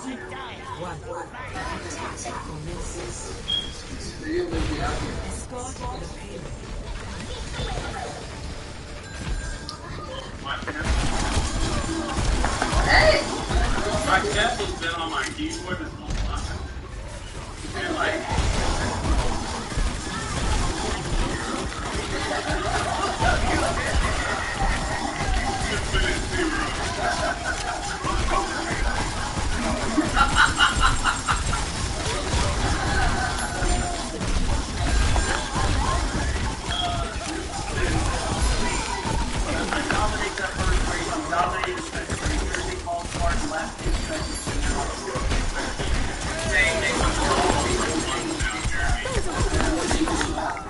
My chest has been on my keyboard this whole time. And like...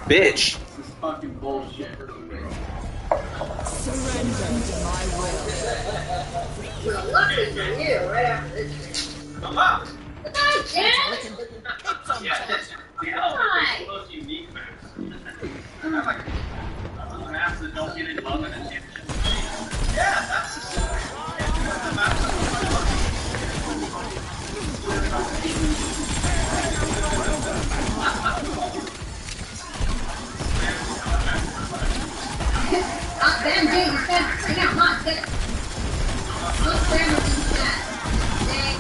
Bitch. This is fucking bullshit. Surrender to my will. We're lucky for you right after this. Come up! God damn it! Yeah, the most unique maps. I like those maps that don't get any love and attention. Yeah, that's the maps that Not them, dude. You're fast. Bring out hot. Get it. Look, them are being fast. Dang,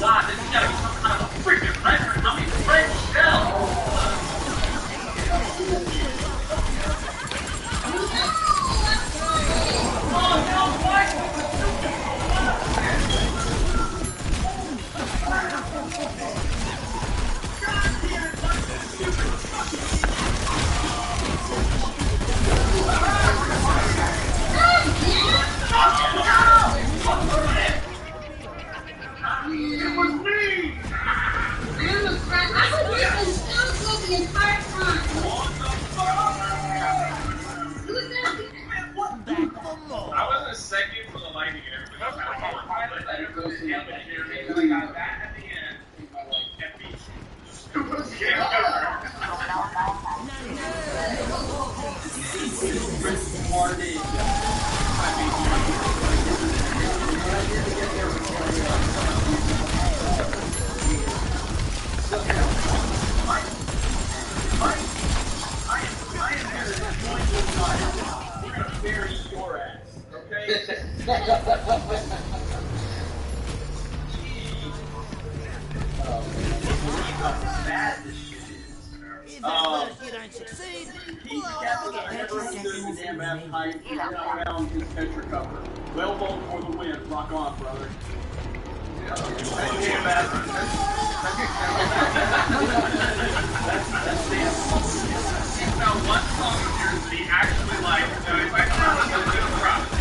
God, this has got to be some kind of a freaking record. I mean, red shell. Oh, no, what? It was me! I was listening so good the entire time. Who was that? I was a second for the lightning and everything. I got that at the end. And beat stupid game We're gonna bury your ass, okay? How bad this shit is. If you don't succeed, He's captain. I never understood the damn ass hype. Around his Petra cover. Well bowled for the win. Rock on, brother. That's He's found one song of yours that he actually liked. So he's like, oh, I'm gonna do a promise.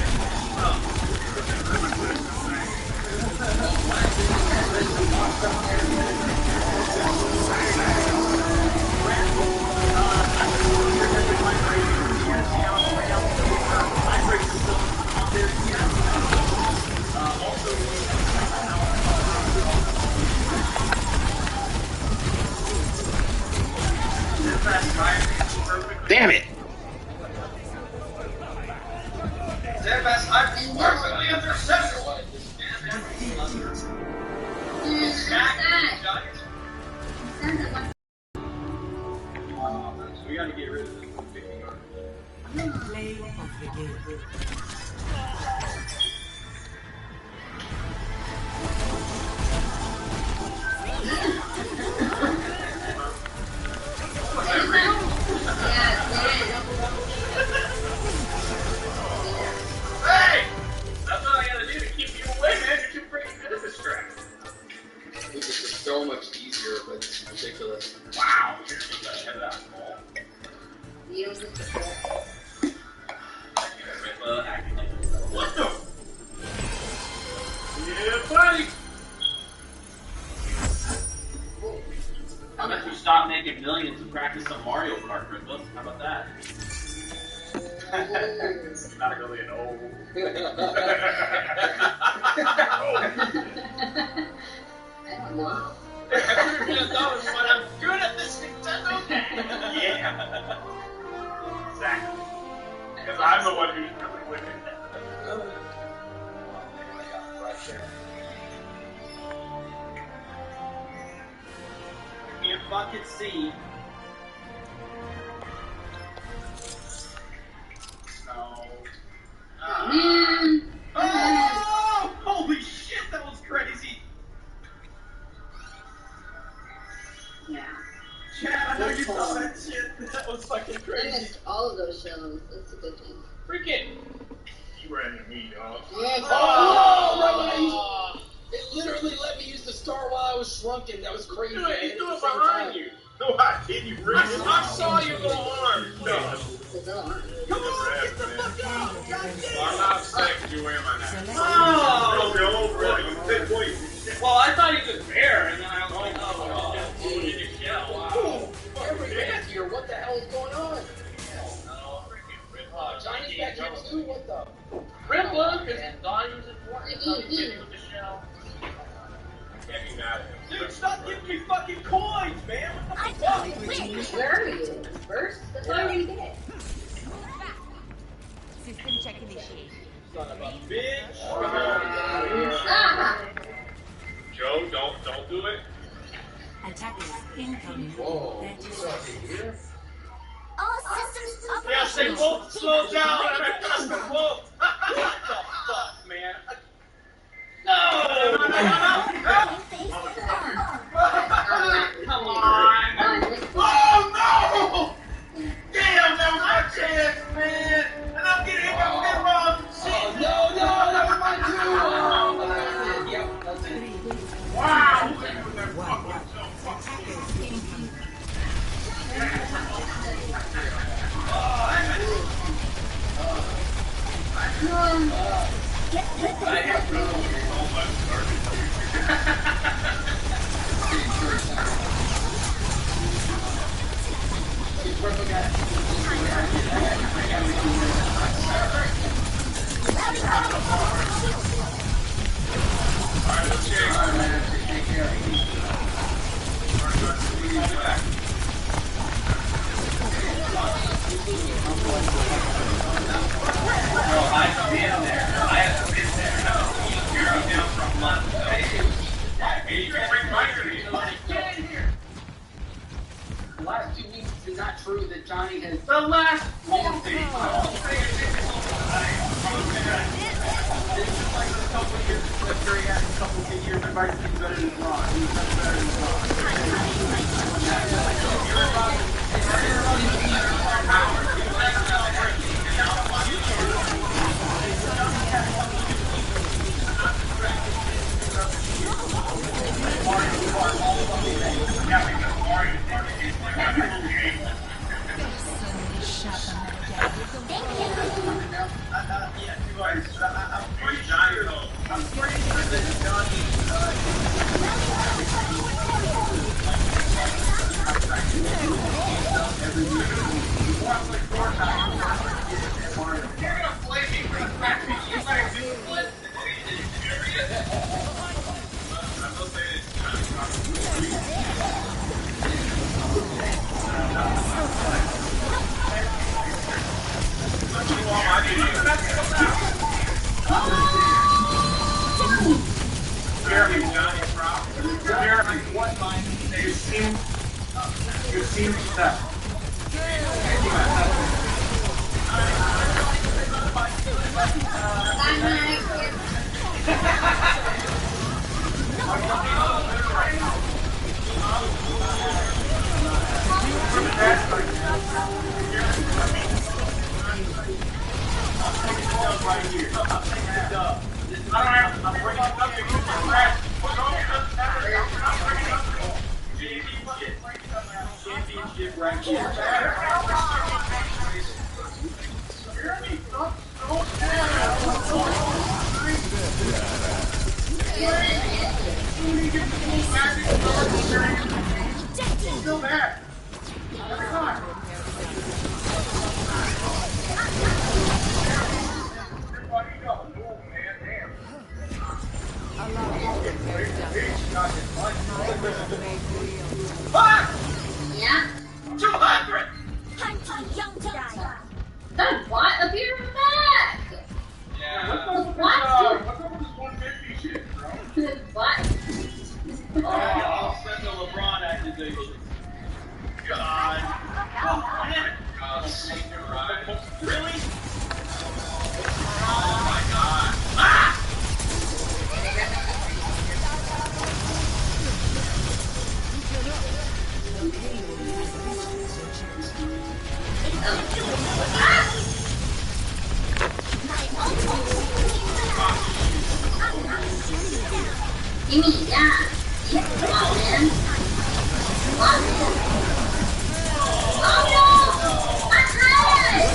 so much easier, but it's ridiculous. Wow. Here's the head of that ball. You don't get the ball. What the? Yeah, buddy! I bet you stop making millions and practice some Mario Kart, Ripple. How about that? It's not really an old. I don't know. But I'm good at this Nintendo game! Yeah! Exactly. Because I'm the one who's really winning. Right there. Can't fucking see. No. Man. Oh! Holy shit, that was crazy! Yeah. Chad, I know you saw that shit. That was fucking I crazy. missed all of those shows. That's a good thing. Freaking! You ran into me, dog. Yes. Oh, right when I used it literally let me use the star while I was shrunken. That was crazy. Dude, man. he's At doing the same behind time. you. No, I did. You really I saw you go arm. No. It's all right. Come on, get the fuck out! God damn! I'm not sick. You wear my hat. Oh! No, really? You said, boy. Well, I thought he was there, and then I was like, oh, just blew in your shell. Wow. Everybody's here. What the hell is going on? No, freaking rip. Johnny's back here too. What the? Ripple, because he thought he was important. He thought he hit me with the shell. I can't be mad at him. Dude, stop giving me fucking coins, man! What the fuck? Where are you? First? That's all I'm gonna get. System check initiated. Son of a bitch! Ah! Joe, don't do it. Attackers incoming. Whoa. Here? All systems Yeah, say wolf, slow down, and I trust the wolf. What the fuck, man? No! Come on! Oh no! Damn, that was my chance, man! And I'm getting hit by wrong shit! No, that was mine too. Yep, that's it. Wow! The last 2 weeks is not true that Johnny has. The last 4 days! This is like a couple of years, after he had a couple of years, everybody's getting better than Ron. He was better than Ron. I'm pretty sure that Johnny every week. He walks like 4 times. You're gonna play me for the fact that you guys do split? Are you serious? I will say this. Jeremy, Johnny, Jeremy, what line? You seem stuck. Right here. I'm taking the dub. I'm bringing it up to you. I'm bringing it up Frankie. Still back. Every time. Everybody go. Oh, man, damn. Fuck! Yeah. 200! Hunting young guy. That what? Appear in the back! Yeah. What's What? up with this 150 shit, bro? What? I'll send the LeBron accusation. God. Oh, damn it. Really? Oh my god. Ah! Give me that. Come on, man. Come on, man. Oh no! I tried!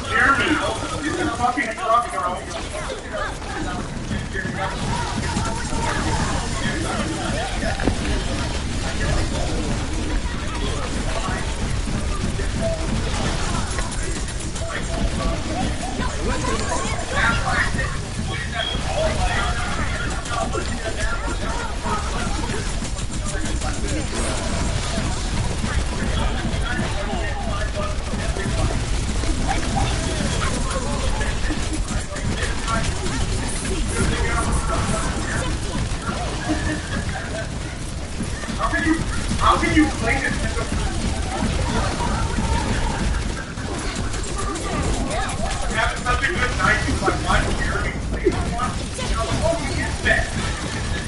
Jeremy, he's gonna fucking truck, bro. How can you play this? Having such a good night, you like watching Jeremy play this one. You know, oh, he is bad.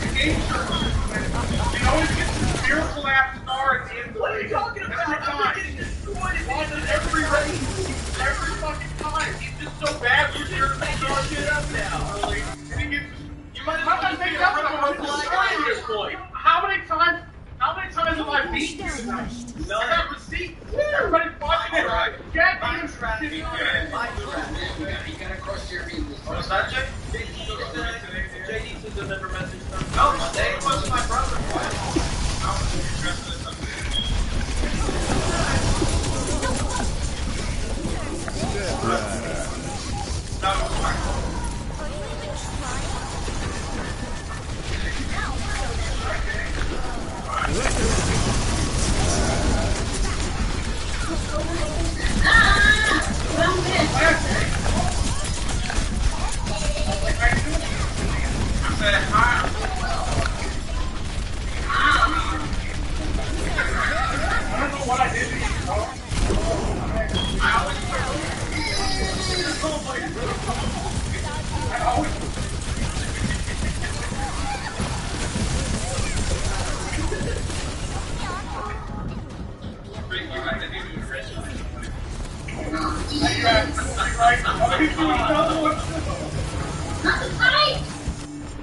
The game he always gets the miracle ass star at the end of the What are you talking about? I'm getting destroyed in every race. Every fucking time. He's just so bad with Jeremy throwing shit up now. Really. And he gets. You might How have many been times at this point. How many times have I beaten you tonight? No. I got receipts. Everybody's watching it. Right. Jack, My you trap. shit You on it. gotta cross Jeremy in this. What's that, Jay? JD to deliver message from. No, Monday was my brother. I was interested in something. I don't know what I did to you, bro. I always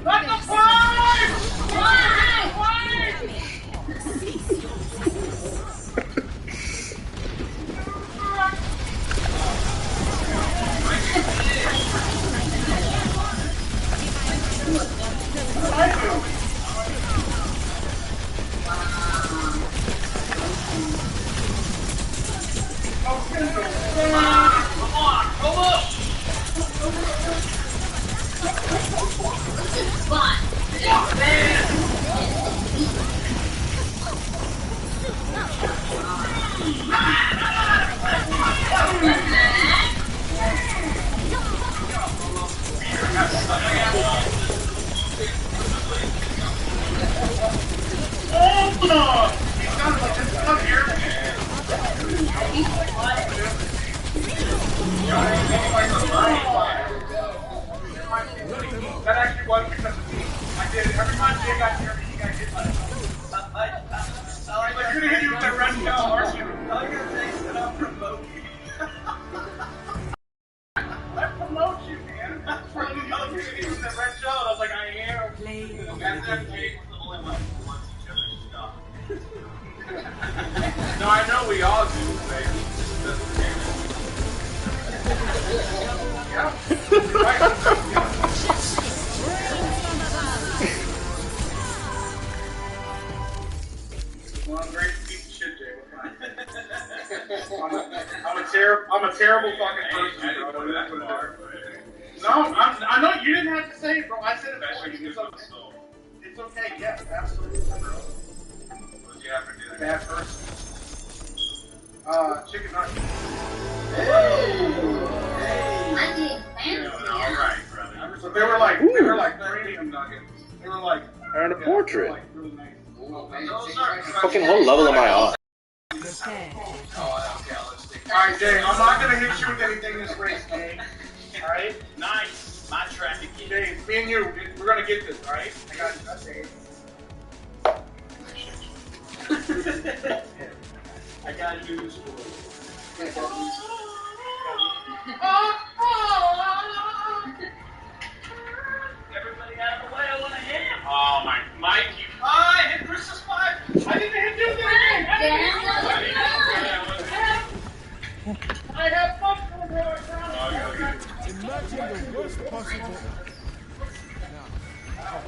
Let the fight! That actually was because of me. I did it. Every time Jay got near me, he got hit by it. You're gonna hit you with that red shell, aren't you? I like how they said I'm promoting. No, I know we all do, baby. Yeah. Well, I'm great piece of shit, Jay. I'm a terrible fucking person. No, I know you didn't have to say it, bro. I said it before. It's okay. Yes, absolutely, bro. What did you have for dinner? Bad person. Chicken nuggets. I'm getting fancy. All right, brother. So they were like premium nuggets. They were like. And a portrait. Like really nice. Fucking what level am I on? Alright, Jay, I'm not gonna hit you with anything this race, Jay. Alright? Nice. My traffic is. Jay, me and you, we're gonna get this, alright? I got you, that's it. I gotta do this for everybody out of the way, I want to hit him. Oh my, Mike, you. I hit Chris's 5. I didn't hit you the game. I have fun for Imagine the worst possible.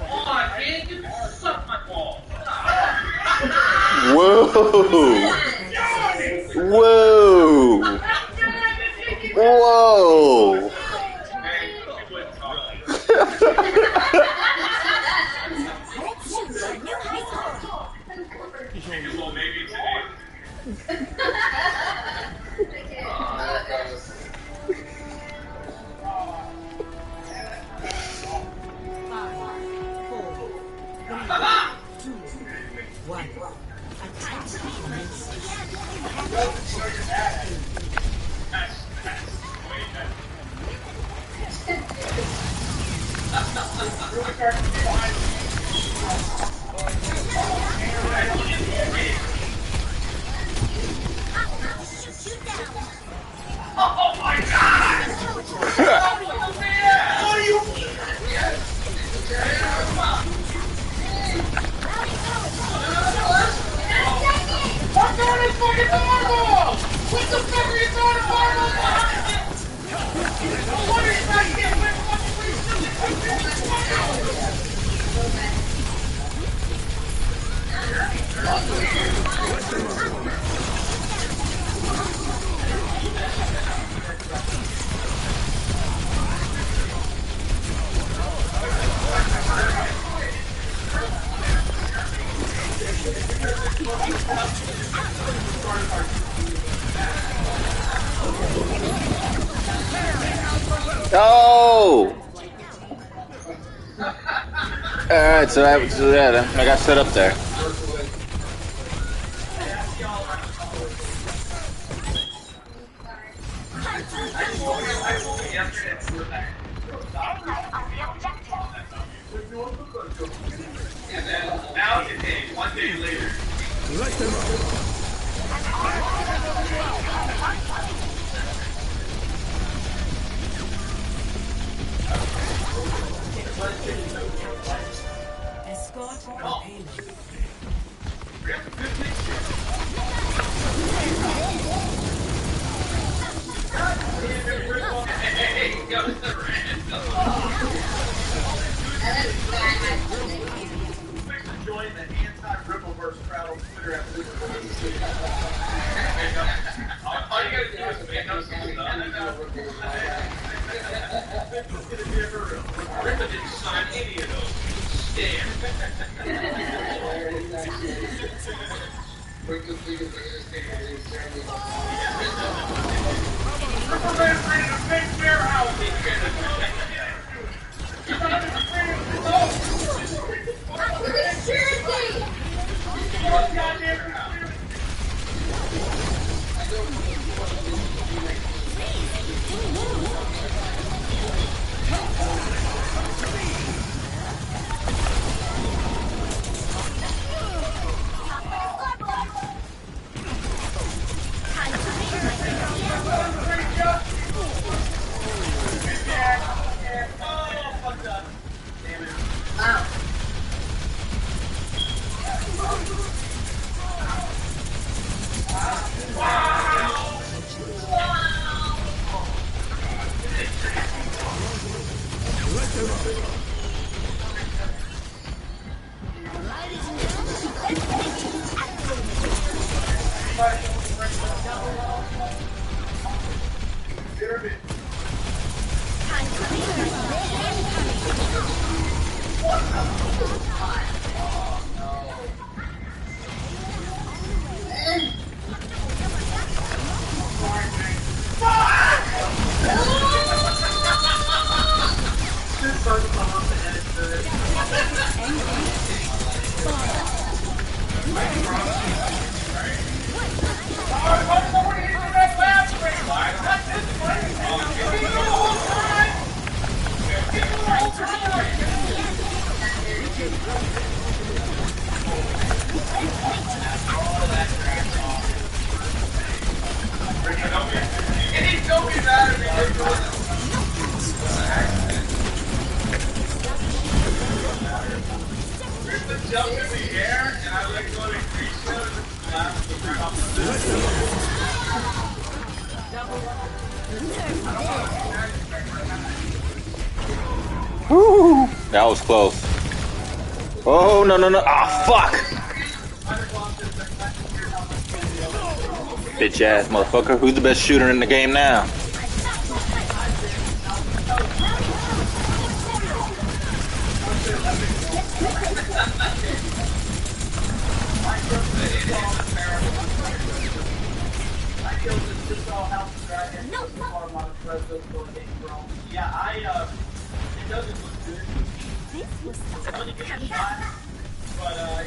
Hold on, man, you suck my ball. Whoa! Whoa! Whoa! Well, maybe today. Oh my God! Oh, you! I'm going to fucking normal! What the fuck are you going to normal? What are you not getting? Oh! Alright, so I got set up there. And then now today, 1 day later. Light them up. Escort the payload. Join the anti-Rippleverse crowd on Twitter after this. All you gotta do is make up some stuff. Ripple didn't sign any of those. Stand. Ripple ready to fix their house. Woo! That was close. Oh, no, no, no. Ah, fuck! Bitch ass motherfucker. Who's the best shooter in the game now? Yeah, it doesn't look good. It's really good shot, but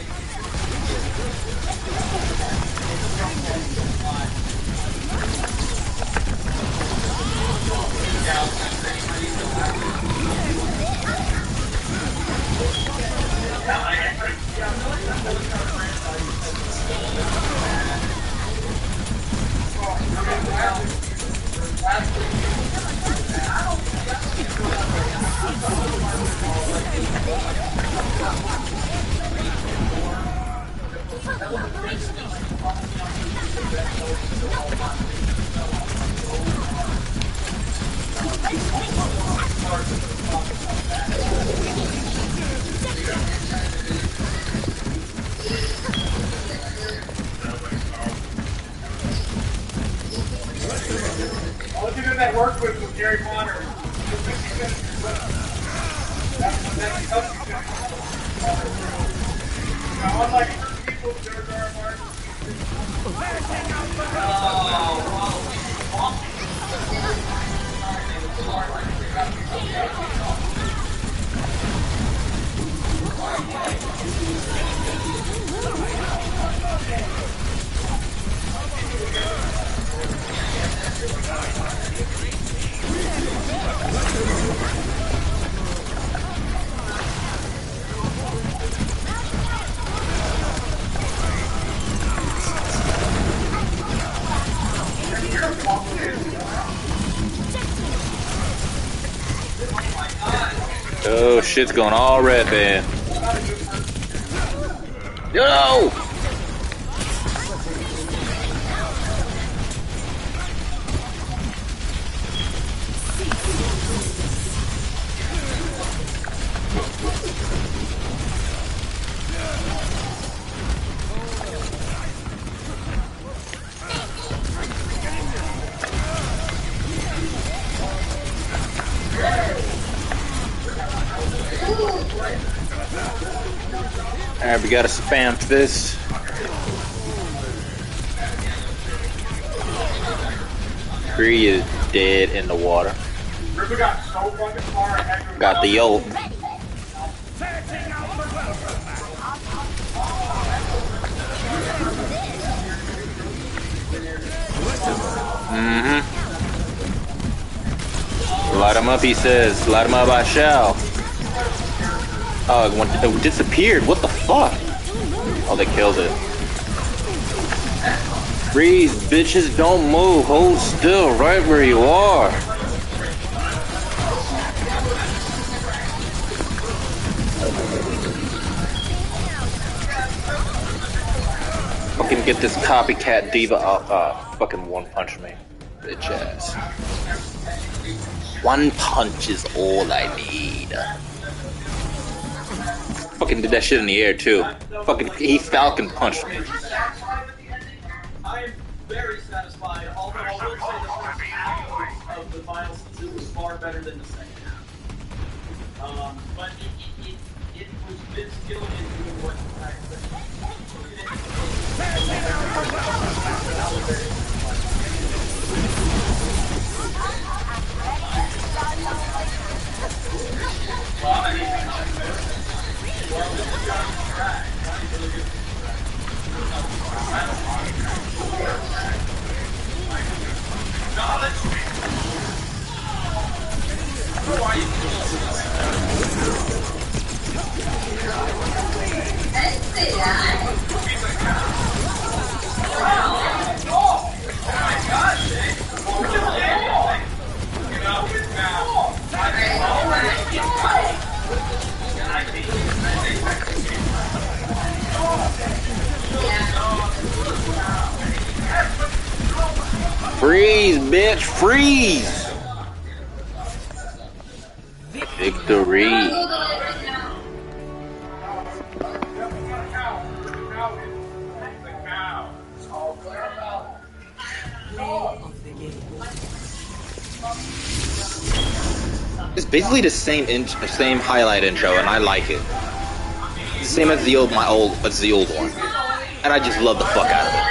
All the people that worked with was Gary Bonner. Unlike certain people, George R. R. Martin. Oh, shit's going all red, man. No! Alright, we gotta spam this. Bree is dead in the water. River got so fucking far ahead. Got the ult. Mm-hmm. Light him up, he says. Light him up, I shall. Oh, it disappeared. What the fuck? Oh, they killed it. Freeze, bitches, don't move. Hold still right where you are. Fucking get this copycat diva up. Fucking one punch me. Bitch ass. One punch is all I need. Fucking did that shit in the air too. Fucking he falcon punched me. I am very satisfied, although I will say the first half of the final season was far better than the second half. But it was Vince Gilligan doing what I Why are you doing this? Freeze, bitch, freeze! Victory. It's basically the same highlight intro, and I like it. Same as the old one, and I just love the fuck out of it.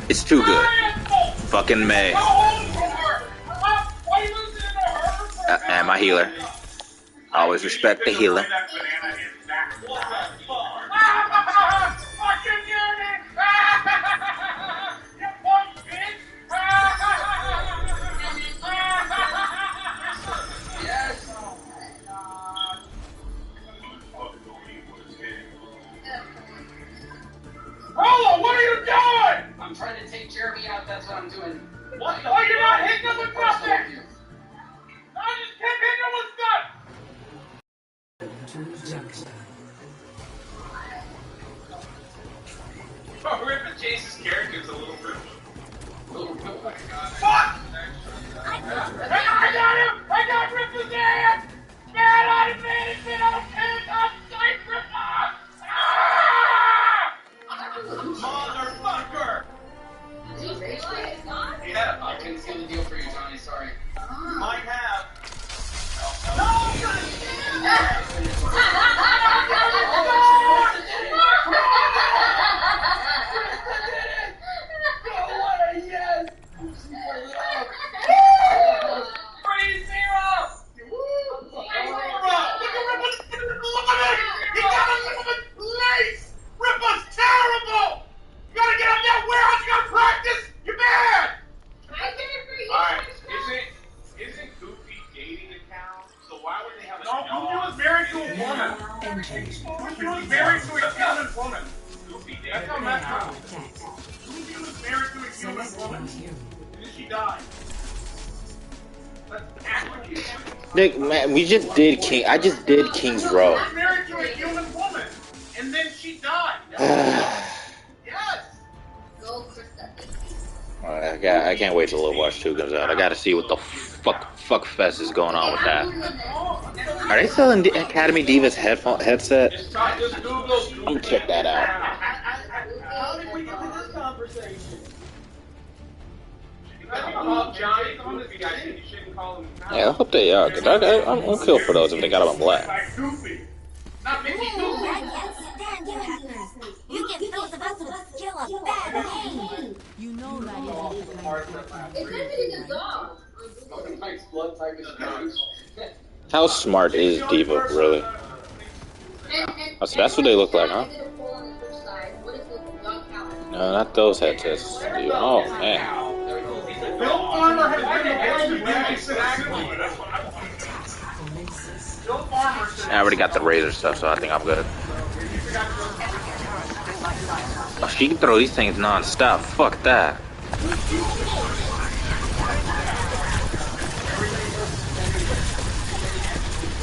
It's too good. Fucking May. And my healer. Always respect the healer. Rolo, what are you doing? I'm trying to take Jeremy out, that's what I'm doing. What? Oh, you're not hitting him with nothing! I just kept hitting him with stuff! Oh, Rip and Chase's character's a little bit. Fuck! I got him! I got Rip's ass! Man, I managed it! I'm safe, Ripper! Motherfucker! Yeah, I couldn't seal the deal for you, Johnny. Sorry. Might have. No! Nick, man, we just did I just did King's Row. I was married to a human woman, and then she died. Yes. I can't wait till Overwatch 2 comes out. I gotta see what the fuck fest is going on with that. Are they selling Academy Divas headset? Just Google. I'm gonna check that out. How did we get to this conversation? Johnny, on this guy, you shouldn't call him. Yeah, I hope they are. Cause I'm cool for those if they got them in black. Goofy. Not Mickey Goofy. I can't stand you haters. You give those of us with skill a bad name. You know that isn't the kind of It's literally the dog. Fucking Mike's blood type is strange. How smart is Diva, really? Oh, so that's what they look like, huh? No, not those headsets. Dude. Oh, man. Bill Farmer has been Bill Farmer said I already got the razor stuff, so I think I'm good. Oh, she can throw these things non-stop. Fuck that.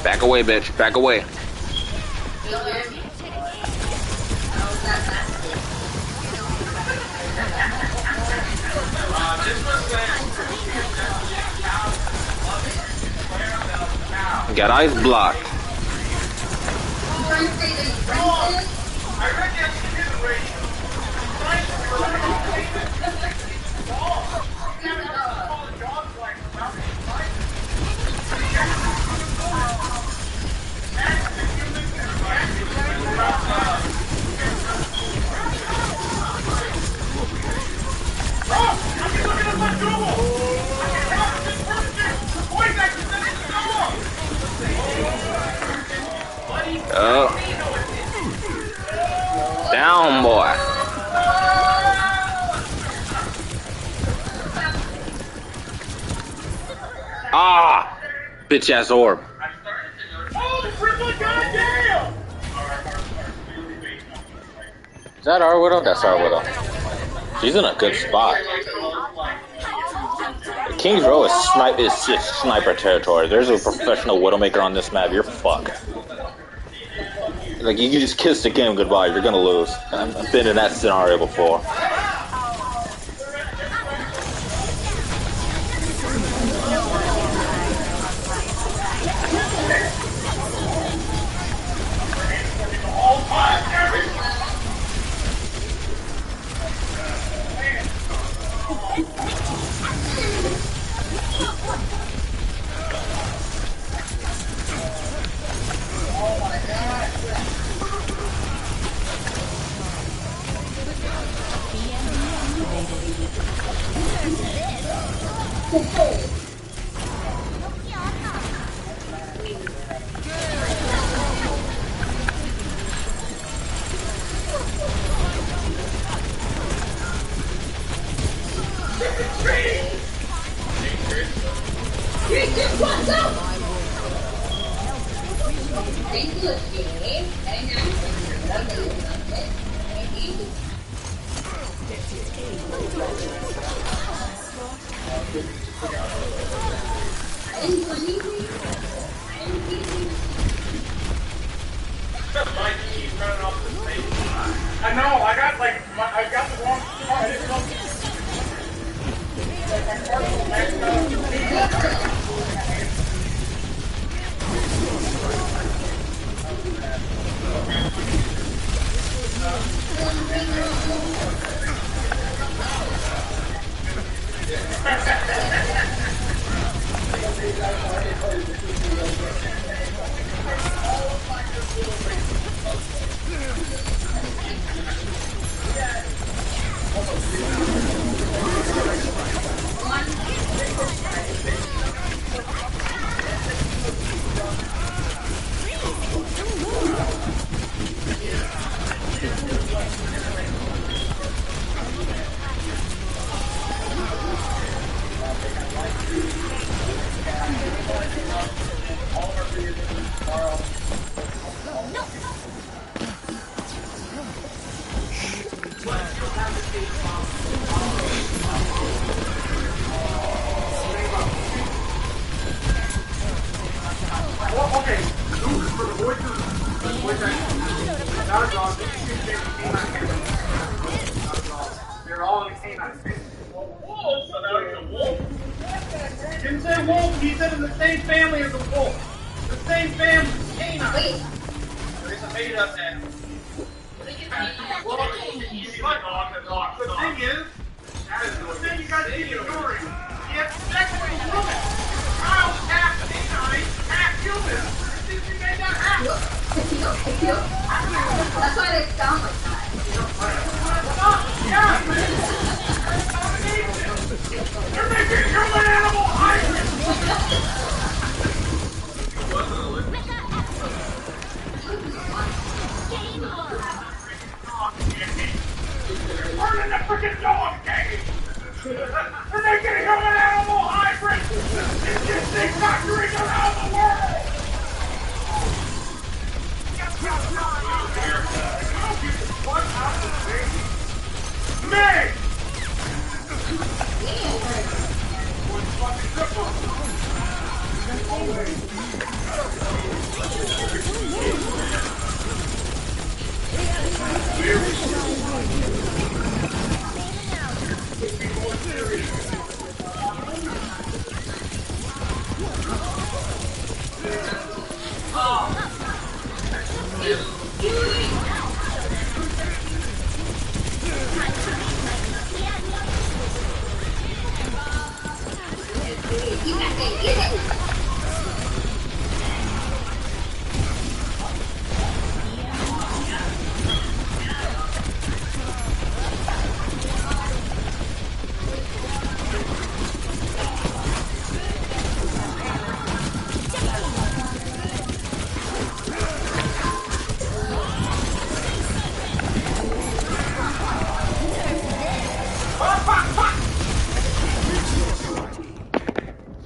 Back away, bitch. Back away. Got eyes blocked. Oh. Down, boy. Ah! Bitch ass orb. Is that our Widow? That's our Widow. She's in a good spot. King's Row is just sniper territory. There's a professional Widowmaker on this map, you're fucked. Like, you can just kiss the game goodbye, you're gonna lose. I've been in that scenario before. I know, I got like, I got the wrong part. I didn't know. Like, my partial maxed out. They're all in the canine. Whoa, so now he's a wolf. Didn't say wolf, he said in the same family as a wolf. The same family, canine. It's a made up animal. The thing is, the thing you guys keep ignoring, he has sex with a woman. Kyle's half canine, half human. You made that happen. That's why they sound like that. Yeah! You're making human animal hybrids! We're in the freaking dog game! They're making human animal hybrids! It's just big factories around the world! What happened, baby? Me!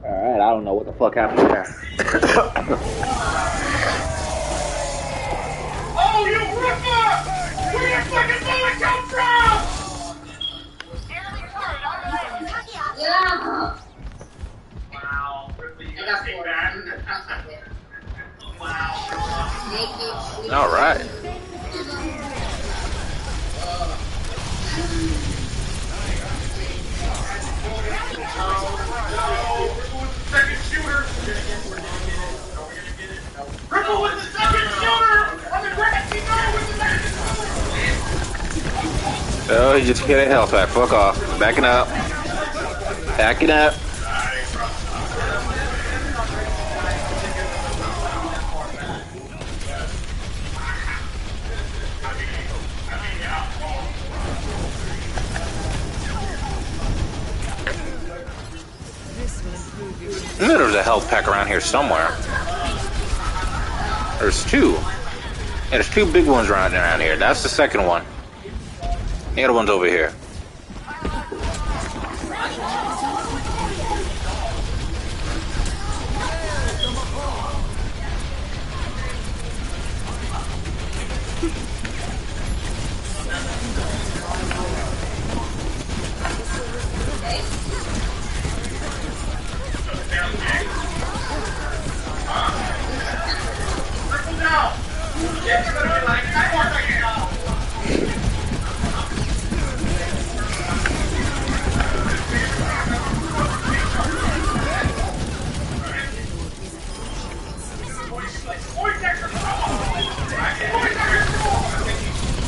Alright, I don't know what the fuck happened there. Oh, you ripper! Where your fucking bullet come from? Yeah. Wow, Ripley, you I gotta got take 4. that. Wow. Naked. Alright. Second shooter! Ripple with the second shooter! On the grass, he died with the second shooter! Oh, he just hit a health pack. Fuck off. Backing up. Backing up. swear there's a health pack around here somewhere. There's two. Yeah, there's two big ones around here. That's the second one. The other one's over here.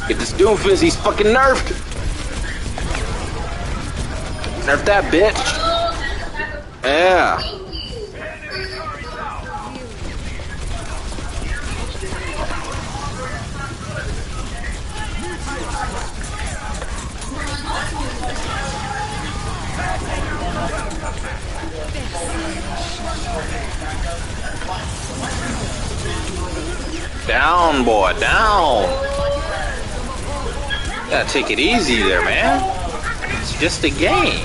Get this Doomfist, he's fucking nerfed! Nerf that bitch! Yeah! Down, boy, down! Gotta take it easy there, man. It's just a game.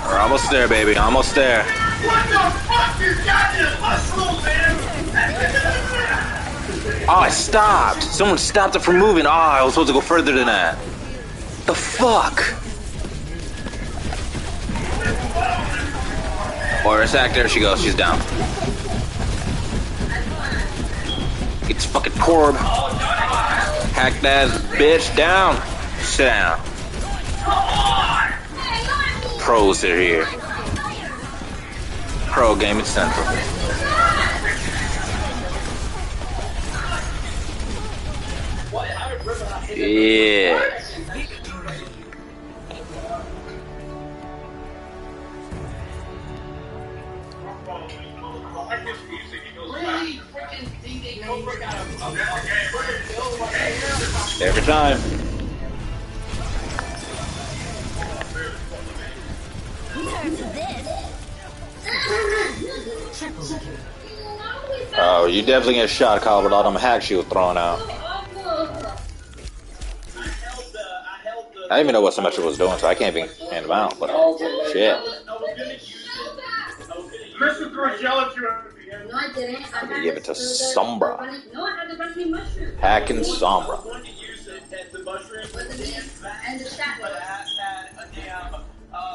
We're almost there, baby. Almost there. What the fuck? You got this hustle, man! Oh, I stopped. Someone stopped it from moving. Oh, I was supposed to go further than that. The fuck? Or attack, there she goes, she's down. It's fucking Corb. Hack that bitch down. Sit down. Pros are here. Pro Gaming Central. Yeah. Every time. Oh, you definitely get shot, Kyle, with all them hacks you were throwing out. I didn't even know what Symmetra was doing, so I can't even hand them out. But shit. Kristen threw a gel at you. No, I didn't. I'm gonna give it to Sombra. No, I had the bunny mushroom. Hacking Sombra. I wanted to use it at the mushrooms And the stat but I had a damn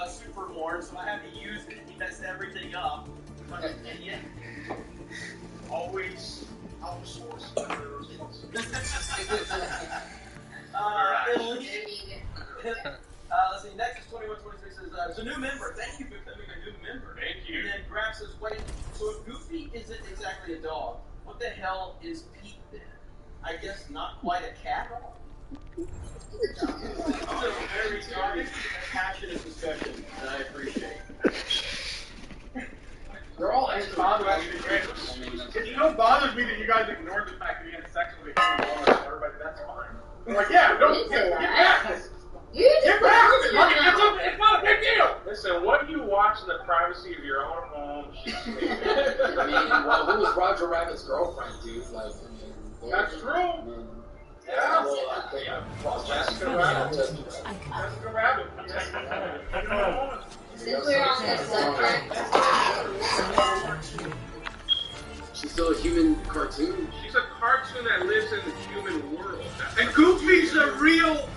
super horn, so I had to use it to mess everything up. But yeah. Always outsource. Let's see, next is 2126 says, there's a new member. Thank you for becoming a new member. Thank you. And then Grab says, wait, so if Goofy isn't exactly a dog, what the hell is Pete then? I guess not quite a cat? This is a very dark and passionate discussion that I appreciate. They're all bothers me. You know, it bothers me that you guys ignored the fact that he had sex with everybody. That's fine. I'm like, yeah, don't get back. Get back. It's not a big deal. Listen, what do you watch in the privacy of your own home? I mean, well, who was Roger Rabbit's girlfriend, dude? Like, I mean, That's true. Yeah. Jessica Rabbit. Jessica Rabbit. Since we're on this subject, She's still a human cartoon. She's a cartoon that lives in the human world. And Goofy's a real...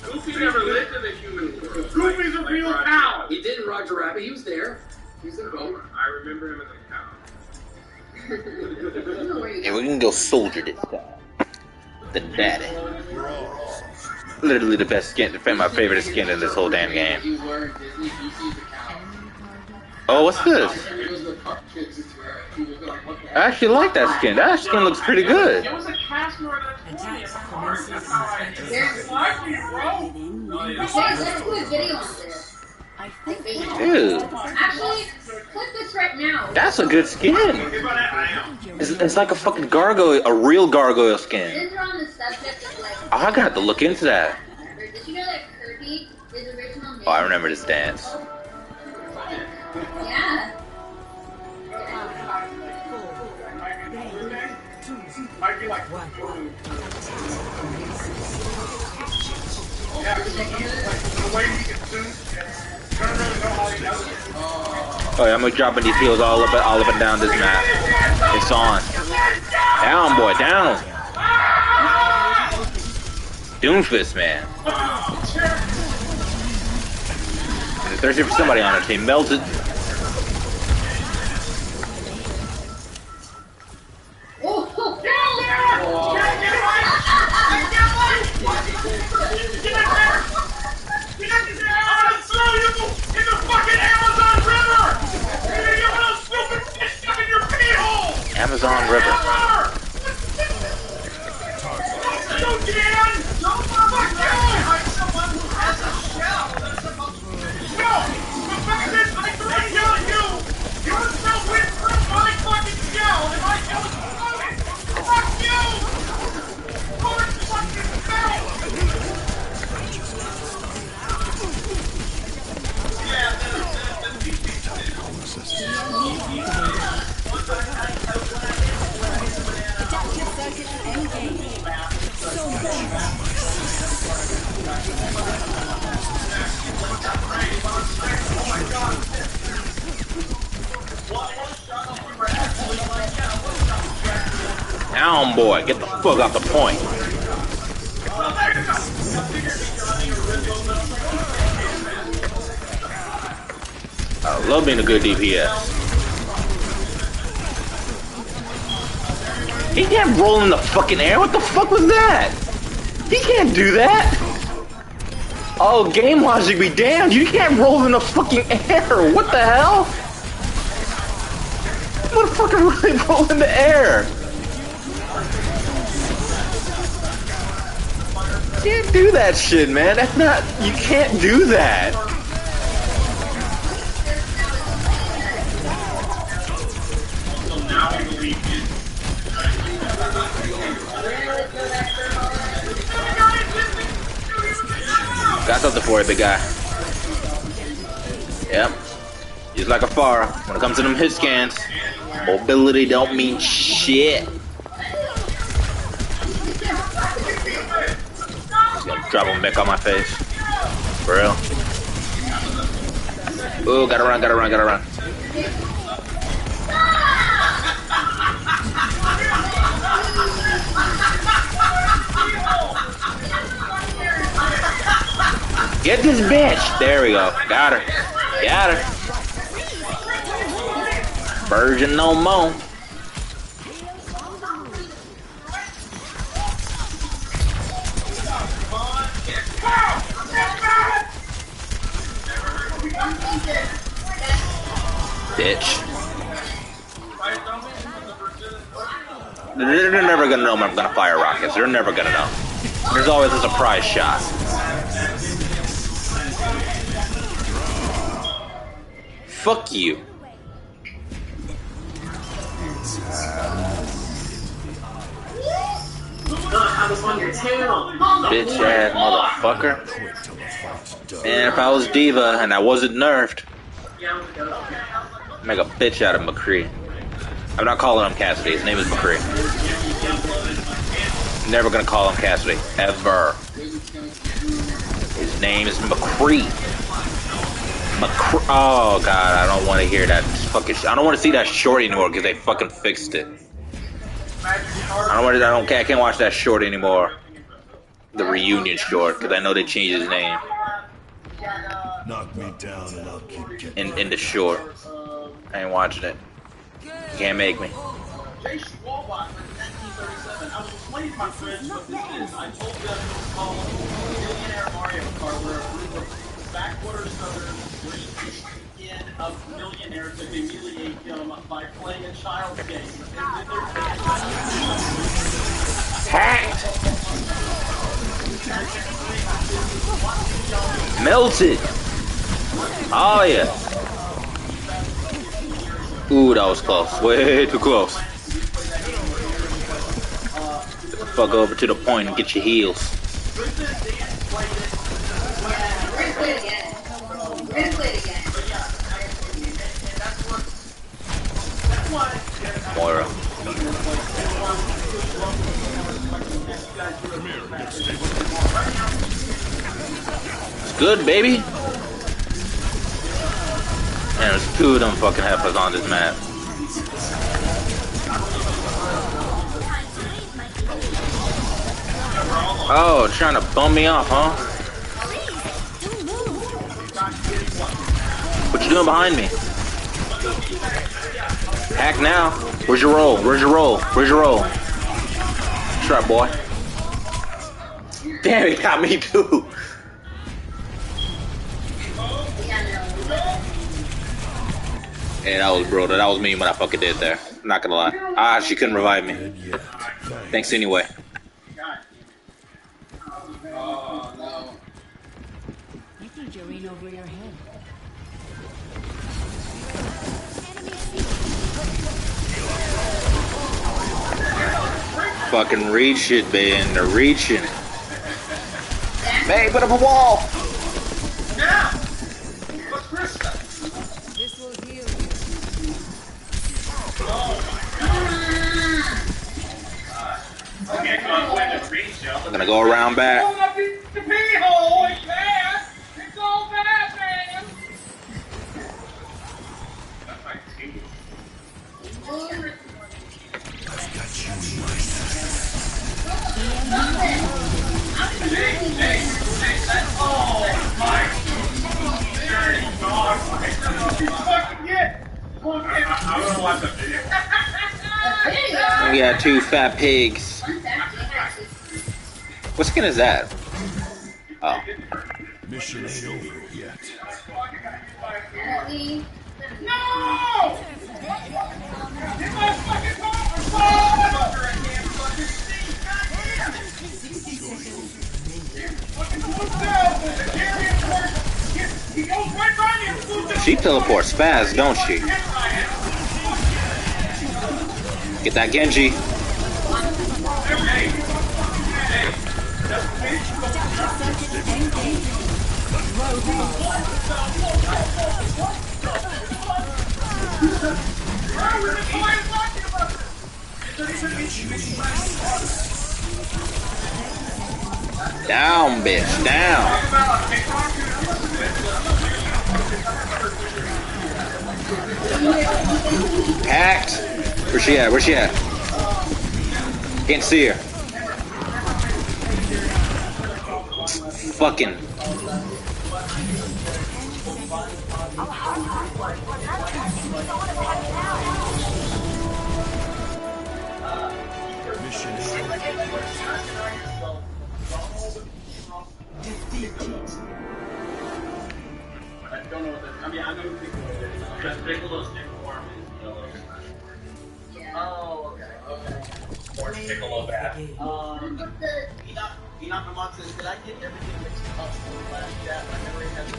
Goofy never lived in the human world. Goofy's a real cow. He did in Roger Rabbit. He was there. He was in both. I remember him as a cow. Yeah, we can go soldier this time. The daddy. Literally the best skin, my favorite skin in this whole damn game. He was wearing Disney Goofy's a cow. Oh, what's this? It was the cartoons to wear it. He was like, what the heck? I actually like that skin. That skin looks pretty good. It was a cast more than 20 of ours. That's how I... there's Lucky, bro. let's do a video on this. Dude, Actually, click this right now. that's a good skin. It's like a fucking gargoyle, a real gargoyle skin. Since we're on the subject of like Oh, I'm gonna have to look into that. Did you know that Kirby is original name? Oh, I remember this dance. Yeah. Might be like yeah, the way he can zoom, I don't really know how he does it. Oh yeah, I'm gonna dropping these heels all up and down this map. It's on. Down, boy, down. Doomfist, man. They're thirsty for somebody on our team. Melted. In the fucking Amazon River! You're gonna get one of those stupid fish stuck in your pee hole! Amazon River. Don't get in! Don't fuck you! Someone who has a shell! No! The fact is, I can kill you! You're still with my fucking shell! If I kill you, fuck you! Fuck fucking shell! Down, boy. Get the fuck off the point. I love being a good DPS. He can't roll in the fucking air. What the fuck was that? He can't do that. Oh, game logic be damned. You can't roll in the fucking air. What the hell? Motherfucker really roll in the air. You can't do that shit, man. That's not... You can't do that. Got something for you, big guy. Yep. Just like a far. When it comes to them hit scans, mobility don't mean shit. Just gonna drop him back on my face. For real. Ooh, gotta run, gotta run, gotta run. Get this bitch! There we go. Got her. Got her. Virgin no more. Bitch. They're never gonna know when I'm gonna fire rockets. They're never gonna know. There's always a surprise shot. Fuck you. Bitch ass motherfucker. And if I was Diva and I wasn't nerfed, I'd make a bitch out of McCree. I'm not calling him Cassidy. His name is McCree. Never gonna call him Cassidy. Ever. His name is McCree. Oh god, I don't want to hear that fucking shit. I don't want to see that short anymore because they fucking fixed it. I can't watch that short anymore. The reunion short, because I know they changed his name. Knock me down and I'll keep getting In the short. I ain't watching it. You can't make me. Jay Schwalbach in 1937. I was explaining to my friends what this is. I told them it was called Millionaire Mario Kart, where a group of backwater southerners dream to skin a millionaire to humiliate him by playing a child's game. Hacked! Melted! Oh yeah! Ooh, that was close. Way too close. Get the fuck over to the point and get your heals. Krista and Dan played it. Yeah, we're gonna play it again. We're gonna play it again. But yeah, and that's why. Moira. It's good, baby. Man, there's two of them fucking heifers on this map. Oh, trying to bum me off, huh? What you doing behind me? Hack now. Where's your roll? Where's your roll? Where's your roll? Shut up, boy. Damn, he got me too. Hey, that was brutal. That was me when I fucking did there. I'm not gonna lie. Ah, she couldn't revive me. Thanks anyway. Oh, no. I think you're in over your head. Fucking reach it, man. They're reaching it. Hey, put up a wall. Now! What's Krista? This will heal Okay, come on, win the reach, Joe. I'm gonna go around back. Hold up the pee hole, it's bad! It's all bad, man! That's my team. Hey, that's all my dirty dog. Fucking get! Come on, man. I'm gonna watch that video. We got two fat pigs. What skin is that? Oh. Mission ain't over yet. No! Get my fucking car! She teleports fast, don't she? Get that Genji. Down, bitch, down. Hacked. Where's she at? Where's she at? Can't see her. Fucking. Mission ain't I don't know what that. I mean, I know Piccolo is. Just Piccolo's new form is Yellow Smash. Oh, okay. Or Piccolo bad. Enoch Lamont says, did I get everything mixed up in the last chat? I never had to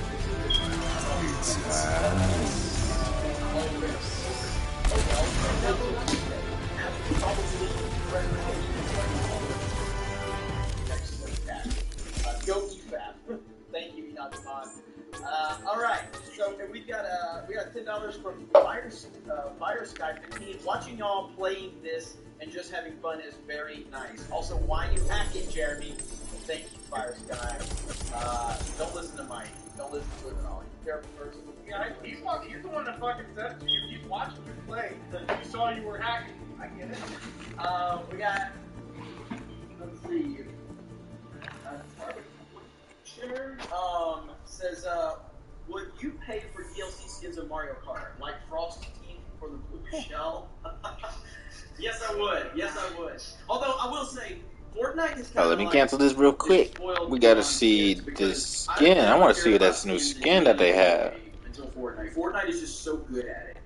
Go keep that. Thank you, Enoch Lamont. All right, so we got $10 from Fire Sky 15. Watching y'all playing this and just having fun is very nice. Also, why you hack it, Jeremy? Thank you, Fire Sky. Don't listen to Mike. Don't listen to it at all. You careful first. Yeah, he's the one that fucking said to you, he's watching you play. You saw you were hacking. I get it. We got, let's see. Says, would you pay for DLC skins of Mario Kart, like Frost's team for the blue shell? Yes, I would. Yes, I would. Although, I will say, Fortnite is kind Oh, let me cancel this real quick. We gotta see this skin. I want to see this new skin that they have. Until Fortnite is just so good at it.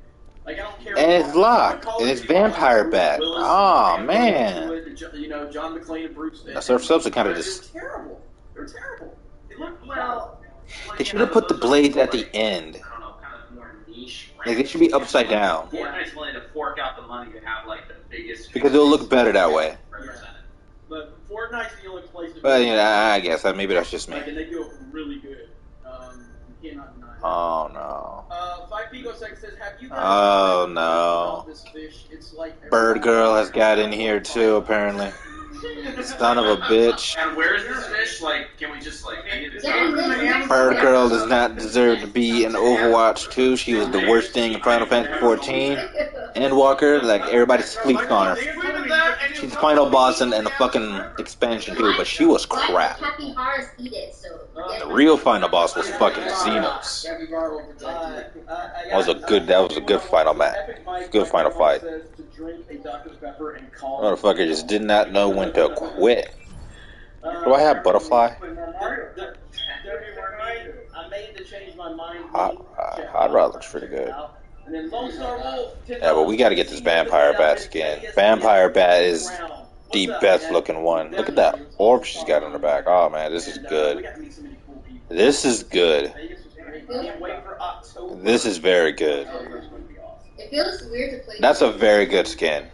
Like, I don't care. And it's locked. And it's vampire back. Oh man. You know, John McClane and Bruce. Now, Surf Subs are kind of just. They're terrible. They're terrible. They look well. They should have put the blades at the end. I don't know, kind of more niche. Like they should be upside down. Fortnite's willing to fork out the money to have like the biggest. Because it'll look better that way. Represented. But Fortnite's the only place that But you know, I guess maybe that's just me. Like, and they do it really good. You cannot deny that. Oh no. 5 Picosec says, have you guys Oh, tried no. this fish? It's like Bird Girl has got in here too, apparently. Son of a bitch. And where is this fish? Like, can we just like eat it? Bird Girl does not deserve to be in Overwatch 2. She was the worst thing in Final Fantasy 14. Endwalker, like everybody sleeps on her. She's the final boss in the fucking expansion too, but she was crap. Happy Hearts eat it, so The real final boss was fucking Xenos. That was a good final match. Good final fight. Motherfucker just did not know when to quit. Do I have Butterfly? Hot Rod looks pretty good. Yeah, but we gotta get this Vampire Bat skin. Vampire Bat is the best looking one. Look at that orb she's got on her back. Oh man, this is good. This is good. This is very good. it feels weird to play. That's a very good skin.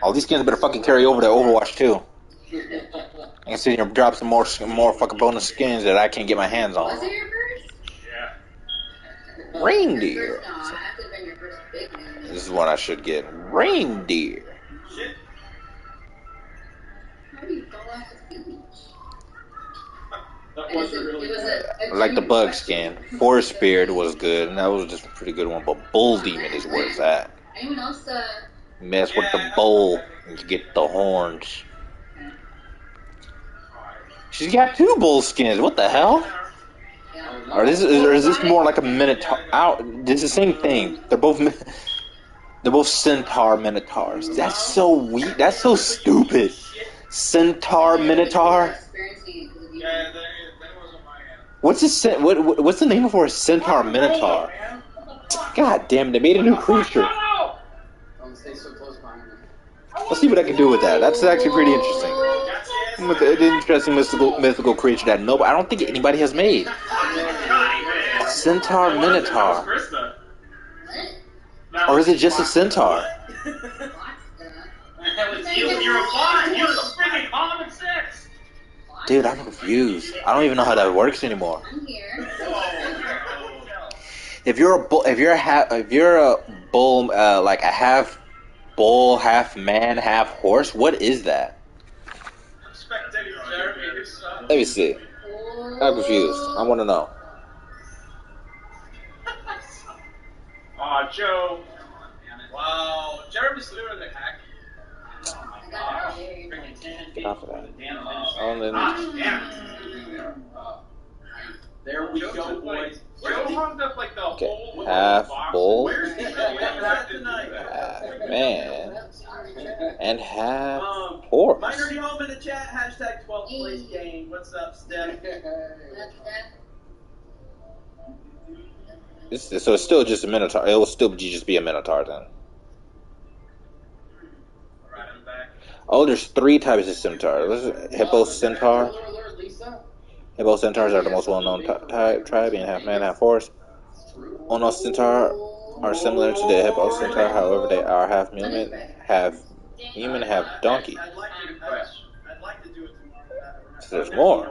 All these skins better fucking carry over to Overwatch 2. I can see you drop some more fucking bonus skins that I can't get my hands on. Was it your first? Yeah. Reindeer. No, I have to have been your first big one. This is one I should get. Reindeer. Shit. How do you fall off the beach? That wasn't really I like the bug skin. Forest Spirit was good, and that was just a pretty good one. But Bull Demon is where it's at. Anyone else? Mess with the bull, and you get the horns. She's got 2 bull skins. What the hell? Or is this more like a Minotaur? It's the same thing. They're both Centaur Minotaurs. That's so weak. That's so stupid. Centaur Minotaur. What's the name for a Centaur Minotaur? God damn, they made a new creature. Let's see what I can do with that. That's actually pretty interesting. With an interesting mythical creature that I don't think anybody has made. Centaur Minotaur. Or is it just a centaur? Dude, I'm confused. I don't even know how that works anymore. I'm here. If you're a bull, like a half bull, half man, half horse, what is that? Let me see. I'm confused. I want to know. Aw, Joe. Wow. Jeremy's doing the hack. Get off of that. There we go, boys. Joe hung up like the whole Half bull, Where's the half man, and half horse. Minority Home in the chat, hashtag 12th place game. What's up, Steph? So it's still just a Minotaur. It will still just be a Minotaur then. Oh, there's 3 types of Centaur. Hippo Centaur. Hippo Centaurs are the most well-known tribe, being half man, half horse. Ono Centaur are similar to the Hippo Centaur, however they are half human, half donkey. I'd like to do it tomorrow. So there's more.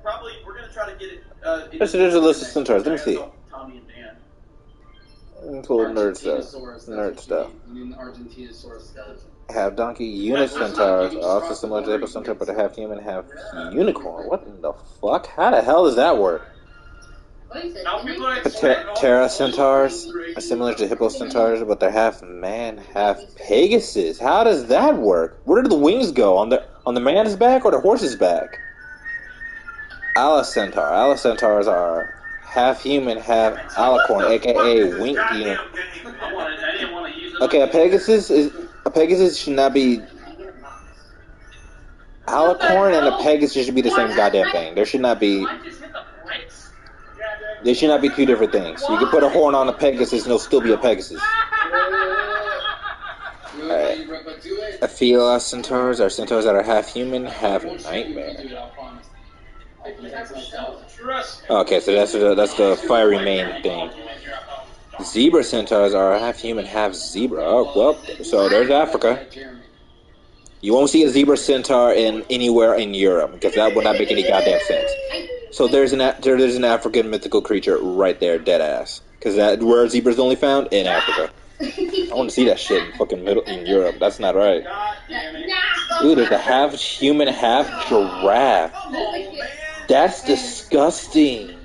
Probably, we're going to try to get it. So there's a list of Centaurs. Let me see. Tommy and Dan. Cool nerd stuff. Half donkey Unicentaurs are also similar to the Hippo Centaur, but they're half human, half unicorn. What in the fuck? How the hell does that work? Terra Centaurs are similar to Hippo Centaurs, but they're half man, half Pegasus. How does that work? Where do the wings go? On the man's back or the horse's back? Centaurs are half human, half alicorn, aka winged unicorn. Okay, a Pegasus should not be alicorn, and a Pegasus should be the same goddamn thing. They should not be 2 different things. You can put a horn on a Pegasus and it'll still be a Pegasus. Alright. Aphila Centaurs are centaurs that are half human, half nightmare. Okay, so that's the fiery mane thing. Zebra Centaurs are half human, half zebra. Oh, well, so there's Africa. You won't see a zebra centaur in anywhere in Europe because that would not make any goddamn sense. So there's an African mythical creature right there, dead ass. Because that where zebras only found in Africa. I want to see that shit in fucking middle in Europe. That's not right. Ooh, there's a half human, half giraffe. That's disgusting.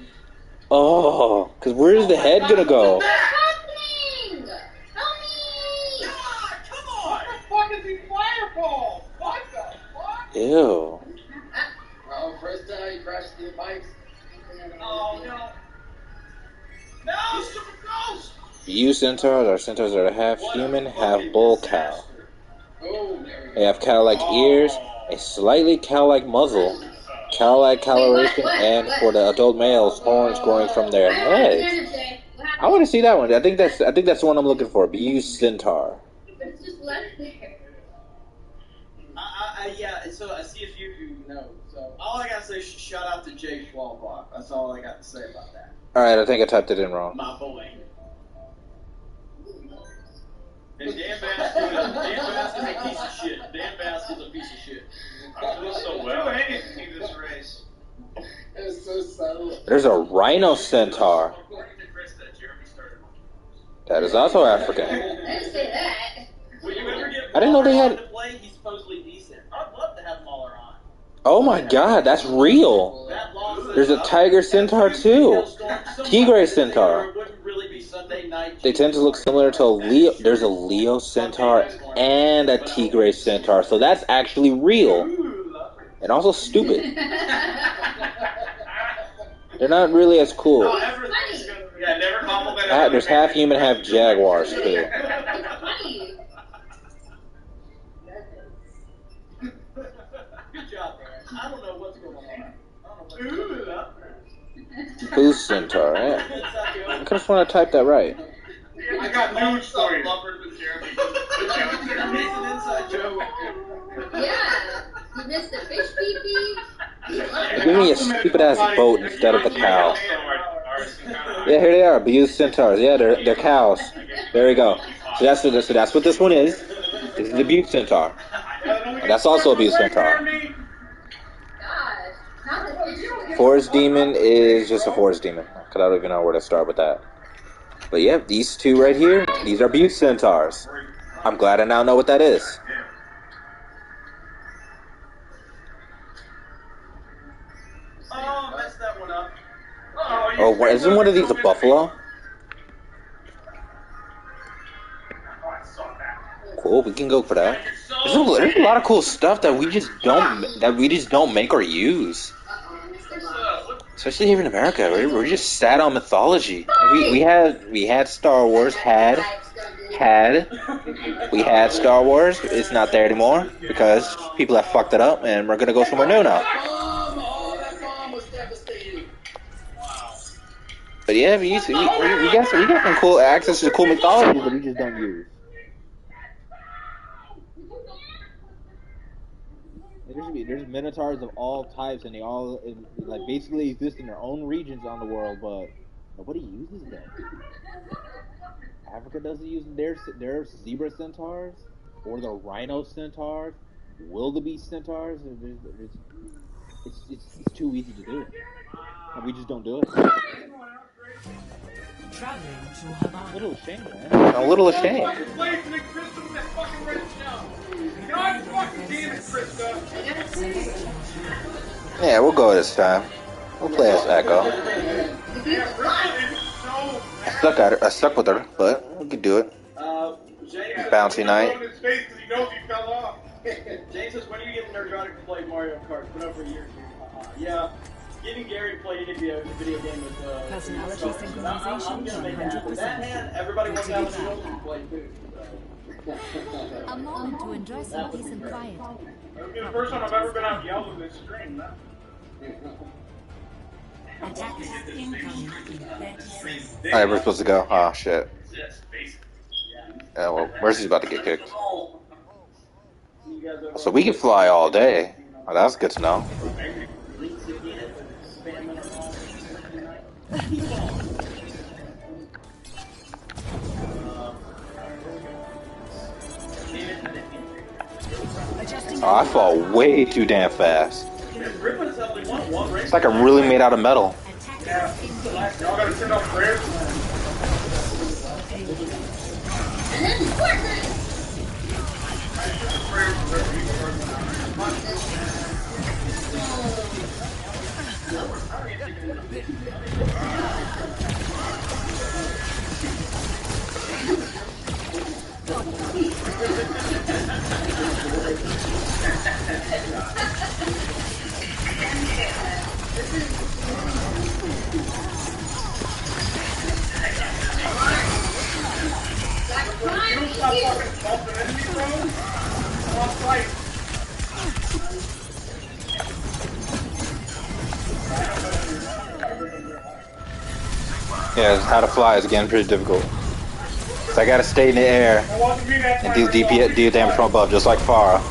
Oh, because where's the head gonna go? What's happening? Help me! God, come on! What the fuck is these fireballs? What the fuck? Ew. Oh, first time he crashed through the bikes. Oh no! No, stupid ghost! You centaurs are half human, half bull cow. Oh, there we go. They have cow-like ears, a slightly cow-like muzzle, cow-like coloration, and for the adult males, horns growing from their heads. I want to see that one. I think that's the one I'm looking for. Buse centaur. It's just left there. Yeah, so I see a few of you know. So all I gotta say is shout out to Jay Schwalbach. That's all I got to say about that. Alright, I think I typed it in wrong. My boy. And Dan Bass is a piece of shit. Dan Bass is a piece of shit. I feel so well. I see this race. It's so subtle. There's a rhino centaur. That is also African. I didn't say that. Will you ever get I didn't know they had- to play? He's supposedly decent. I'd love to have Mahler on. Oh my god, that's real. That long There's a tiger centaur too. Tigre centaur. It wouldn't really be Sunday night. They tend to look similar to a Leo. There's a Leo centaur and a Tigre centaur, so that's actually real. And also stupid. They're not really as cool. Yeah, never compliment. There's half human, half jaguars too. It's funny. Good job, man. I don't know what's going on. I don't know what's Who's centaur? Yeah. I could have sworn I typed that right. I got news for you. It's an inside joke. Yeah. You missed the fish pee-pee. Give me a stupid ass boat instead of the cow. Yeah, here they are, Buse centaurs. Yeah, they're cows. There we go. So that's what this one is. This is the Buse centaur. And that's also a Buse centaur. Gosh. Not the fish. Forest demon is just a forest demon. Cause I don't even know where to start with that. But yeah, these two right here, these are Buse centaurs. I'm glad I now know what that is. Oh, messed that one up. Oh, isn't one of these a buffalo? Cool, we can go for that. There's a lot of cool stuff that we just don't make or use. Especially here in America, we're just sad on mythology. We had Star Wars, we had Star Wars. It's not there anymore because people have fucked it up, and we're gonna go somewhere new now. That bomb was devastating. But yeah, we got some cool access to cool mythology that we just don't use. There's minotaurs of all types, and they all like basically exist in their own regions on the world, but nobody uses them. Africa doesn't use their zebra centaurs or the rhino centaurs, wildebeest centaurs. It's too easy to do, and we just don't do it. I'm a little ashamed, man. I'm a little ashamed. Yeah, we'll go this time. We'll play as Echo. I suck with her, but we can do it. Bouncy night. James says, when are you getting Nerdrotic to play Mario Kart? Put over a year. Yeah. Getting Gary to play any video game with Personality stuff. synchronization, I'm gonna make that happen. 100%. That man, everybody wants to have a children to play too. A moment to enjoy some peace and quiet. It'll be the first time I've ever been out yelled in this stream. Attacks incoming in 30 seconds. Alright, we're supposed to go. Oh shit. Yeah, well, Mercy's about to get kicked. So we can fly all day. Oh, that's good to know. Adjusting Oh, I fall way too damn fast. It's like I'm really made out of metal. Yeah. Y'all gotta send out prayers. And then Fortnite. You don't stop fucking bumping into me, bro. I'll fight. Yeah, how to fly is getting pretty difficult. So I gotta stay in the air and deal damage from above, just like Farah.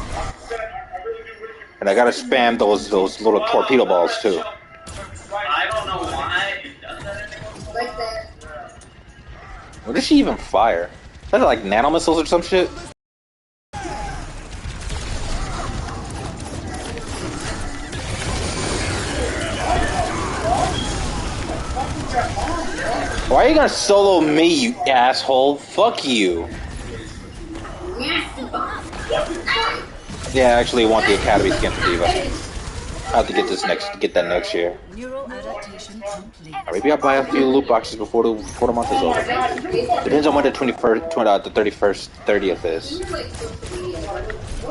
And I gotta spam those little torpedo balls too. I don't know why it does that anymore. Like that. What does she even fire? Is that like nano missiles or some shit? Why are you gonna solo me, you asshole? Fuck you. Yeah, I actually want the Academy skin for Diva. I'll have to get that next year. Neural adaptation complete. Or maybe I'll buy a few loot boxes before the month is over. Depends on when the 30th is. You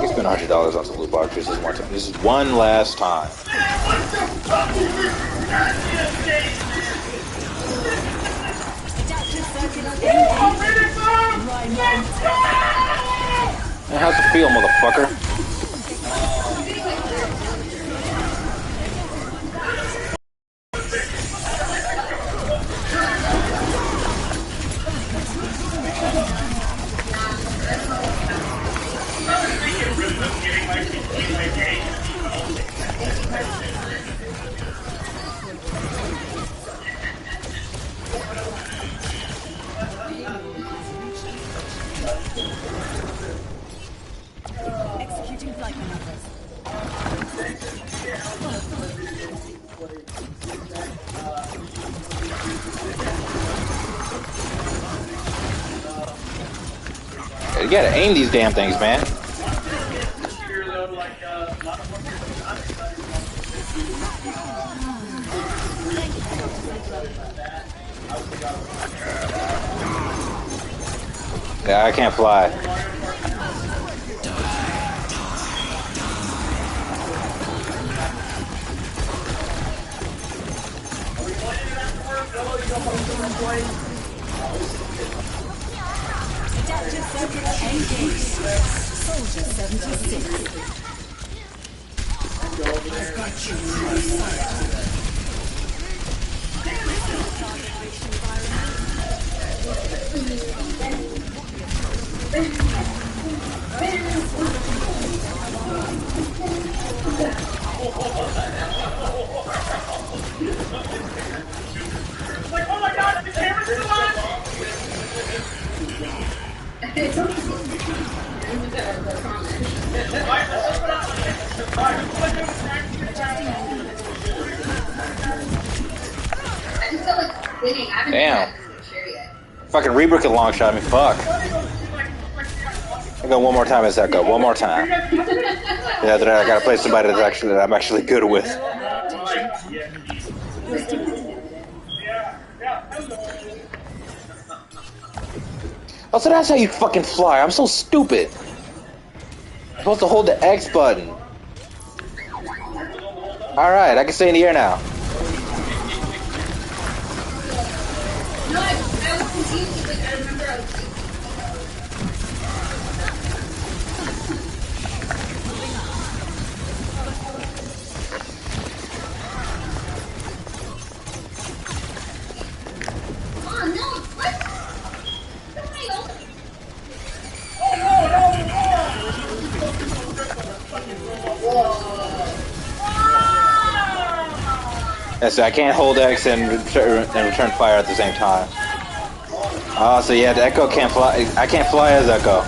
spend $100 on some loot boxes this one time. This is one last time. Man, how's it feel, motherfucker? Executing flight maneuvers. You gotta aim these damn things, man. Yeah, I can't fly. Adaptive circuit engaged. Soldier 76. I've got you in my Like, oh my god, the camera's still on! It's okay. I just feel like winning. I haven't Damn. done that share yet. Fucking Reaper can long shot me. Fuck. I go one more time as Echo. One more time. Yeah, then I gotta play somebody that I'm actually good with. Oh, so that's how you fucking fly. I'm so stupid. I'm supposed to hold the X button. Alright, I can stay in the air now. No, I was confused. Like, I remember I was oh no, what? Yeah, so I can't hold X and return fire at the same time. Oh, so yeah, the Echo can't fly. I can't fly as Echo.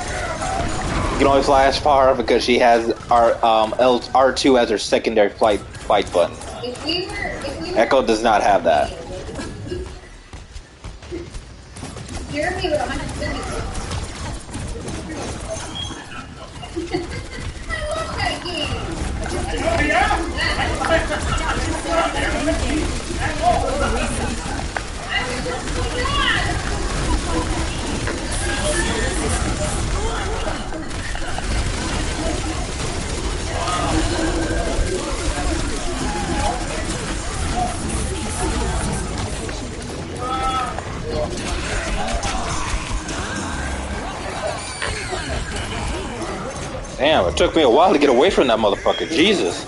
You can only fly as far because she has R2 as her secondary flight button. If we were Echo does not have that. Jeremy would 100%. I love that game. Damn, it took me a while to get away from that motherfucker. Jesus.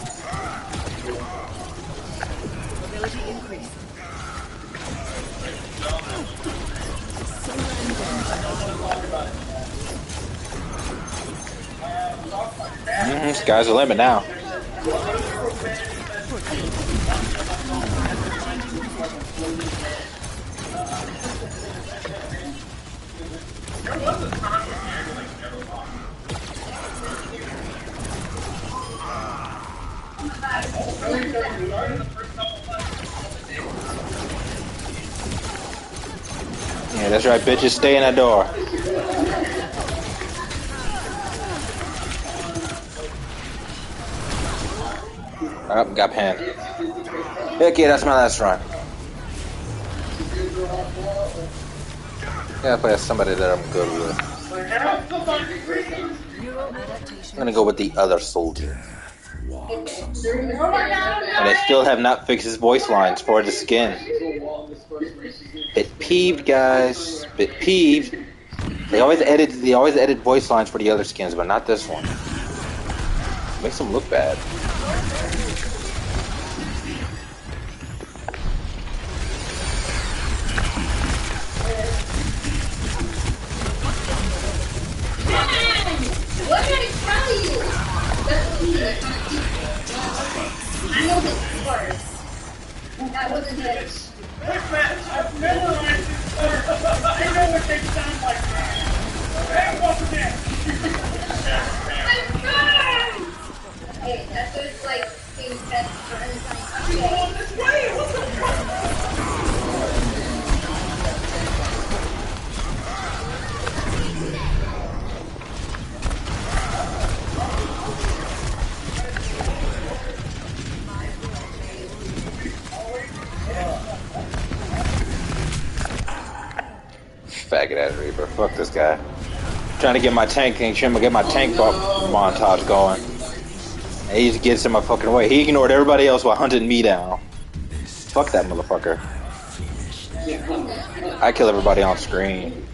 Sky's the limit now. Yeah, that's right, bitches. Stay in that door. Oh, got panned. Okay, that's my last run. Gotta play as somebody that I'm good with. I'm gonna go with the other soldier. And they still have not fixed his voice lines for the skin. Bit peeved, guys. Bit peeved. They always edit voice lines for the other skins, but not this one. Makes them look bad. What did I tell you? I know this first. That wasn't it. Wait, man, I've memorized this word. I know what they sound like now. Hey, welcome in. Hey, that's just like being best for anything. You on this way? What the fuck? Faggot ass Reaper. Fuck this guy. Trying to get my tank montage going. And he just gets in my fucking way. He ignored everybody else while hunting me down. Fuck that motherfucker. I kill everybody on screen.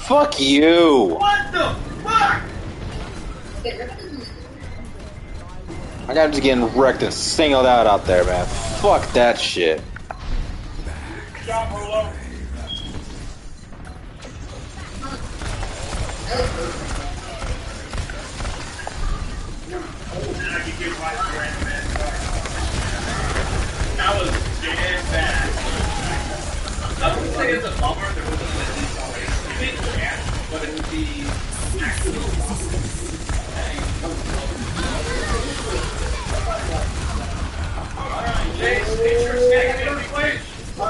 Fuck you! What the fuck? I got just getting wrecked and singled out there, man. Fuck that shit. Good job, Rolo. I can get right around that. That was damn bad. I would say it's a bummer there was a legend already sleeping, but it would be actually Jace, get your snack in the place. I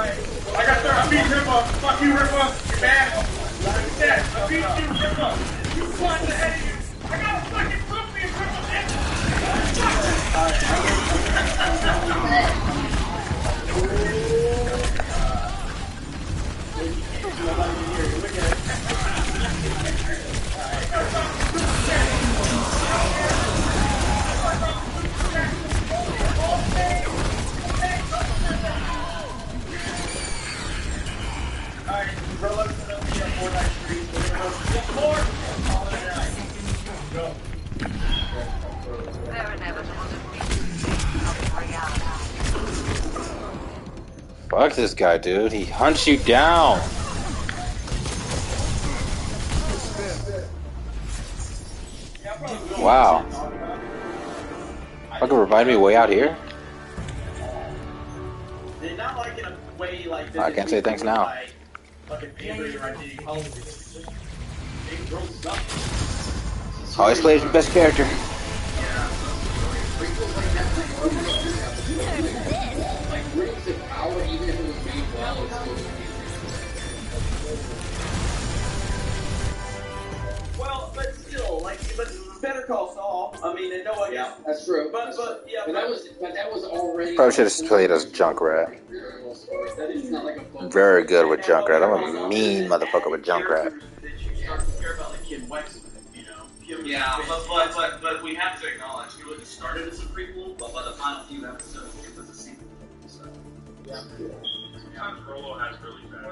got there. I beat him up. Fuck you, Ripper. You're bad. I'm dead. I beat you, Ripper. You climbed ahead of you. I got a fucking flip me and Ripper, man. Alright, Rolo's gonna be a 4-9-3. We're gonna go to 6-4. All the night. Go. Fuck this guy, dude. He hunts you down. Wow. Fucking revive me way out here? like I can't say thanks now. Fucking Avery or ID politics. Big girls suck. Always plays your best character. Prequels like that were like Rings of Power, even if it was made well, it's still Well, but still, like, but Better Call Saul. I mean, and no one. yeah, that's true. But that was already. Probably should have played as Junkrat. That is not like a book. Very good with Junkrat. I'm a mean motherfucker with Junkrat. That you start to care about, like Kim Wexler, you know. Yeah, but we have to acknowledge it would have started as a prequel, but by the final few episodes it was a sequel. So sometimes Rolo has really bad.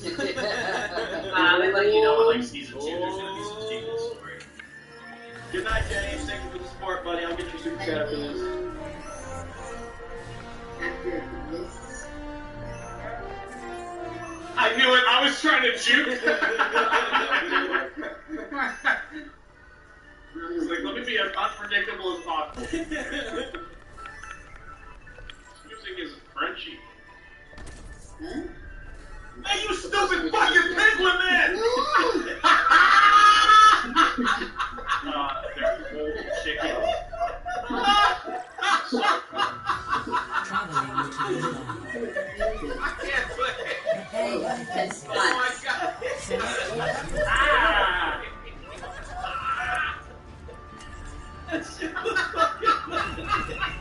They like like season 2 there's gonna be some sequel story. Good night, James. Thank you for the support, buddy. I'll get your super chat after this. I knew it. I was trying to juke. It's like, let me be as unpredictable as possible. This music is Frenchy. Hey, you stupid fucking piglet man! They're cold chicken. Traveling to the I can't play. That's Oh my god.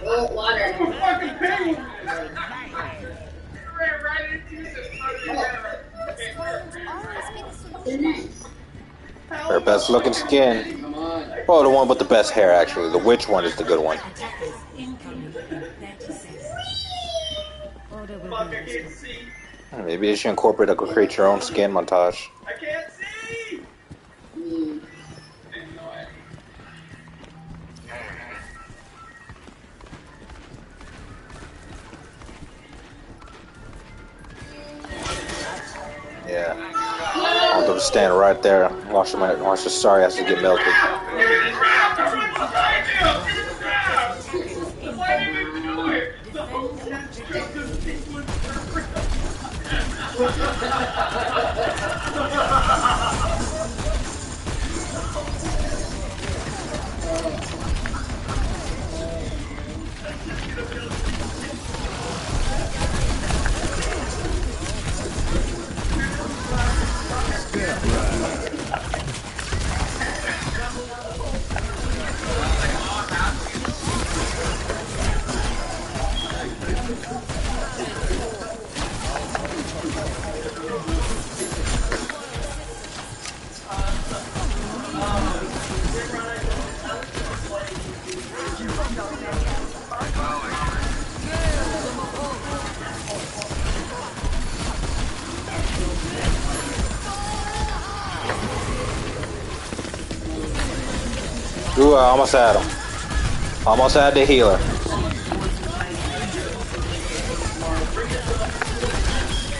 Oh, water. Fucking pig! Ran right into this They're nice. Her best looking skin. Come on. Oh, the one with the best hair, actually. The witch one is the good one. attackers incoming in 30 seconds. Order will Fuck, be I can't see. Maybe you should incorporate a create your own skin montage. I can't see. Yeah. I'll have to stand right there. Watch your sorry ass to get melted. Ooh, I almost had him. Almost had the healer.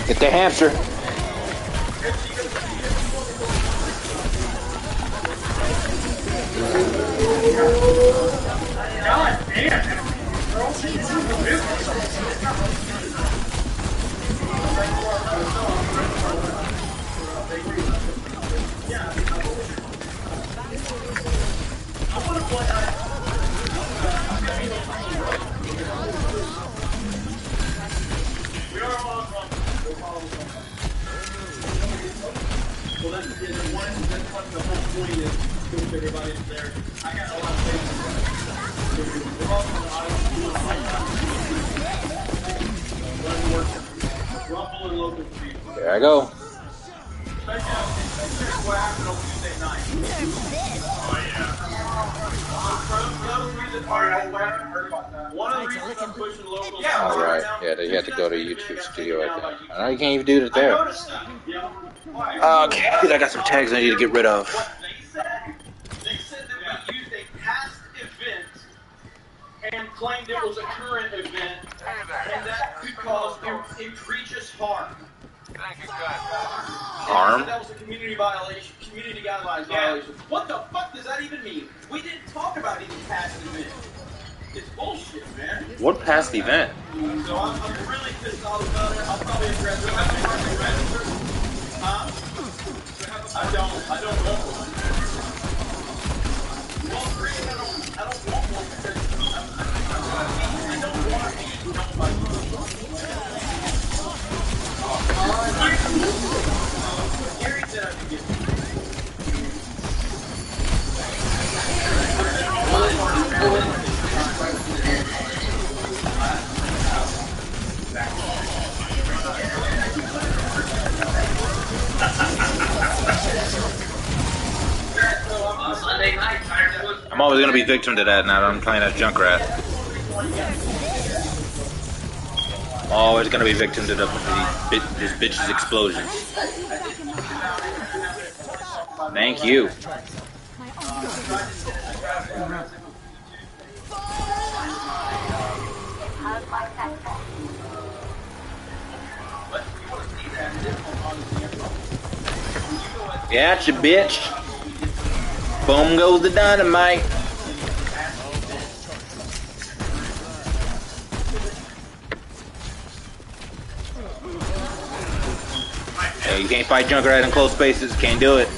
Get the hamster. God damn! Well, that's the whole point is to everybody there. I got a lot of faith. We're all on the island. Rumble and local people. There I go. Especially what happened on Tuesday night. Oh yeah. One of the reasons I'm pushing local. All right. Yeah, you have to go to YouTube Studio right there. I know you can't even do it there. Okay, I got some tags I need to get rid of. What they said that we used a past event and claimed it was a current event, and that could cause egregious harm. Harm? That was a community violation, community guidelines violation. What the fuck does that even mean? We didn't talk about any past events. It's bullshit, man. What past event? So I'm really pissed off about it. I'll probably address it. Huh? I don't want one. Well, the reason I don't want one because I don't want to be nobody. Gary said I could get I'm always gonna be victim to that now that I'm playing as Junkrat. I'm always gonna be victim to this bitch's explosions. Thank you. Gotcha, bitch. Boom goes the dynamite. Hey, you can't fight Junkrat in close spaces. Can't do it.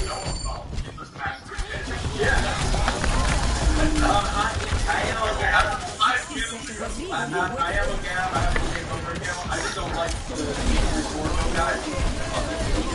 I just don't like the guys.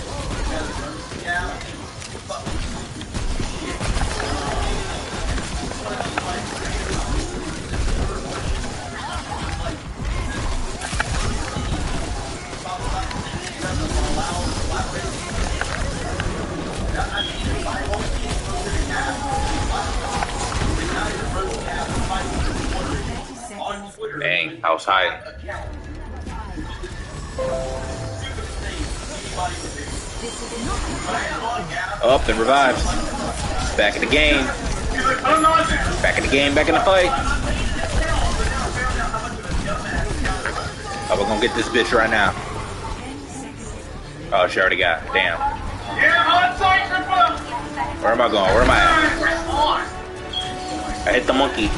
Dang, I was hiding. Up and revives. Back in the game. Back in the game, back in the fight. Oh, we're gonna get this bitch right now. Oh, she already got it. Damn. Where am I going? Where am I at? I hit the monkey.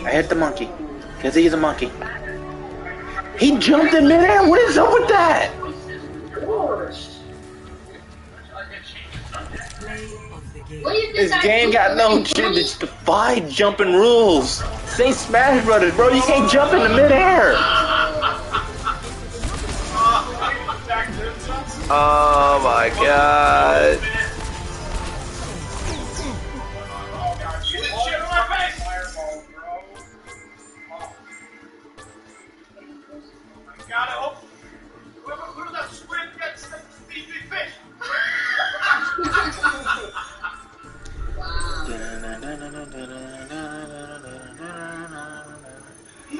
I hit the monkey. Because he's a monkey. He jumped in midair. What is up with that? This game got no shit. It's defied jumping rules. This ain't Smash Brothers, bro. You can't jump in the midair. Oh my god.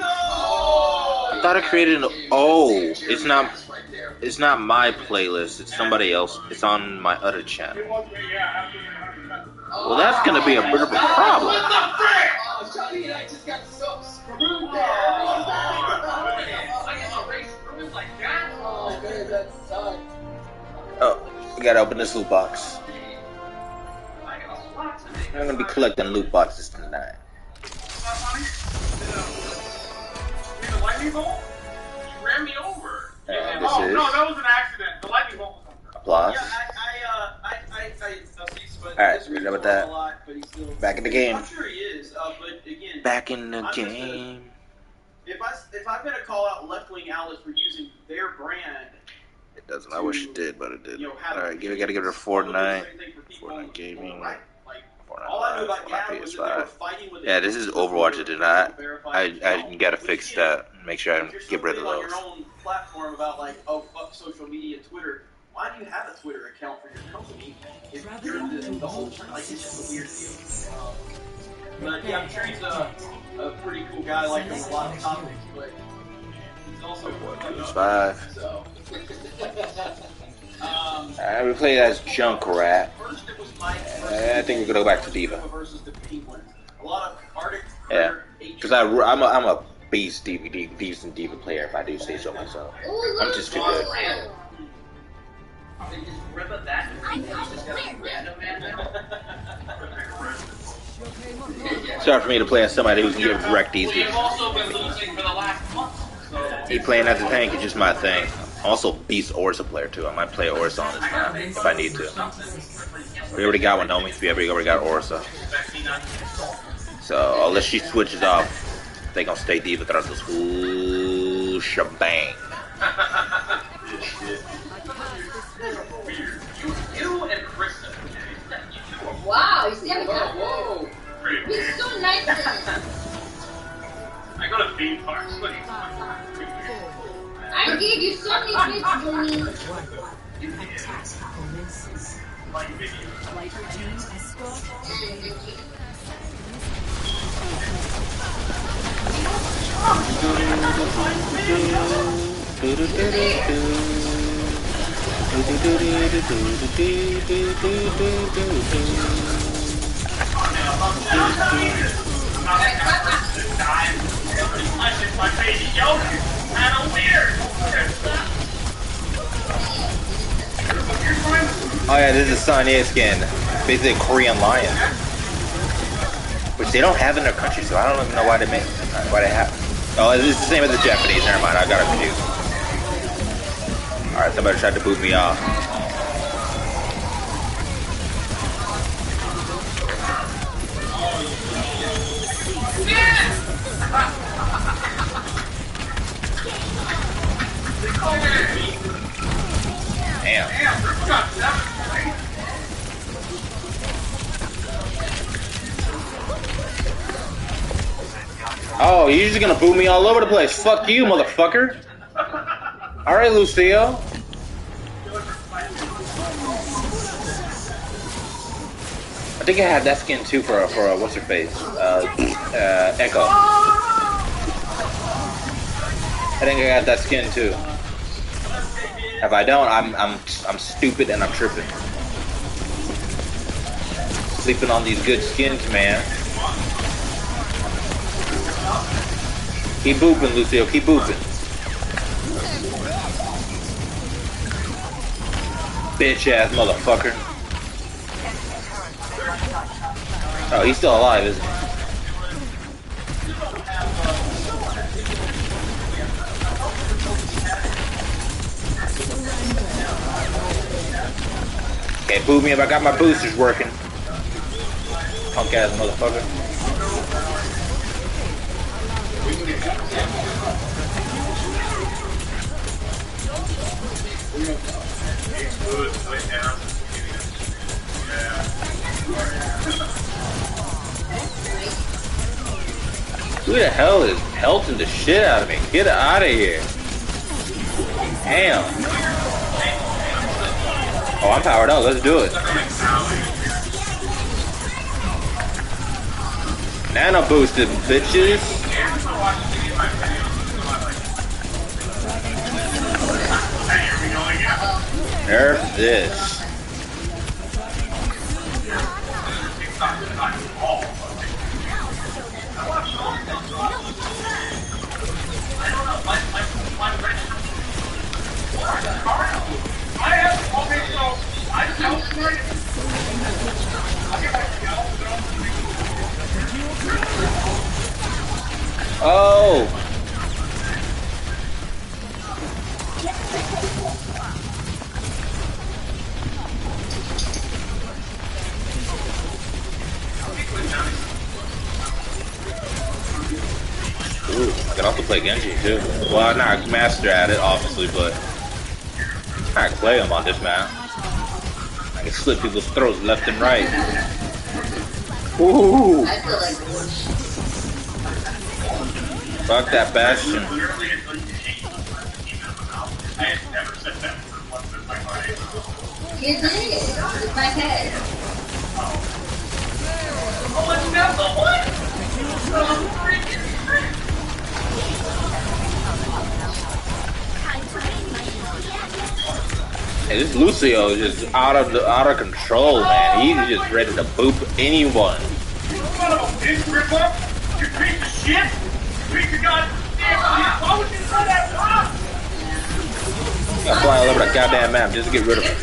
I thought I created an. Oh, it's not my playlist. It's somebody else. It's on my other channel. Well, that's gonna be a bit of a problem. Johnny and I just got so screwed there. Oh man, that sucked. Oh, we gotta open this loot box. I'm gonna be collecting loot boxes tonight. Lightning bolt? You ran me over. And this Oh, is no, that was an accident. The lightning bolt was on. applause. Alright, so we're done with that. Back in the game. I'm sure he is, but again, Back in the game. If I've been a call out left-wing outlets for using their brand, It doesn't. I wish it did, but it did. you know, have Alright, gotta give it a Fortnite. Fortnite Fortnite Gaming. Right? Fortnite All I knew Live. about Fortnite Gavin was that they were PS5. fighting with Yeah, this is Overwatch. It did not. I gotta fix that. Make sure I get rid of on those. your own platform about like, oh fuck social media, Twitter. Why do you have a Twitter account for your company if you're the whole time? Like, it's just a weird deal. But yeah, I'm sure he's a pretty cool guy, like a lot of topics, but he's also PS5. so. We played as Junkrat. First it was Mike. I think we're gonna go back to Diva. Versus the Penguins. A lot of Arctic. Yeah, because I'm a beast decent Diva player if I do say so myself. I'm just too good. I know it's weird. It's hard for me to play as somebody who can get wrecked We easily. have also been losing for the last month. So Me playing as a tank is just my thing. I'm also beast Orisa player too. I might play Orisa on this map if I need to. We already got one, don't we? We already got Orisa. So unless she switches off, they gonna stay deep without this whole shebang. You and Krista. Wow, you see how Whoa! he's so nice. I go to theme parks. I gave you so many gifts, Johnny. Attack commences. Like video. Lighter team escort. My baby Yoda. Kinda weird. Oh yeah, this is a Sonya skin. Basically a Korean lion. Which they don't have in their country, so I don't even know why they have. Oh, it's the same as the Japanese. Never mind, I got it confused. Alright, somebody tried to boot me off. Damn. Oh, you're just gonna boot me all over the place. Fuck you, motherfucker. Alright, Lucio. I think I had that skin too for what's her face? Echo. I think I got that skin too. If I don't, I'm stupid and I'm tripping. Sleeping on these good skins, man. Keep booping, Lucio. Keep booping. Bitch ass motherfucker. Oh, he's still alive, isn't he? Can't boot me if I got my boosters working. Punk ass motherfucker. Who the hell is pelting the shit out of me? Get out of here. Damn. Oh, I'm powered up. Let's do it. Nano boosted, bitches. Nerf this. Oh. Ooh, I can also play Genji too. Well, I'm not master at it, obviously, but I can play him on this map. I can slit people's throats left and right. Ooh! Fuck that Bastion. You did. It's my head. Oh, it's not the what? Hey, this Lucio is just out of control, man. He's just ready to boop anyone. You son of a bitch, rip up! You piece of shit! Piece of goddamn shit! Why would you throw that rock? Gotta fly all over that goddamn map just to get rid of him.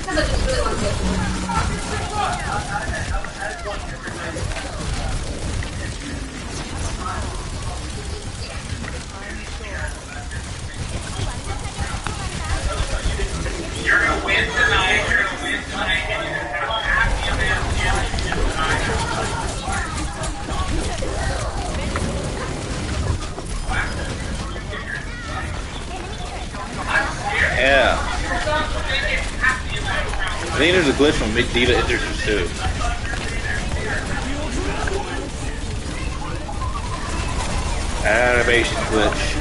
I think there's a glitch when Big Diva enters too. Animation glitch.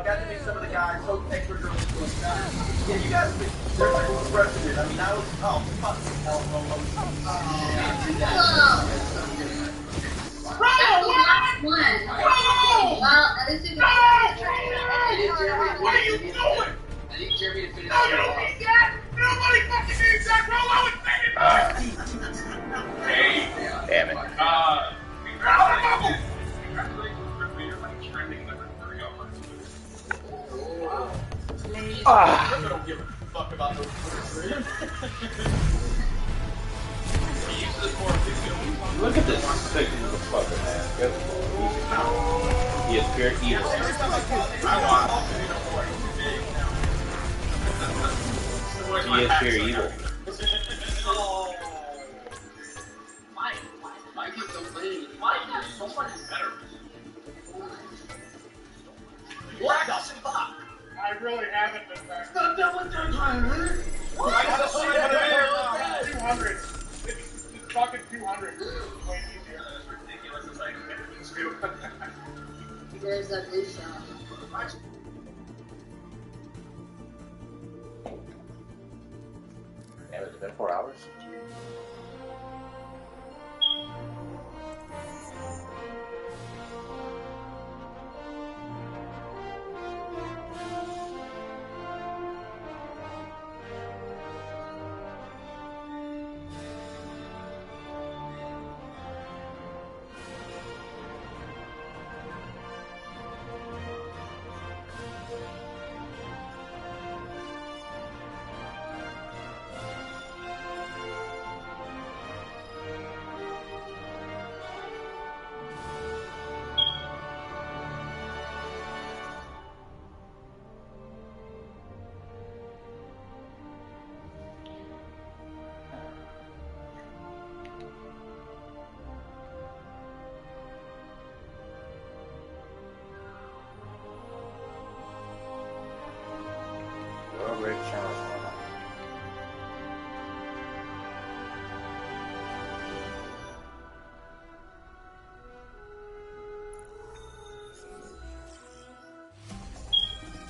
Got to meet some of the guys. Hope thanks for joining us. Yeah, you guys, they're pretty impressive. I mean, I was, fucking hell, no. One. Well, at least we got What are you doing? I need Jeremy to finish No, you don't need that! Nobody fucking needs that! Roll out with Hey! Damn it. I don't give a fuck about those Twitter. Look at this sick motherfucker, man. He is pure evil. He is pure evil. Mike is the lead. Mike is so much better. What the fuck? I really haven't been back. Stop that one time, man. I just see it 200. It's fucking 200. It's way easier. That's ridiculous. It's like There's that blue shot. Damn, it's been 4 hours. Great challenge.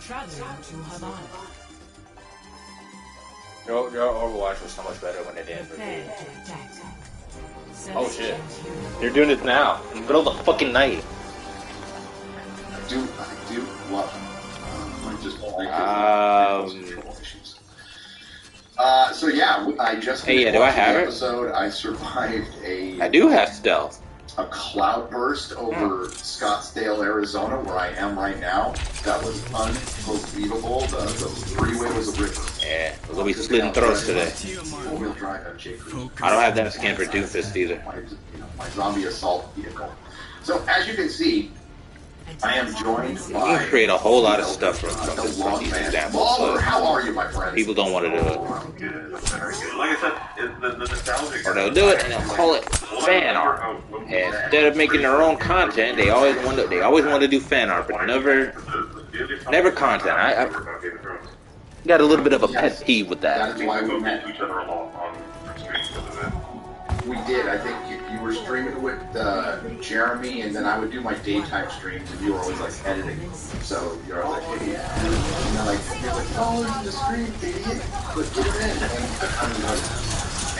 Traveling to Havana. Your Overwatch was so much better when it didn't. Prepare to attack. Oh shit. They're doing it now. In the middle of the fucking night. I do love them. Issues. So yeah, I just Hey, yeah, do I have it? episode. I survived I do have stealth. a cloudburst over Scottsdale, Arizona, where I am right now. That was unbelievable. The freeway was a river. Yeah, we'll be splitting throats today. Four-wheel drive FJ3. I don't have that skin for Doomfist either. My zombie assault vehicle. So as you can see, I am joined You by can create a whole lot of stuff from the these Logman. examples. Lawler, So how are you, my friend? people don't want to do it. Like I said, the nostalgic. Or they'll do it and they'll call it fan art. And instead of making their own content, they always want to do fan art, but never content. I got a little bit of a pet peeve with That that. is why we met. each other along on streams because of that. We did. I think you were streaming with Jeremy, and then I would do my daytime streams, and you were always like editing. So you're like, hey, you're like, oh, it's the stream, idiot. Let's get it in.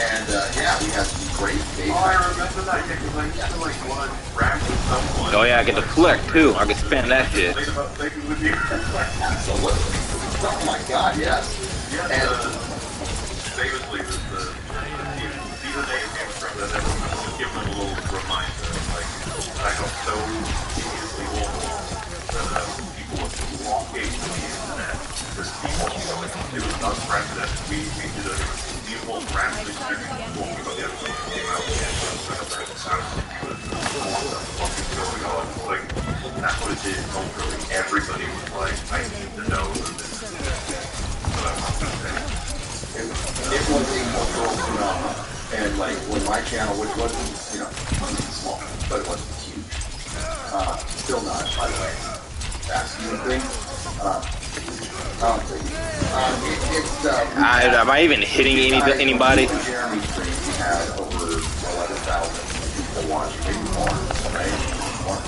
And yeah, we had some great daytime. Oh, I remember that. Yeah, because I used to like want to rap with someone. Oh yeah, I get the flick too. I can spam that shit. Think about thinking with you. Absolutely. Oh my God, yes. Yeah, And famously, the name came from that. I was give them a little reminder. Like, I got so easily awful that people would walk into the internet. There's people, it was unprecedented. We That's what it did culturally. Everybody was like, I need to know this. It was a cultural phenomenon. And like when my channel, which wasn't, small, but it wasn't huge. Still not, by the way. That's the thing. Am I even hitting anybody? Jeremy stream, we had over 11,000 people watching, maybe more, right? More.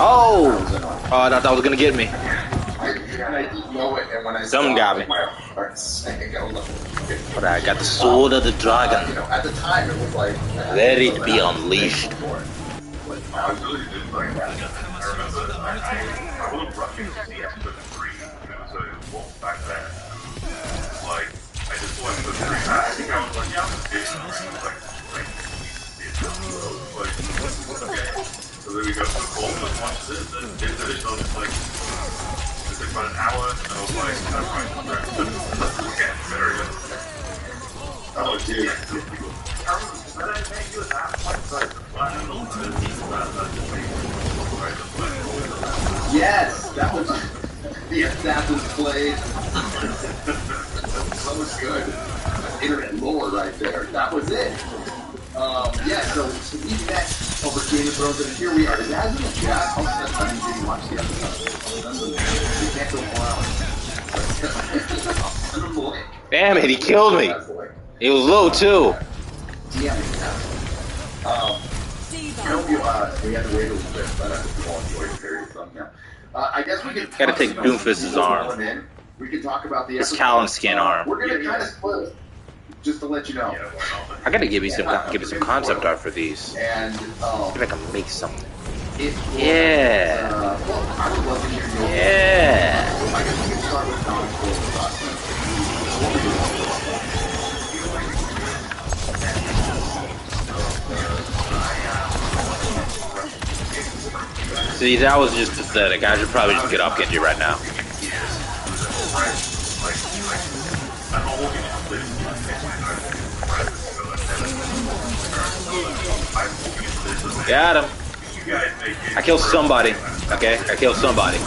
Oh, I thought that was gonna get me. I just know it, and when I Someone got me. my heart sank. But I got the sword of the dragon. At the time, it was like Let it be unleashed. I really did like that. I remember I wasn't rushing to see episode 3, so back then. Like, I just watched the 3. I think I was like, yeah, I'm just kidding. Okay. So then we go to the call, let's watch this, and it's additional, it's like, it took about an hour, and I was like, I'm fine, okay, very good. Oh, dude. Yes, that was the Assassin's Blade. That was good. Internet lore right there. That was it. Yeah, so we met over Game of Thrones, and here we are. Is that in the chat? Did you watch the episode? We can't go more out. Damn it, he killed me. He was low too. Yeah, we had to wait a little bit, but we all enjoyed the period thumbnail. I guess we could. Gotta take Doomfist's arm. We can talk about the His Callan skin arm. We're gonna kind of split, just to let you know. I gotta give you some concept art for these. And Maybe I can make something. Yeah. I would love to hear your. Yeah. I guess we can start with non-spoiler. See, that was just pathetic. I should probably just get off Genji right now. Got him. I killed somebody. Okay, I killed somebody.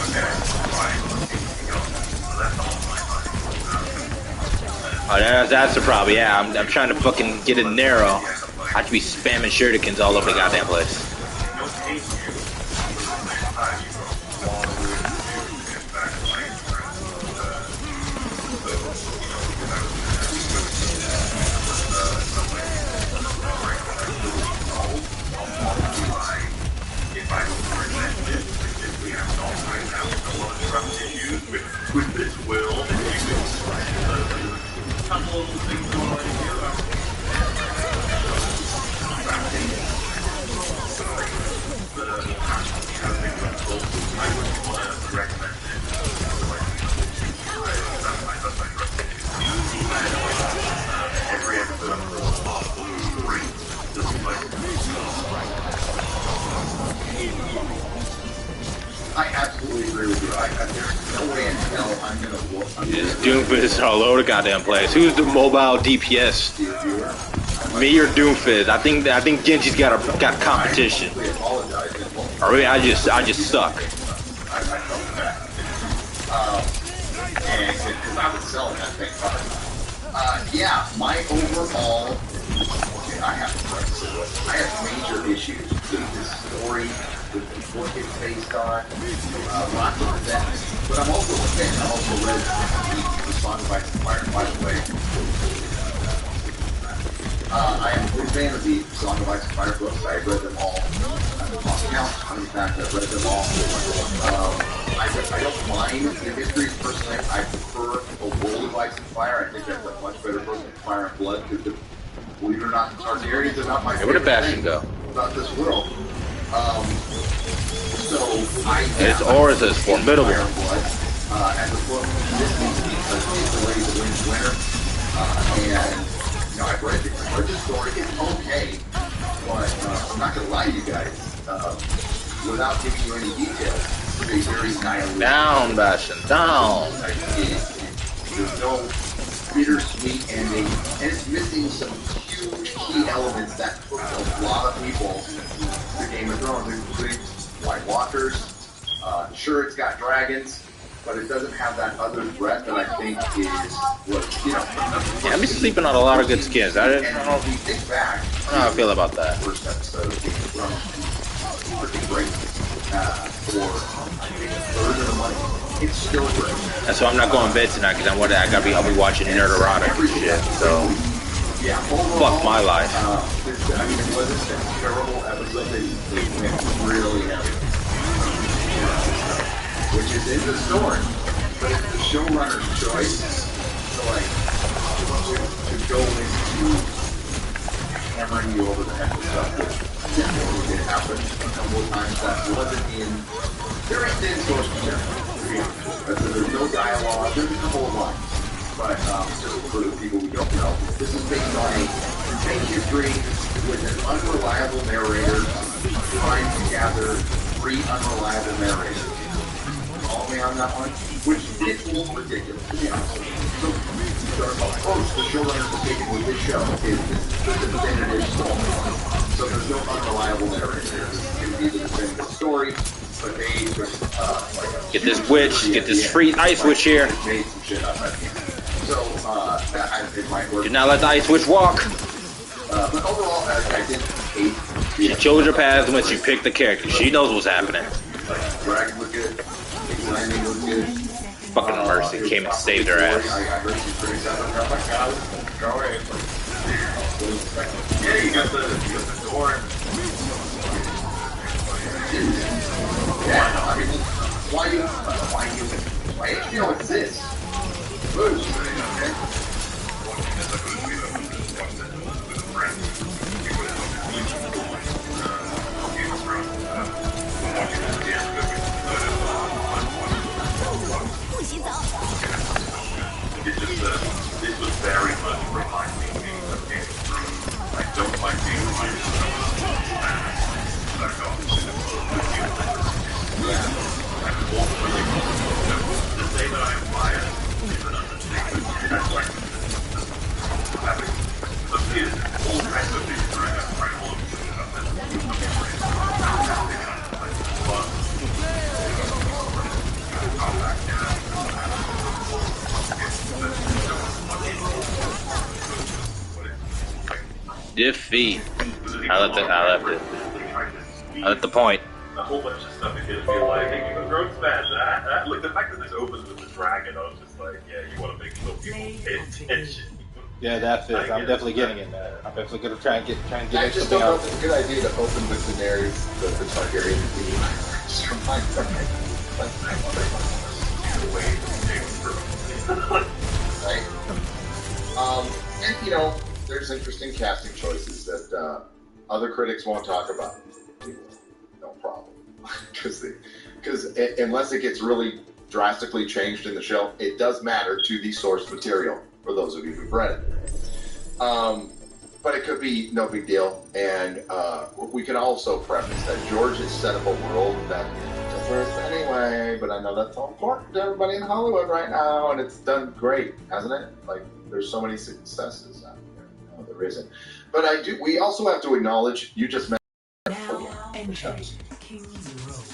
Oh, that's the problem. Yeah, I'm trying to fucking get it narrow. I have to be spamming shurikens all over the goddamn place. With this will, and you can couple of things going on here. I would want to recommend every episode of great. I absolutely agree with you. There's no way in hell I'm gonna look. It's Doomfist all over the goddamn place. Who's the mobile DPS? Me or Doomfist? I think Genji's got competition. Or maybe I just suck. And because I was selling that thing. Yeah, my overall. I have major issues with this story, with what it's based on, lots of events. But I'm also a fan. I also read the Song of Ice and Fire, by the way. I am a big fan of the Song of Ice and Fire books. I read them all. In fact, I've read them all. I don't mind the histories personally. I prefer a World of Ice and Fire. I think that's a much better book than Fire and Blood, because believe it or not, Targaryens are not my favorite. Where did Bastion go? About this world. So His aura is formidable. And the book, this needs to be because it's the lady that wins winner. And I've read the story. It's okay, but I'm not gonna lie to you guys. Without giving you any details, it's a very nihilistic. Down, Bastion, down. There's no bittersweet ending, and it's missing some huge key elements that hooked a lot of people to Game of Thrones, including White Walkers. Sure, it's got dragons, but it doesn't have that other threat that I think is what, you know. Yeah, I'm sleeping on a lot of good skins. I don't know if you think back, how I feel about that. First episode of Game of Thrones, pretty great. For I think a third of the money, it's still great. That's why I'm not going to bed tonight because I'll be watching Nerd Erotic and shit. So, yeah, overall, fuck my life. I mean, it wasn't a terrible episode. They went really heavy, which is in the story, but it's the showrunner's choice to like to go into hammering you over the head with stuff, which definitely did happen a couple of times. That wasn't in. There is in source material, but there's no dialogue. There's a couple of lines, but just for the people who don't know, this is based on a fake history with an unreliable narrator trying to gather 3 unreliable narrators. All me on that one, which is a little ridiculous, to be honest. So our approach the showrunners have taken with this show is the definitive story. So there's no unreliable narrator here. This can be the definitive story, but they just get this witch, get this free ice witch here. Made some shit up at the end. So it might work. Do not let the ice witch walk. But overall, I did hate. She chose her path when she picked the character. She knows what's happening. Dragon was good. Landing was good. Fucking Mercy came and saved her ass. I heard she's pretty separate. I'm like, go away. Yeah, you got the door. Yeah, I mean, why HBO exists? It's just this was very much reminding me of Game of Thrones. I don't like being reminded of to say that I am biased is an understatement. That's like having a kid, all kinds of things right now, right? All of you about Defeat. I left the point. A whole bunch of stuff that could be like, hey, Game of Thrones fans, look, the fact that this opens with the dragon, I was just like, yeah, you want to make sure people pay attention. Yeah, that fits. I'm definitely getting in there. I'm definitely going to try and get I just don't know if it's a good idea to open with Daenerys, the Targaryen theme. Just remind them. Right? And, you know, there's interesting casting choices that other critics won't talk about. No problem. Because unless it gets really drastically changed in the show, it does matter to the source material, for those of you who've read it. But it could be no big deal. And we can also preface that George has set up a world that differs anyway, but I know that's all important to everybody in Hollywood right now, and it's done great, hasn't it? Like, there's so many successes out there. No, there isn't. But we also have to acknowledge, you just mentioned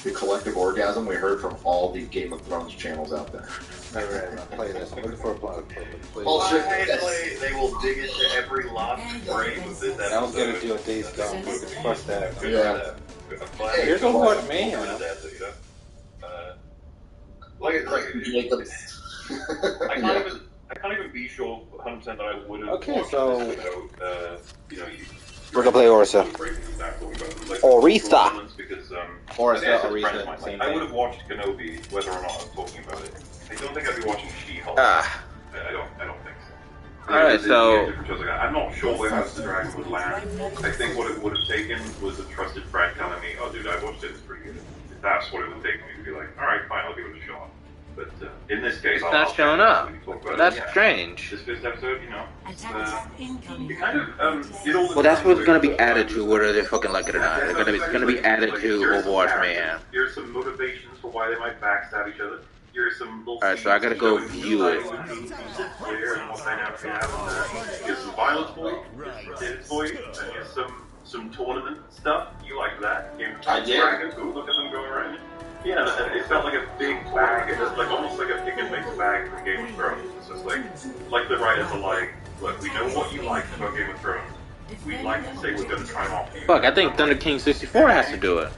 the collective orgasm we heard from all the Game of Thrones channels out there. Alright, play this. I'm looking for a plug. Bullshit. They will dig into every lost grave of this episode. I was going to do a Days Gone. Fuck that. Yeah. Here's Overwatch Mayhem. I can't even be sure 100% that I would have. Okay, so we're gonna play Orisa. Orisa. Because Orisa. I would have watched Kenobi whether or not I was talking about it. I don't think I'd be watching She-Hulk. Ah. I don't think so. Alright, so I'm not sure where House of the Dragon would land. I think what it would have taken was a trusted friend telling me, "Oh, dude, I watched it. It's pretty good." That's what it would take me to be like, "All right, fine, I'll give it a shot." But in this case, it's not showing up. That's yeah. strange. This first episode, you know, Attackers incoming. it kind of did all the Well, that's what's gonna be things added to whether they fucking like it or not. It's gonna be added to Overwatch Mayhem. Here's some motivations for why they might backstab each other. Here's some little Alright, so I gotta go view it. Here's some violence for you. Here's for you. And here's some tournament stuff. You like that? I did. Dragons. Ooh, look at them going around. Yeah, it felt like a big bag. It was like almost like a pick and mix bag from Game of Thrones. It's just like the writers are like, look, we know what you like about Game of Thrones. We'd like to say we're going to try and offer you. Fuck, I think Thunder King 64 has to do it.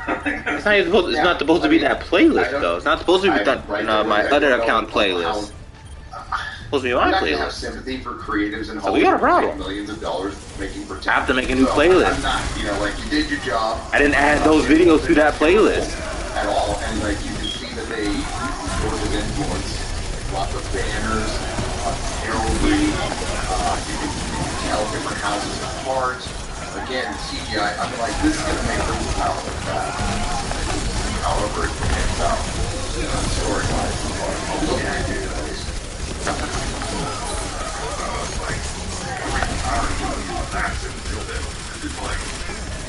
It's not supposed to be that playlist though. It's not supposed to be my other account playlist. It's supposed to be my I'm not gonna have playlist. sympathy for creatives and So we got a problem. millions of dollars making pretend. I have to make a new So, playlist. I'm not, you know, like you did your job. I didn't add those videos to that playlist. At all, and like you can see that they sort of influence lots of banners, heraldry. You can tell different houses apart. Again, CGI. I mean, like this is gonna make them out like that. However, it pans out story-wise. Look at it.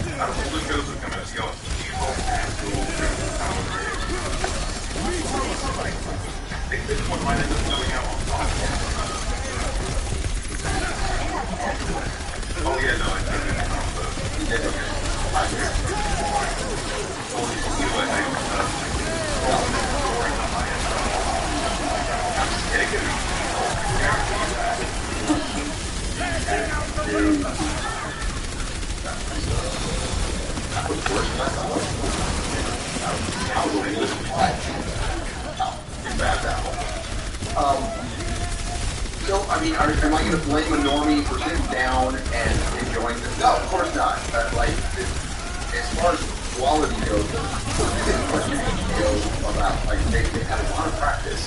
I don't know, this goes with kind of I think this one might end up going out on top. Oh yeah, no, I did it. So, I mean, am I going to blame a normie for sitting down and enjoying this? No, of course not. Like, as far as quality goes, about, like, they had a lot of practice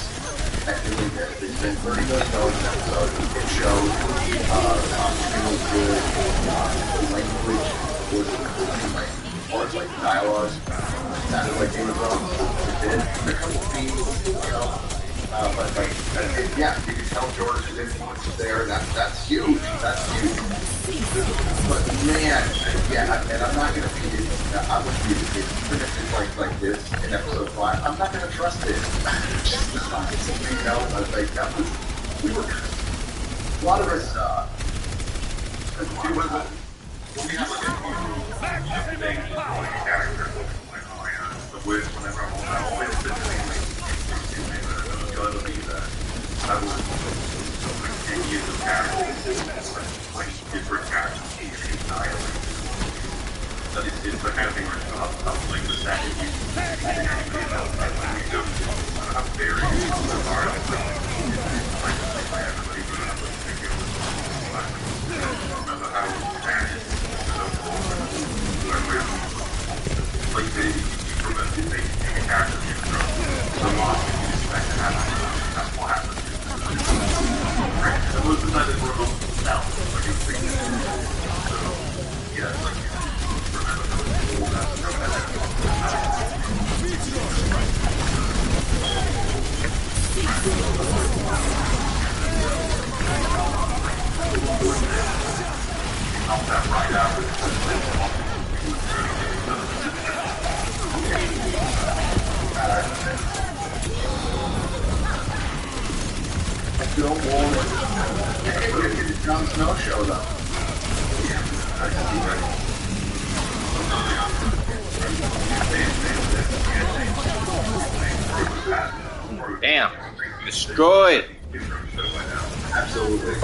at doing this. They spent $30 million an episode. It showed, the costume was good, the language was good, like, as far as, like, dialogue, sounded like Game of Thrones. It did. A couple themes, you know. But like, yeah, you can tell George's influence is there. That's huge. That's huge. But man, yeah, and I'm not gonna be. I would be even if it's like this in episode 5. I'm not gonna trust it. Just not. You know, I was like that was. We were. A lot of us. We have like a thing, like a character, like oh yeah, the words whenever I'm always sitting. Gotta believe that I was like 10 years of characters, like different characters, entirely. That it's the kind of thing where it's like the second you see anybody else, like you go I'm very hard, like everybody, remember how bad it is, so like they prevent taking a character from the loss. That's what happened. Right? It was the night that we're both now. Like it's like, so, yeah, it's like, remember that right after Still more. If Jon Snow showed up. Damn. Destroyed. Absolutely.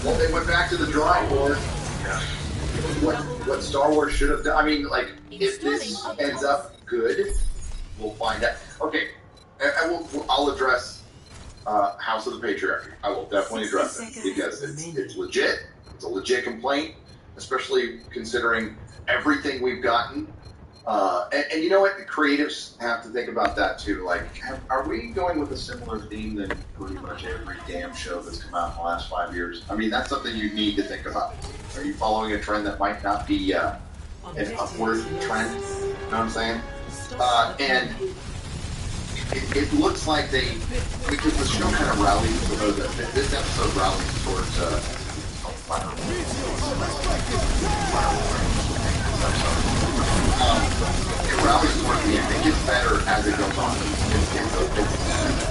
Well, they went back to the drawing board. What Star Wars should have done. I mean, like, if this ends up good, we'll find out. Okay, I'll address House of the Patriarchy. I will definitely address it because it's legit. It's a legit complaint, especially considering everything we've gotten. And you know what? The creatives have to think about that too. Like, are we going with a similar theme than pretty much every damn show that's come out in the last 5 years? I mean, that's something you need to think about. Are you following a trend that might not be an upward trend? You know what I'm saying? And it looks like they, because the show kind of rallies, or this episode rallies towards, it rallies towards the end. It gets better as it goes on.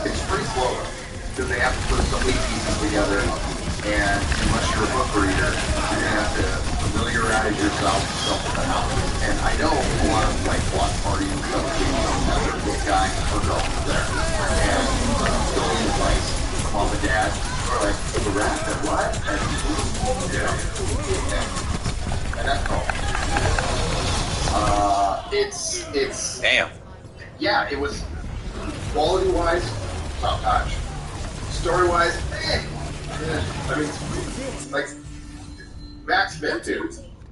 It's pretty slow, because they have to put so many pieces together, and unless you're a book reader, you're going to have to familiarize yourself with the houses. And I know a lot of like block parties and stuff, you don't have their book guy or girlfriend there. And going advice from mom and dad, or like, the rest and what? And, and that's cool. It's damn. Yeah, it was quality-wise, top notch. Story-wise, I mean, like Matt Smith too.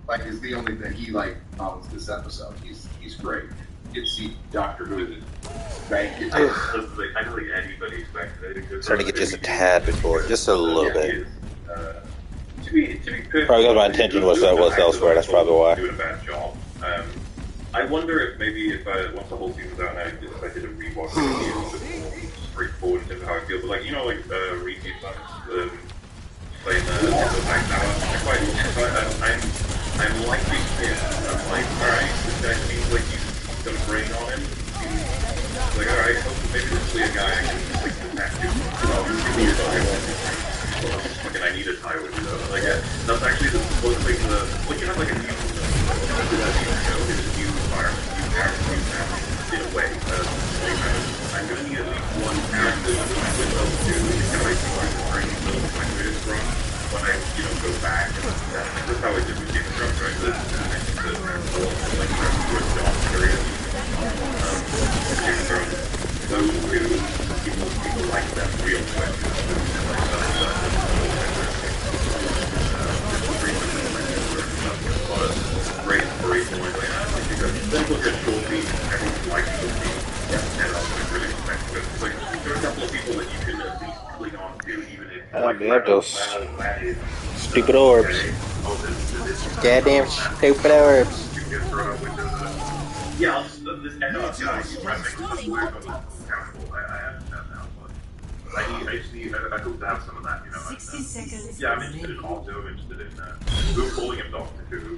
Like, is the only thing he like follows this episode. He's great. You get to see Doctor Who. Thank you. I don't think anybody expected it. Starting to get just a tad before, just a little bit. To be perfect, Probably because my attention was elsewhere. That's probably why. Doing a bad job. I wonder if maybe once the whole season's out, if I did a rewatch, it would be a little bit more straightforward in terms of how I feel. But like repeat times, playing the back tower, I'm liking him. I'm like, alright, this guy seems like he's got a brain on him. He's like, alright, maybe this will be a guy I can like attack to. Fucking I need a tie with you though. Like that's actually one of the things when you have like a new environment, new character, new family, in a way. I'm gonna need at least one character to kind of training my moves from when I go back. That's how I did with Game of Thrones, right? I think the like John period. Game of Thrones, those two people like that real quick. Great inspiration. Then look at Goldie, everyone likes Goldie, and also really respect it. It's like, there are a couple of people that you can at least cling on to, even if they have those stupid orbs. Goddamn stupid orbs. Yeah, this end up guy, he's wrestling weird but accountable. I understand now, but I hope to have some of that, 60 seconds. Yeah, I'm interested in Alto, I'm interested in we're calling him Doctor Who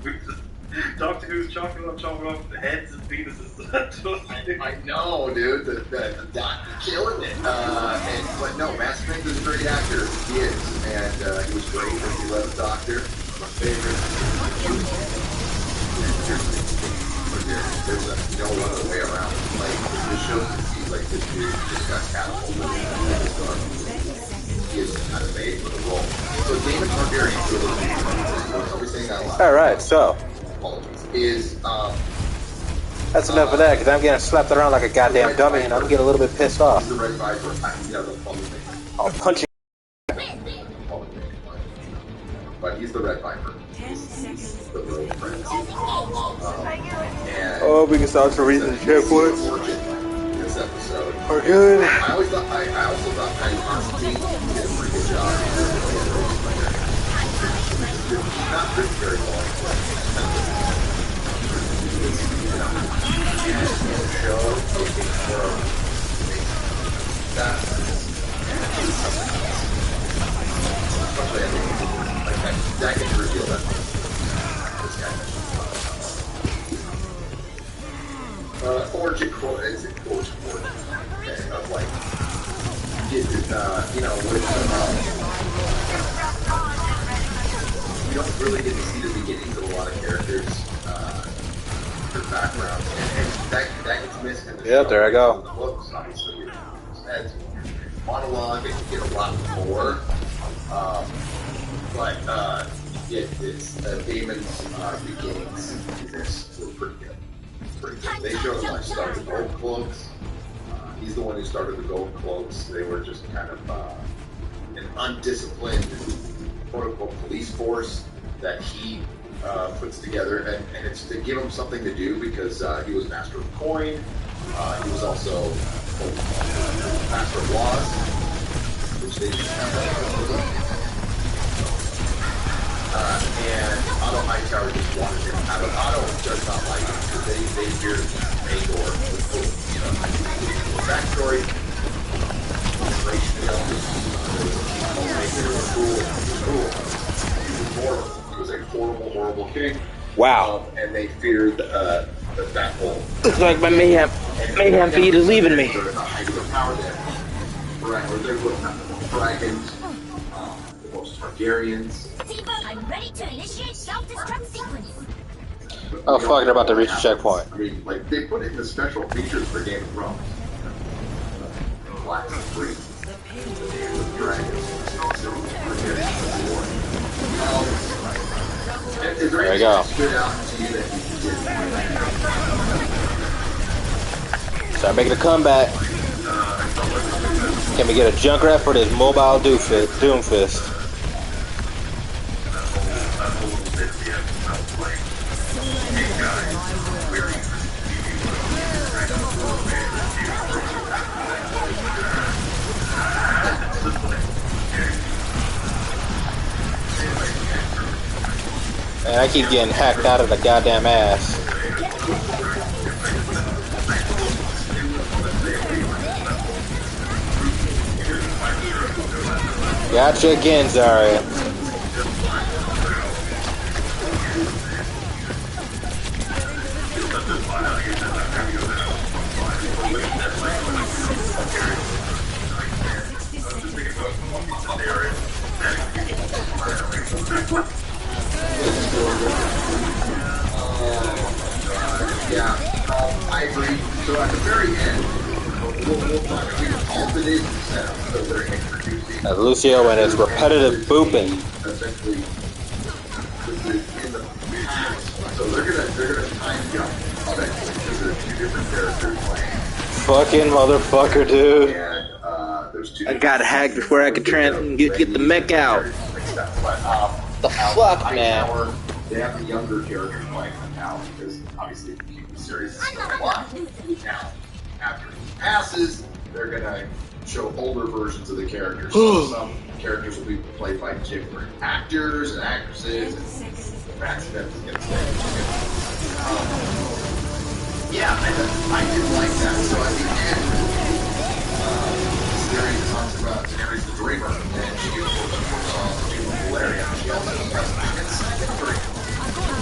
because Doctor Who's chopping off heads and penises. I know, dude. The doctor killing it. But no, Matt Smith is a great actor. He is, and he was great when he left Doctor. My favorite. There's no other way around. Like the show seems like this dude just got catapulted. He is kind of made for the role. So Damon Targaryen, I'll be saying that a lot. All right, so Is that's enough of that because I'm getting slapped around like a goddamn dummy and I'm getting a little bit pissed off. the Red Viper. I'll punch you. But he's the Red Viper. 10 seconds. The real prince. Oh, we can start to read the checkpoints. This episode. We're good. I also thought Constantine did a pretty good job. Not written very well. That can reveal that. Origin quote is a quote of like, with you don't really get to see the beginnings of a lot of characters, their backgrounds, and that gets missed in the Yep, show. there I go. In the books, obviously, as monologue, and you get a lot more, but it's Damon's beginnings in this were pretty good. They showed him like started the Gold Cloaks. He's the one who started the Gold Cloaks. They were just kind of an undisciplined, quote-unquote, police force that he puts together, and it's to give him something to do because he was master of coin. He was also master of laws, which they just have that. And Otto Hightower Power just wanted him out of Otto does not like him because they fear Magor was cool. Backstory, generation ago, Magor was cool. He was mortal. He was a horrible king. Wow. And they feared that whole. Looks like my mayhem feed is leaving me. They're the height of their power then. Right, or they're looking at the dragons, the most Targaryens. I'm ready to initiate self-destruct sequence. Oh, fuck, they're about to reach a checkpoint. I mean, like, they put in the special features for Game of Thrones. Black and green. The dragons. Is there There you go. stood out to you that you did? Start making a comeback. Can we get a Junkrat for this mobile Doomfist? And I keep getting hacked out of the goddamn ass. Gotcha again, Zarya. Yeah, I agree. So at the very end, we'll talk about all it is setup. So they're introducing Lucio and his repetitive booping. essentially this is in the past. So they're gonna time jump eventually because there's two different characters playing. Fucking motherfucker, dude. And there's two. I got hacked before I could get the mech out. The fuck, man? Tower, they have the younger characters playing them now because obviously the keep the series is still alive. Now, after he passes, they're gonna show older versions of the characters. So some characters will be played by different actors and actresses, and Max Smith is gonna stay. Yeah, I did like that. So at the end, the series talks about Daenerys the Dreamer, and she of course saw the Doom of Valeria. She also has a second dream.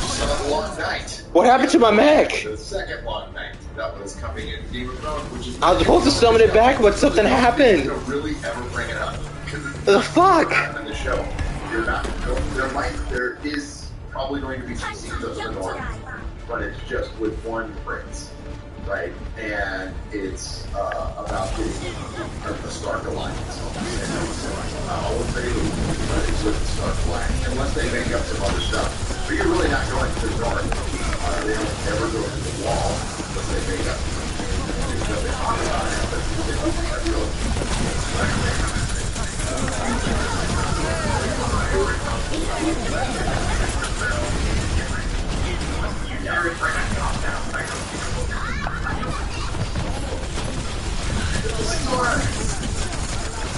She saw the Long Night. What happened to my mech? The second Long Night that was coming in Game of Thrones, which is I was supposed to summon it back, but something happened. You don't really ever bring it up because it's The fuck? in the show. You're not. There is probably going to be some scenes of the North, but it's just with one prince, right? And it's about getting the Stark Alliance. I would say that it's with the Stark Alliance, unless they make up some other stuff. But you're really not going to the North. They don't ever go to the Wall, but they make up some stuff they talk about it, but they don't really.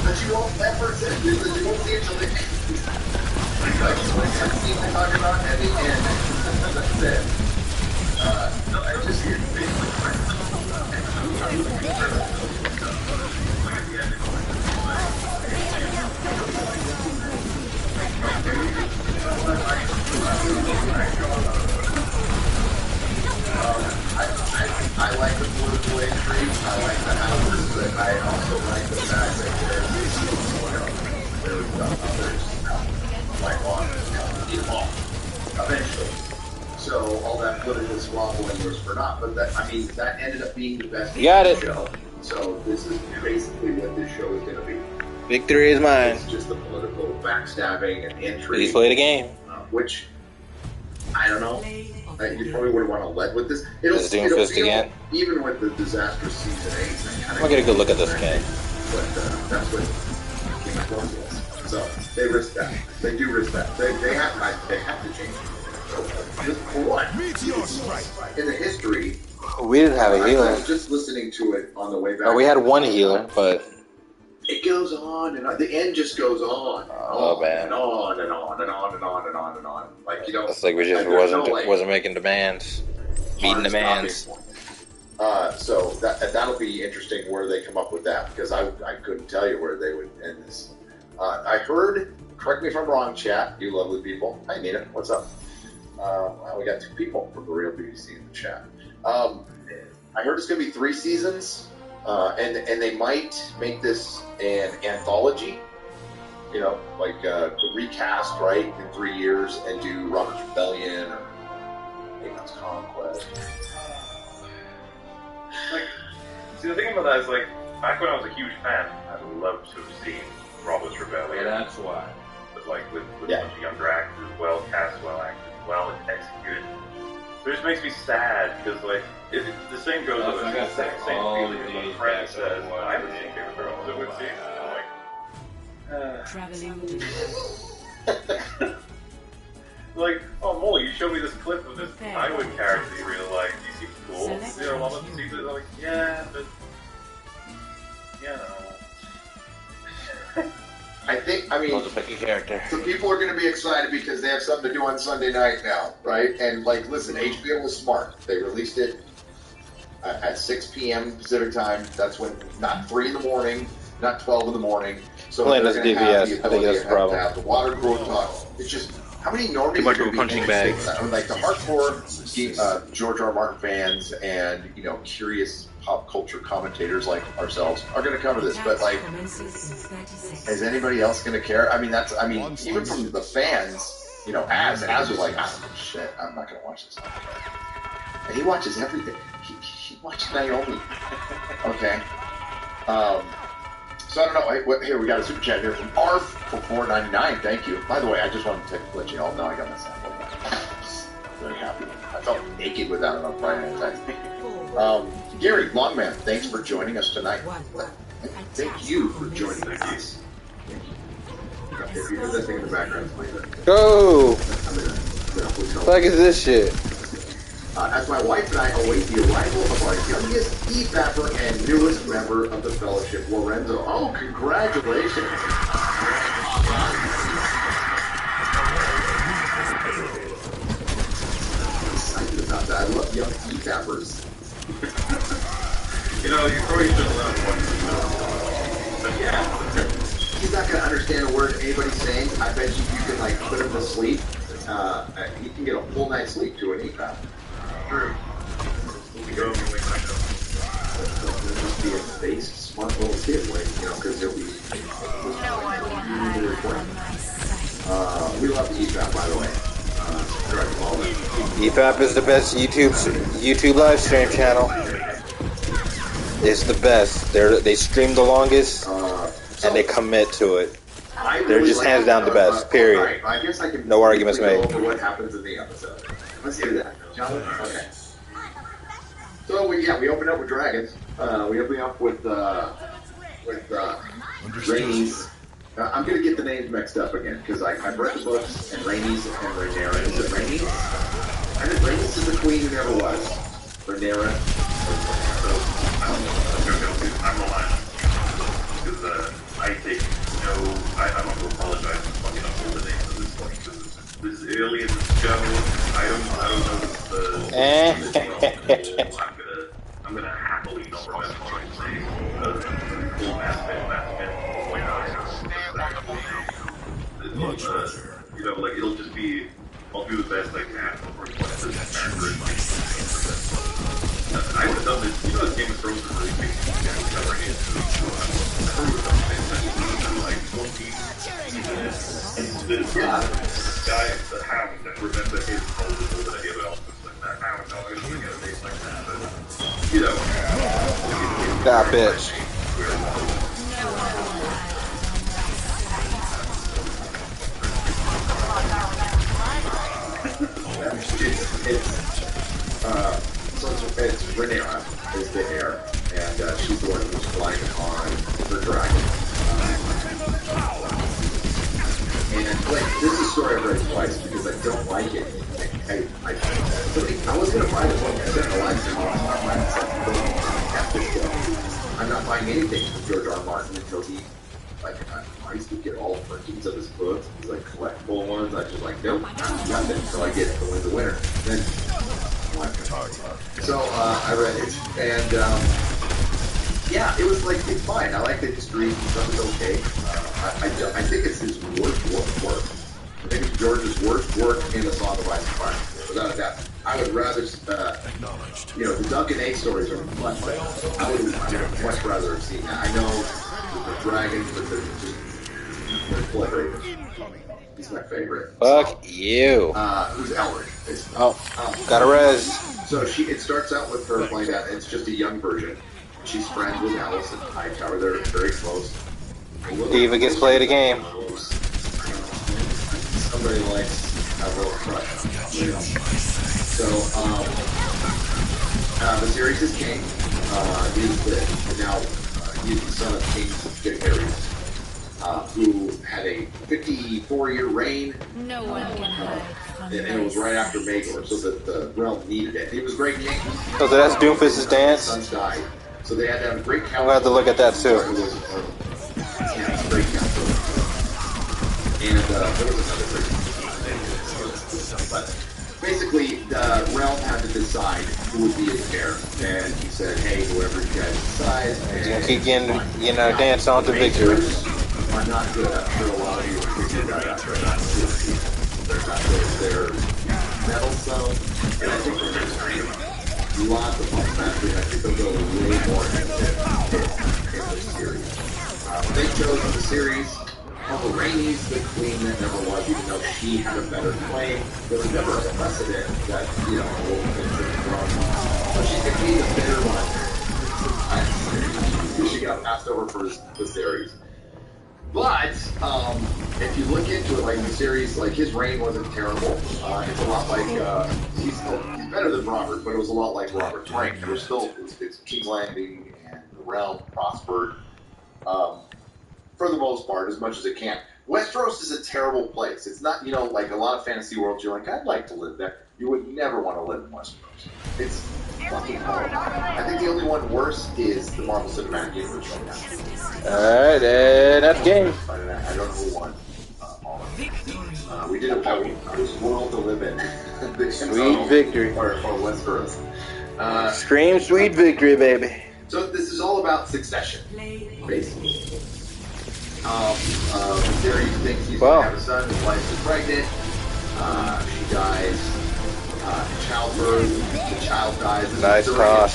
But you won't ever say this, you won't see it till the end. Like, when that scene I talk about at the end, that's it. I just hear I like the political intrigue, I like the houses, but I also like the fact that there's others like on involved eventually. So all that political squabbling was for naught, but that that ended up being the best show. So this is basically what this show is going to be. Victory is mine. It's just the political backstabbing and intrigue. Please play the game. Which I don't know. You probably wouldn't want to lead with this. It'll Doomfist feel, again. even with the disastrous season 8. I'm gonna get a good look at this game. But that's what Game of Thrones was. So they risk that. They do risk that. They have to change. So just for what? In the history, We didn't have a I healer. was just listening to it on the way back. Oh, we had one healer, but It goes on and on. The end just goes on. Oh, man. And on and on and on and on and on and on. Like, you know. It's like we just wasn't making demands. Meeting demands. So that'll be interesting where they come up with that, because I couldn't tell you where they would end this. I heard, correct me if I'm wrong, chat, you lovely people. Hi, Nina. What's up? Wow, we got 2 people from the Real BBC in the chat. I heard it's going to be 3 seasons, and they might make this an anthology, you know, like recast, right, in 3 years and do Robert's Rebellion or Aegon's Conquest. Like, see, the thing about that is, like, back when I was a huge fan, I'd love to have seen Robert's Rebellion. Yeah, that's why. But, like, with a bunch of younger actors, well cast, well acted, well executed. It just makes me sad, because, like, the same goes with the same feeling as when a friend says, I haven't seen Game of Thrones, it would seem. I'm like, like, oh, Molly, you showed me this clip of this Tywin character you really like. He seems cool. You know, a lot of them see that, like, yeah, but, you know. I mean, character. So people are going to be excited because they have something to do on Sunday night now, right? And, like, listen, HBO was smart. They released it at 6 p.m. Pacific time. That's when, not 3 in the morning, not 12 in the morning. So they're going to have the ability to have the water cooler talk. It's just, how many normies Too much of a are punching bag. Like the hardcore George R. R. Martin fans and, you know, curious pop culture commentators like ourselves are going to cover this, but, like, is anybody else going to care? I mean, even from the fans, you know, Az was like, oh, shit, I'm not going to watch this. And he watches everything. He watches Naomi. Okay. So I don't know. Here, we got a super chat here from Arf for $4.99. Thank you. By the way, I just wanted to let you all know I got my sample. I'm very happy. I felt naked without it on Friday night. Gary Longman, thanks for joining us tonight. Thank you for joining us. If you hear that thing in the background, it's like that. Go! Fuck is this shit? As my wife and I await the arrival of our youngest e-fapper and newest member of the Fellowship, Lorenzo. Oh, congratulations! I'm excited about that. I love young e-fappers. You know, you probably should allow one. But yeah. He's not going to understand a word anybody's saying. I bet you can, like, put him to sleep. He can get a full night's sleep to an e-fap. True. We go and we wake up. He'll just be a base, smart little kid, like, you know, because he'll be recording. We love the e-fap, by the way. EFAP is the best YouTube live stream channel. It's the best. They stream the longest, and they commit to it. They're just hands down the best. Period. I guess I can no arguments made. Over what happens in the episode. Let's do that. Okay. So we open up with dragons. We open up with Rhaenys. I'm gonna get the names mixed up again because I've read the books and Rhaenys and Rhaenyra. Is it Rhaenys? I think Rhaenys is the queen who never was. Rhaenyra. I'm relying on because I take I'm not going to apologize for fucking up all the names at this point because this is early in the show. I don't know I'm gonna happily not remember what I'm saying. Full you know, like it'll just be. I'll do the best I can for what this character is like. I would have done this. You know, this Game of Thrones is really big. Covering it. Like 20 seasons. Guy, the Hound, that remember his whole little idea about like that Hound. No, I don't think of things like that. But you know, that bitch. It's Rhaenyra is the heir, and she's the one who's flying on the dragon. And like this is a story I've read twice because I don't like it. I was gonna buy the book. I said I liked it. I I'm not buying anything from George R. R. Martin until he, like, I used to get all printings of his books, these like collectible ones. I just like, nope, nothing until I get it to win the winner. Then, so I read it, and yeah, it was like, it's fine. I like the history. Stuff is okay. I think it's his worst work. I think it's George's worst work in the Song of Ice and Fire, without a doubt. I would rather, the Duncan Egg stories are much better. I would much rather have seen that. I know the dragons, but they're hilarious. He's my favorite. Fuck you. Who's Elric? Got a res. So it starts out with her playing that. It's just a young version. She's friends with Alice and Hightower. They're very close. Diva gets played a game. Somebody likes a little crush. So, the series is King. He's the son of King Jaehaerys, who had a 54-year reign. No one can hide. And it was right after Maegor, so that the realm needed it. He was a great king. So that's Doomfist's dance? His sons died. So they had to have a great council. I'm going to have to look at that too. Yeah, it's a great council. And there was another great council. But basically, the realm had to decide who would be his heir. And he said, hey, whoever you guys decide. He's going to keep getting, dance on to victory. I'm not good. I'm sure a lot of you will figure that out. They're not good. They're meddlesome. And I think they're just lots of fun matches. I think they'll go way more into in this series. They chose the series. Rainey's the queen that never was, even though she had a better claim. There was never a precedent that, a woman could sit from. But she could be the bitter one. She got passed over for the series. But, if you look into it, like the series, like his reign wasn't terrible. It's a lot like, he's better than Robert, but it was a lot like Robert's reign. There was still, it's King's Landing, and the realm prospered, for the most part, as much as it can. Westeros is a terrible place. It's not, like a lot of fantasy worlds, you're like, I'd like to live there. You would never want to live in Westeros. It's fucking horrible. I think the only one worse is the Marvel Cinematic Universe right now. Alright, that's game. I don't know who won. We did a vote. Whose world to live in. Sweet victory. Or Westeros. Scream sweet victory, baby. So this is all about succession, basically. Viserys thinks he's going to have a son. His wife is pregnant. She dies in childbirth. The child dies. Nice cross.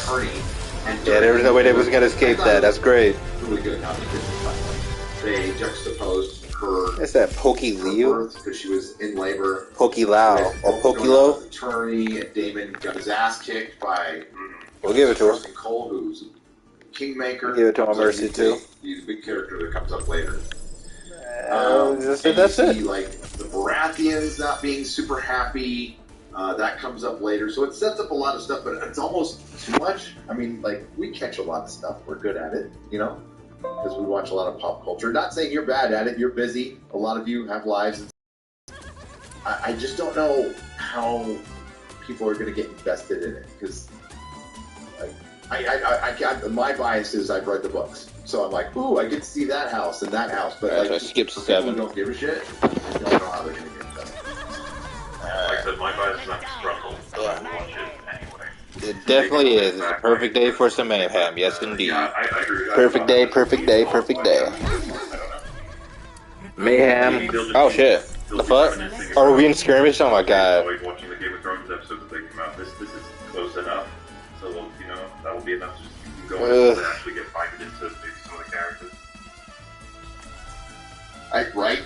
Yeah, there was no way they was going to escape that. That's great. Really good. They juxtaposed her. What's that, Pokey Leo? Because she was in labor. Pokey Lao or Pokey Lo? Attorney, and Damon got his ass kicked by. We'll give it to her. Cole, who's Kingmaker. Give it to him, Mercy too. He's a big character that comes up later. That's it. Like the Baratheons not being super happy. That comes up later, so it sets up a lot of stuff, but it's almost too much. I mean, like, we catch a lot of stuff. We're good at it, because we watch a lot of pop culture. Not saying you're bad at it. You're busy. A lot of you have lives. I just don't know how people are going to get invested in it, because my bias is I've read the books. So I'm like, ooh, I get to see that house and that house. But I skipped 7. Who don't give a shit, I don't know how they're going to get invested. Like I said, my bias is I'm struggle, so I will watch it anyway. It definitely is. It's a perfect day for some mayhem. Yes, indeed. Yeah, I agree. Perfect day, perfect day, perfect day. Mayhem. Oh, shit. The fuck? Are we in skirmish? Oh, my God. Always watching the Game of Thrones episodes that they come out. This is close enough. So, that will be enough to just go and actually get fighted into maybe some of the characters. Right?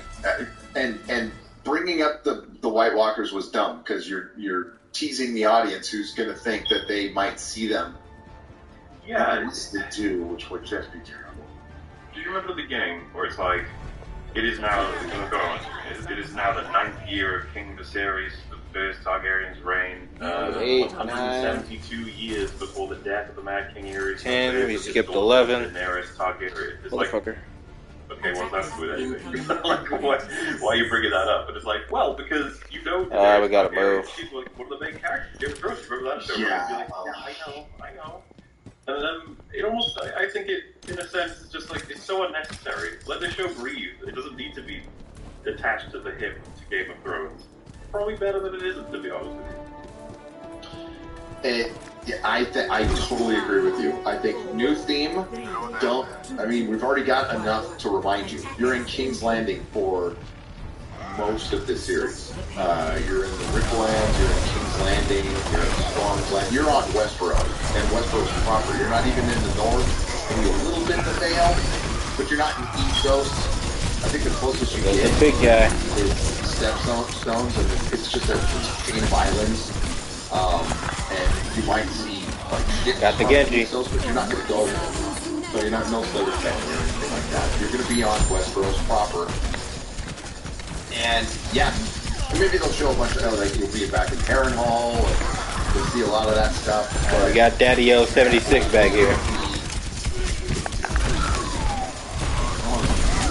And bringing up the White Walkers was dumb, because you're teasing the audience who's going to think that they might see them. Yeah. They do, which would just be terrible. Do you remember the beginning where it's like, it is now the 9th year of King Viserys, the first Targaryen's reign, 172 years before the death of the Mad King Aerys. 10, we skipped 11. Daenerys Targaryen. It's like, Motherfucker. okay, what's that with anything? Like, why are you bringing that up? And it's like, well, because we gotta move. She's like one of the main characters. Game of Thrones, remember that show? Yeah. You're like, yeah, I know. And then it almost, I think it in a sense, it's just like, it's so unnecessary. Let the show breathe. It doesn't need to be attached to the hip to Game of Thrones. Probably better than it isn't, to be honest with you. I totally agree with you. I think new theme, we've already got enough to remind you. You're in King's Landing for most of this series. You're in the Ricklands, you're in King's Landing, you're in Storm's Land. You're on Westeros, and Westeros proper. You're not even in the north, maybe a little bit in the Vale, but you're not in East. I think the closest you get big guy is Stepstones, and it's just a chain of islands. And you might see like shit. Got the Genji. But you're not going to go there. So you're not no Slater Canyon or anything like that. You're going to be on Westeros proper. And yeah, maybe they'll show a bunch of like you'll be back in Harrenhal. You'll see a lot of that stuff. Well, we got Daddy O 76 back here.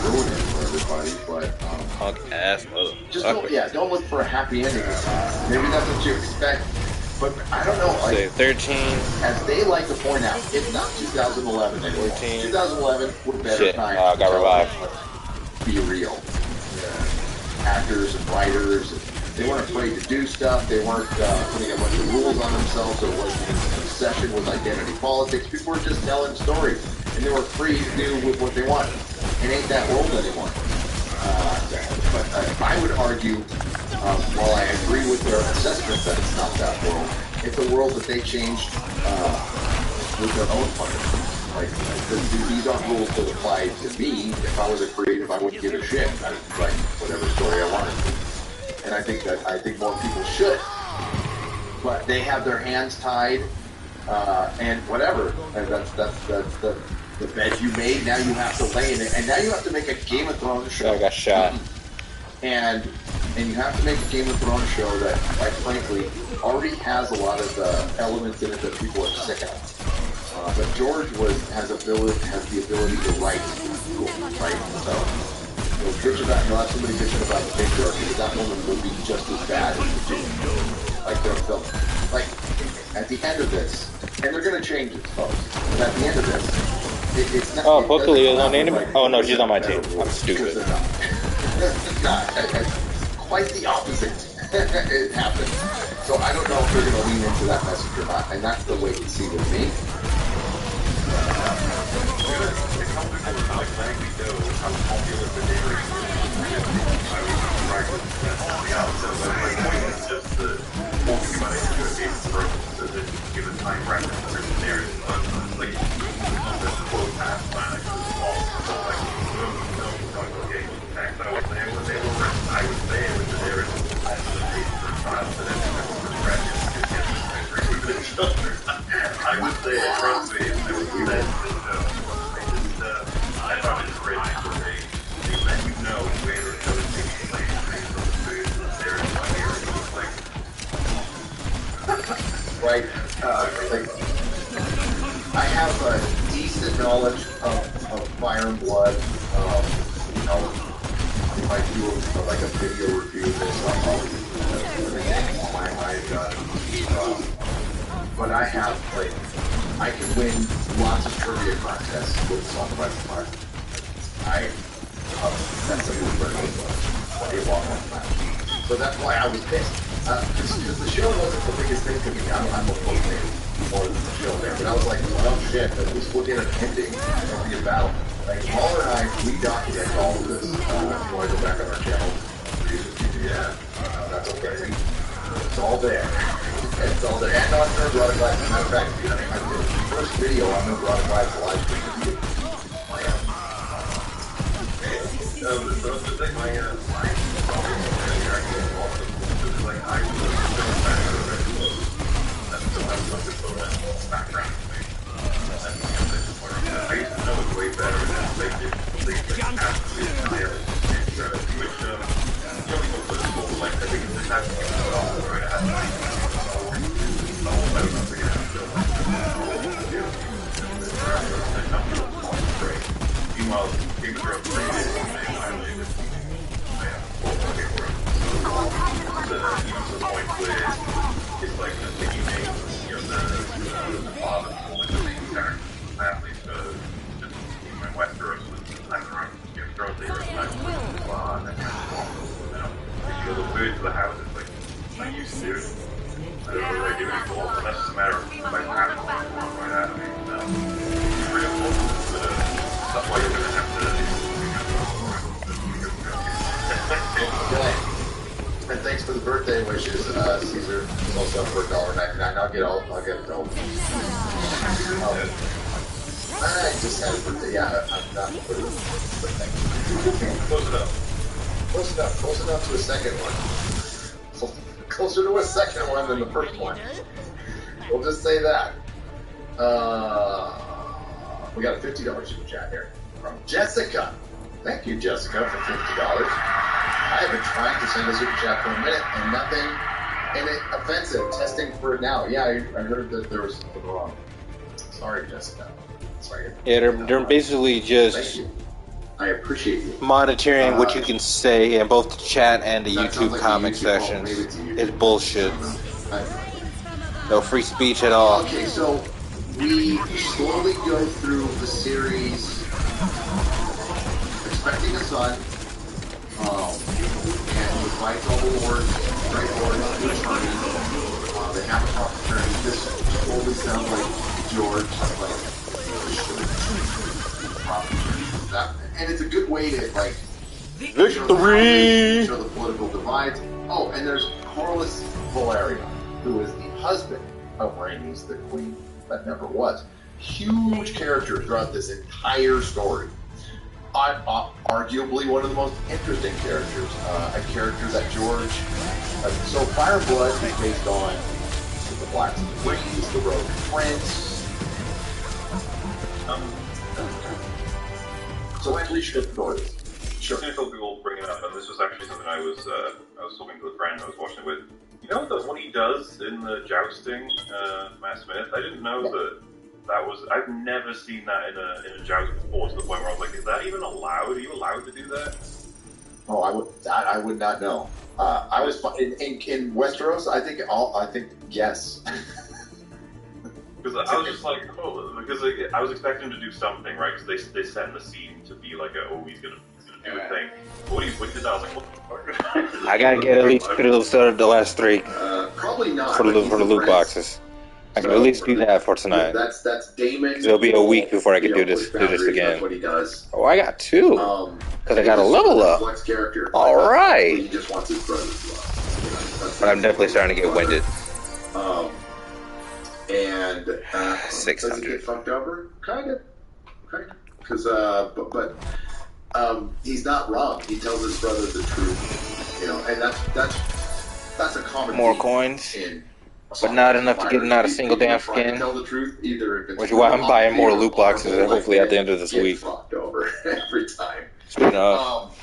Ruin it for everybody, but punk ass. Just don't look for a happy ending. Maybe that's what you expect. But I don't know. Say 13. As they like to point out, it's not 2011 anymore. 14. 2011 were better times. Oh, got revived. Be real. Actors and writers, they weren't afraid to do stuff. They weren't putting a bunch of rules on themselves. There wasn't an obsession with identity politics. People were just telling stories, and they were free to do with what they wanted. It ain't that world anymore. But I would argue, while I agree with their assessment that it's not that world, it's a world that they changed with their own funding. Like, these aren't rules that apply to me. If I was a creative, I wouldn't give a shit. I'd write whatever story I wanted. And I think more people should. But they have their hands tied, and whatever. And that's the bed you made. Now you have to lay in it, and now you have to make a Game of Thrones show. I got shot. And you have to make a Game of Thrones show that, quite frankly, already has a lot of elements in it that people are sick of. But George has the ability to write cool, right? So you'll have somebody bitching about the patriarchy, because that woman will be just as bad as the dude. Like at the end of this, and they're gonna change it, folks. But at the end of this, it's not. Oh, Buckley is on the enemy. Oh no, she's on my team. I'm stupid. It's not. Quite the opposite. It happened. So I don't know if they're gonna lean into that message or not, and that's the wait and see with me. I would say, trust me, it would be that, I thought it was great for me. They let you know where it was taking place based on the food there in my area. Right. I have a decent knowledge of Fire and Blood. If I do like a video review of this, I'll probably I've done. But I have, I can win lots of trivia contests with Song by Fire. That's a move for a long match. So that's why I was pissed. Because the show wasn't the biggest thing to me. I'm a full fan more than the show there. But I was like, well, shit, at least we'll get an ending of the battle. Like, Paul and I, we document all of this. If you want to go back on our channel, that's okay. It's all there. It's all there. And on Nerd Erotic Live. As a matter of fact, I did the first video on Nerd Erotic Live live stream. So the thing, my like I was background. I used to know it way better than they did. They absolutely annihilate which like I think this has to be right. Meanwhile, Game of Thrones to the point where it's like the thing you make, the father, the main character, family, moving to the house is like I used to do. I don't really do it anymore, but that's just a matter of my habit. Right out of me. It's really important. That's why you're going to have Okay. And thanks for the birthday wishes, Caesar. Also for $1.99. I'll get it all. I just had a birthday. Yeah, I'm not for the birthday. Close it up. Close enough to a second one. Closer to a second one than the first one. We'll just say that. We got a $50 super chat here from Jessica. Thank you, Jessica, for $50. I have been trying to send a super chat for a minute and nothing in it offensive. Testing for it now. Yeah, I heard that there was something wrong. Sorry, Jessica. Sorry. Yeah, they're basically just Thank you. I appreciate you. monitoring what you can say in both the chat and the That sounds YouTube like a comment YouTube call. sections. Maybe it's a YouTube It's bullshit. I- No free speech at all. Okay, so we slowly go through the series Expecting a Son, and we fight all the wars, right wars, the attorney, they have a talk attorney. This slowly sounds like George, that, and it's a good way to, like, Victory! show the political divides. Oh, and there's Corlys Valeria, who is the husband of Rhaenys, the queen that never was. Huge character throughout this entire story. Arguably one of the most interesting characters. A character that George... so Fireblood is based on the Blacks and the Rings, the Rogue Prince. So three short stories. Sure. I've seen a couple people bring it up, and this was actually something I was talking to a friend I was watching it with. You know what he does in the jousting, Matt Smith? I didn't know that was. I've never seen that in a joust before, to the point where I was like, is that even allowed? Are you allowed to do that? Oh, I would not know. I was in Westeros. I think yes. Because I was just like, because I was expecting him to do something, right? Because they set the scene to be like, he's gonna do a thing. But when he did that, I was like, what the fuck? I gotta get at least the last 3 Probably not for the loot boxes. I can at least do that for tonight. That's Damon. It'll be a week before I can do this again. That's what he does. Oh, I got 2. Because I got a level up. All right. He just wants his brother to love. But I'm definitely starting to get winded. And 600. Does he get fucked over? Kind of. Because but he's not wrong. He tells his brother the truth, and that's a common. More theme coins, in but not enough to get not a single damn skin. Tell the truth, either if it's which is why I'm buying more loot boxes, hopefully at the end of this week. Fucked over every time. Speaking of.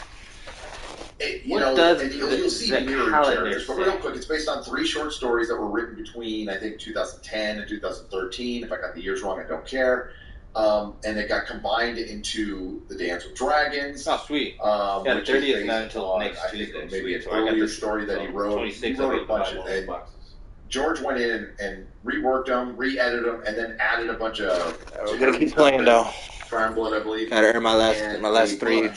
You'll see the mirror characters, but real quick, it's based on 3 short stories that were written between, I think, 2010 and 2013. If I got the years wrong, I don't care. And it got combined into The Dance with Dragons. Oh, sweet. Yeah, the 30th is not until next Tuesday. Maybe an earlier story that he wrote. He wrote a bunch of things. George went in and reworked them, re-edited them, and then added a bunch of... We're going to keep playing, though. Fire and Blood, I believe. Gotta earn my last 3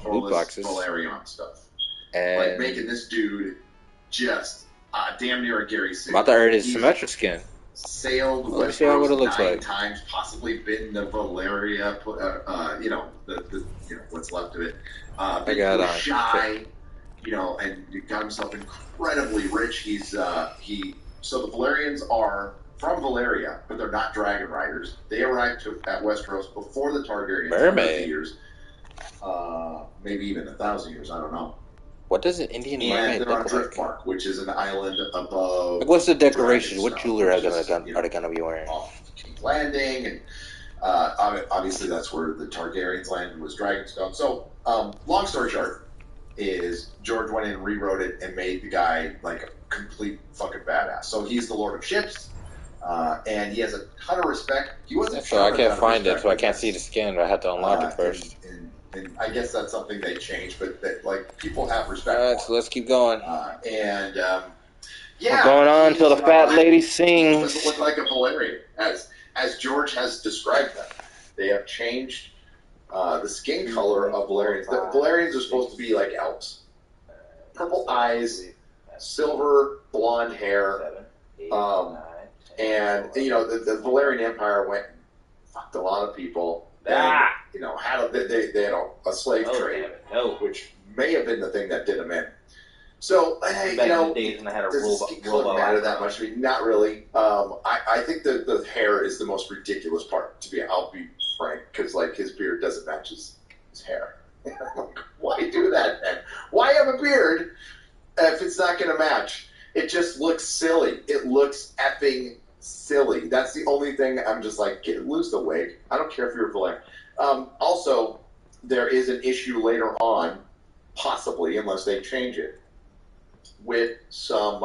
loot boxes. Valerian stuff. And like making this dude just damn near a Gary City. About to earn his Symmetra skin. Sailed Let me see what it looks 9 like. times, possibly been to Valeria, what's left of it. I got on. Shy, and he got himself incredibly rich. He's so the Valerians are from Valeria, but they're not dragon riders. They arrived at Westeros before the Targaryens. Mermaid. Years, maybe even 1,000 years. I don't know. What does an Indian mermaid they're on look like? Driftmark, which is an island above. Like, what's the decoration? What Dragonstone, jewelry are which they gonna be wearing? Off King's Landing, and obviously that's where the Targaryens landed, was Dragonstone. So, long story short, is George went in and rewrote it and made the guy like a complete fucking badass. So he's the Lord of Ships, and he has a ton of respect. He wasn't. So I can't find it, so I can't see the skin. I have to unlock it first. And I guess that's something they changed, but that, like, people have respect. All right, so let's keep going. Yeah, we're going on until the fat lady sings. Doesn't look like a Valerian, as George has described them. They have changed the skin color of Valerians. The Valerians are supposed to be like elves, purple eyes, silver blonde hair. 7, 8, Um, 9, And, you know, the Valerian Empire went and fucked a lot of people. Ah! And, you know, they had a slave Oh, trade, damn it. No. which may have been the thing that did them in. So, hey, Back you know, in the days when I had a does robot, the skin color matter that much? I mean, not really. I think the hair is the most ridiculous part, I'll be frank, because, like, his beard doesn't match his hair. Like, why do that, then? Why have a beard if it's not going to match? It just looks silly. It looks effing silly. That's the only thing I'm just like, lose the wig. I don't care if you're Valerian. Also, there is an issue later on, possibly, unless they change it, with some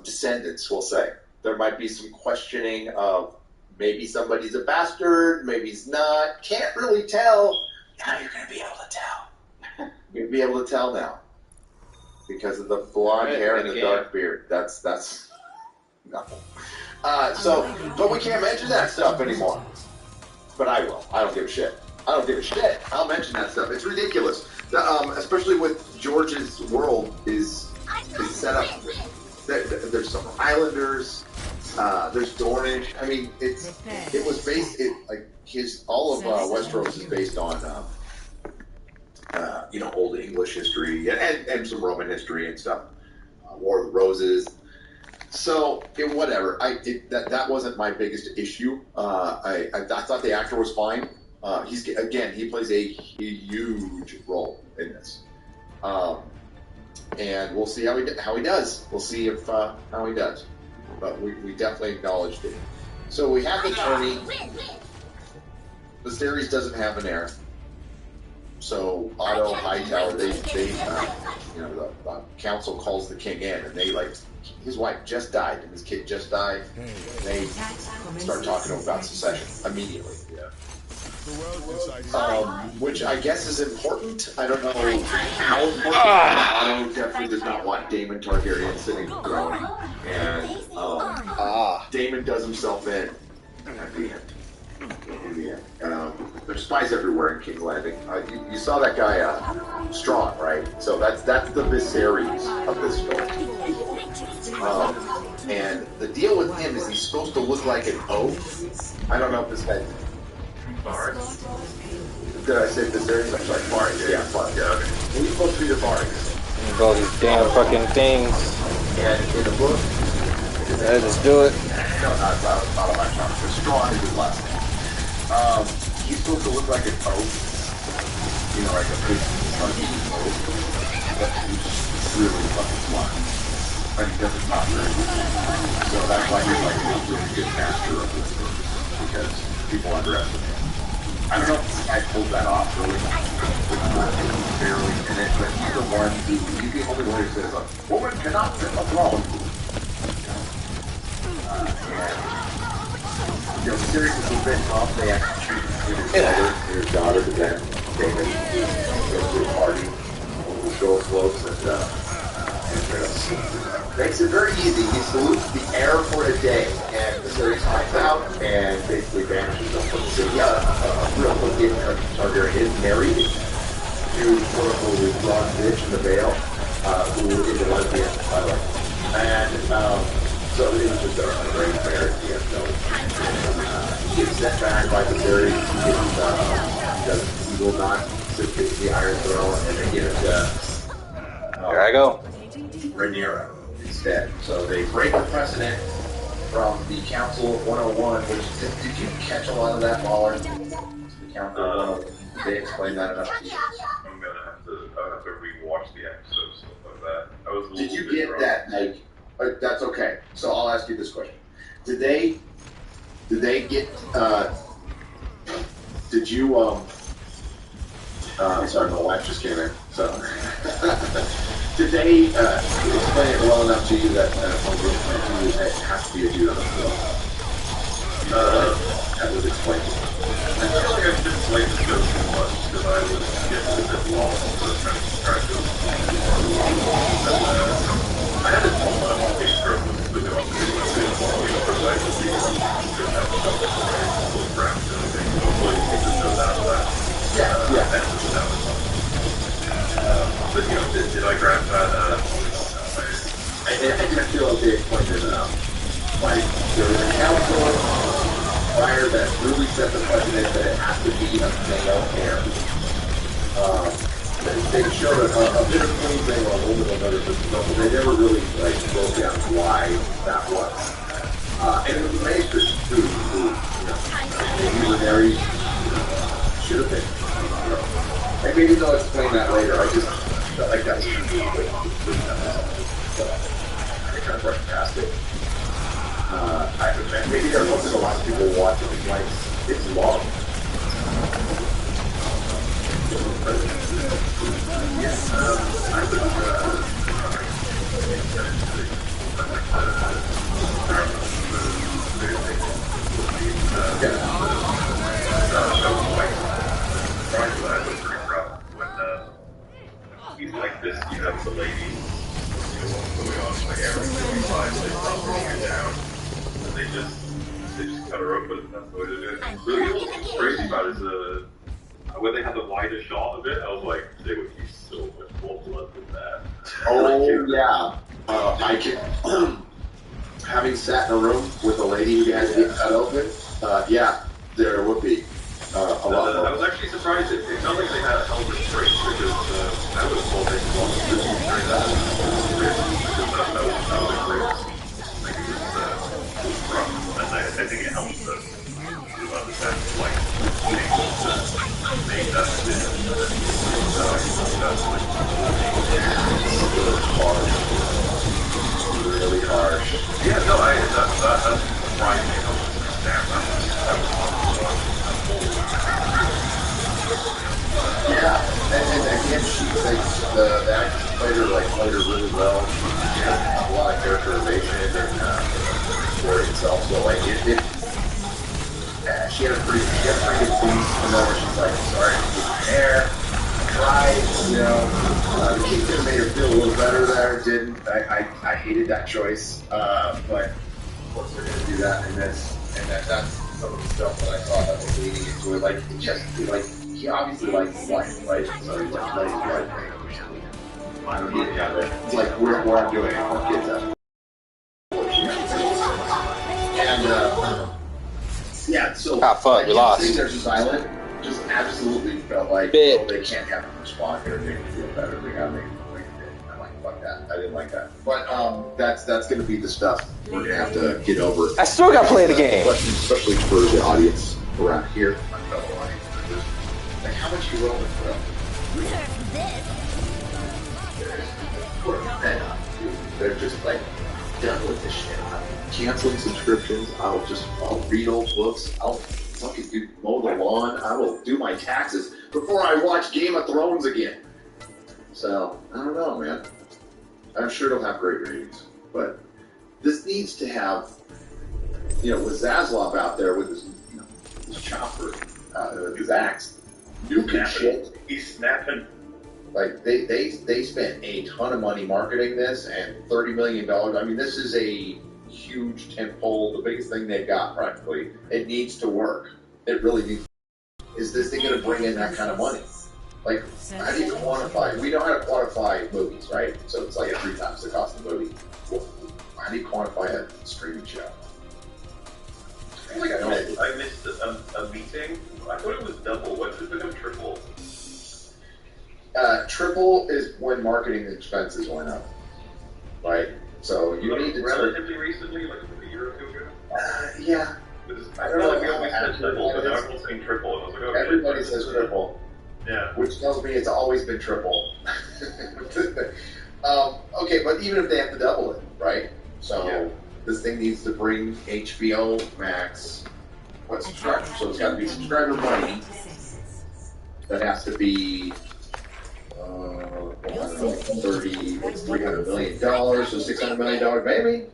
descendants, we'll say. There might be some questioning of maybe somebody's a bastard, maybe he's not. Can't really tell. Now you're going to be able to tell. You're going to be able to tell now. Because of the blonde hair and the dark beard. That's nothing. But we can't mention that stuff anymore. But I will. I don't give a shit. I'll mention that stuff. It's ridiculous. Especially with George's world is set up. There's some Islanders. There's Dornish. I mean, it was based. All of Westeros is based on old English history and some Roman history and stuff. War of the Roses. So whatever. That wasn't my biggest issue. I thought the actor was fine. He plays a huge role in this. And we'll see how he does. We'll see how he does. But we definitely acknowledged it. So we have the tourney. The series doesn't have an heir. So Otto Hightower, the council calls the king in, and his wife just died, and his kid just died. And they start talking about succession immediately. Which I guess is important. I don't know how important. Otto definitely does not want Daemon Targaryen sitting on the throne, and Daemon does himself in at the end. There's spies everywhere in King's Landing. You saw that guy Strong, right? So that's the Viserys of this story. And the deal with him is he's supposed to look like an oaf. I don't know if this guy. Did I say Viserys? I'm sorry, Varys. Yeah, Varys. Yeah, okay. He's supposed to be the Varys. All these damn fucking things. And in the book, yeah, just do it. No, not on my chart. Strong is his last name. He's supposed to look like an oaf, like a big funky oaf, but he's really fucking smart. And he doesn't talk very well. So that's why he's like a really good master of this book, because people underestimate him. I don't know if I pulled that off really, barely in it, but he's the one he's the only one who says, a woman cannot sit on the throne. Serious is a bit off. They actually treat his daughter to them. David goes to a party, the girl floats, and makes it very easy. He salutes the heir for a day, and the series finds out and basically banishes them from the city. Real quick, Daemon Targaryen is married to the blonde bitch in the veil, who is a lesbian, by the way. And so it was just a great marriage. He gets sent back by the series. He will not sit at the Iron Throne, and they give it to Here I go. Rhaenyra instead. So they break the precedent from the Council of 101, which did you catch a lot of that, Waller? The Council of 101. Did they explain that enough to you? I'm gonna have to rewatch the episodes of that. I was a little Did you bit get drunk. that, Mike? That's okay. So I'll ask you this question: Did they get? Did you? Sorry, my wife just came in. So did they explain it well enough to you that it has to be a dude on the floor? That was explained. I feel like I didn't play the show too much because I was getting a bit lost for trying to I had a moment on my Facebook with the But did I grab that I feel like they explained it enough. Like, there was a council prior that really set the precedent that it has to be a male heir. They showed a bit of clean thing on a little bit of other but they never really like broke down why that was. And it was a mainstream who maybe were married, should have been. And maybe they'll explain that later. I just felt like that was kind of brush past it. Maybe there wasn't a lot of people watching it. Like, it's long. Yes, I would, he's like this, you have the lady, what's going on, like every 25, they stop bringing her down, and they just cut her open, that's the way to do it. Really, what's crazy about it is, when they had the wider shot of it, I was like, they would use so much more blood than that. Oh, yeah. I can, having sat in a room with a lady who had to get cut open, yeah, there would be a lot more. I was actually surprised. It felt like they had a hell of a straight because that was all they wanted to do. That was a great. Like, it was rough. And I think it helps us to understand, like, make that decision. Really harsh. Yeah, no, that's surprising me how much that Yeah, and again, she's like, the actress played her really well. She had a lot of characterization and the story itself. So like, she had a pretty good scene. You know, where she's like, sorry, I didn't get my hair. I tried, you know. The kid could have made her feel a little better there. Didn't. I hated that choice. But of course they're gonna do that in this, and that's some of the stuff that I thought that was leading into it. Like, it just like. He obviously likes his wife, right? So he's like, letting his wife pay. I don't need to have it. It's like, where I'm doing it, our kids have. And, yeah, so. Ah, fuck, we lost. Sitting there just silent, just absolutely felt like, oh, they can't have him respond here, they can feel better, they gotta make him like it. I'm like, fuck that. I didn't like that. But, that's gonna be the stuff we're gonna have to get over. I still gotta play the game. Especially for the audience around here, my fellow audience. Like, how much you rolling for? They're just like done with this shit. I'm canceling subscriptions. I'll read old books. I'll fucking mow the lawn. I will do my taxes before I watch Game of Thrones again. So, I don't know, man. I'm sure it'll have great ratings. But this needs to have, you know, with Zaslav out there with his, you know, his chopper, his axe. Nuking shit. He's snapping. Like they spent a ton of money marketing this and $30 million. I mean, this is a huge tentpole, the biggest thing they've got practically. It needs to work. It really needs. Is this thing going to bring in that kind of money? Like, how do you quantify? We know how to quantify movies, right? So it's like 3 times the cost of the movie. Well, how do you quantify a streaming show? I missed a meeting. I thought it was double. When did it become triple? Triple is when marketing expenses went up, right? So you need to relatively recently, like a year or two ago. Yeah. I don't know. Like we always said double, but now everyone's saying triple. And I was like, okay. Everybody says triple. Yeah. Which tells me it's always been triple. Okay, but even if they have to double it, right? So this thing needs to bring HBO Max. What subscriber? So it's got to be subscriber money. That has to be 300 million dollars, so $600 million, maybe.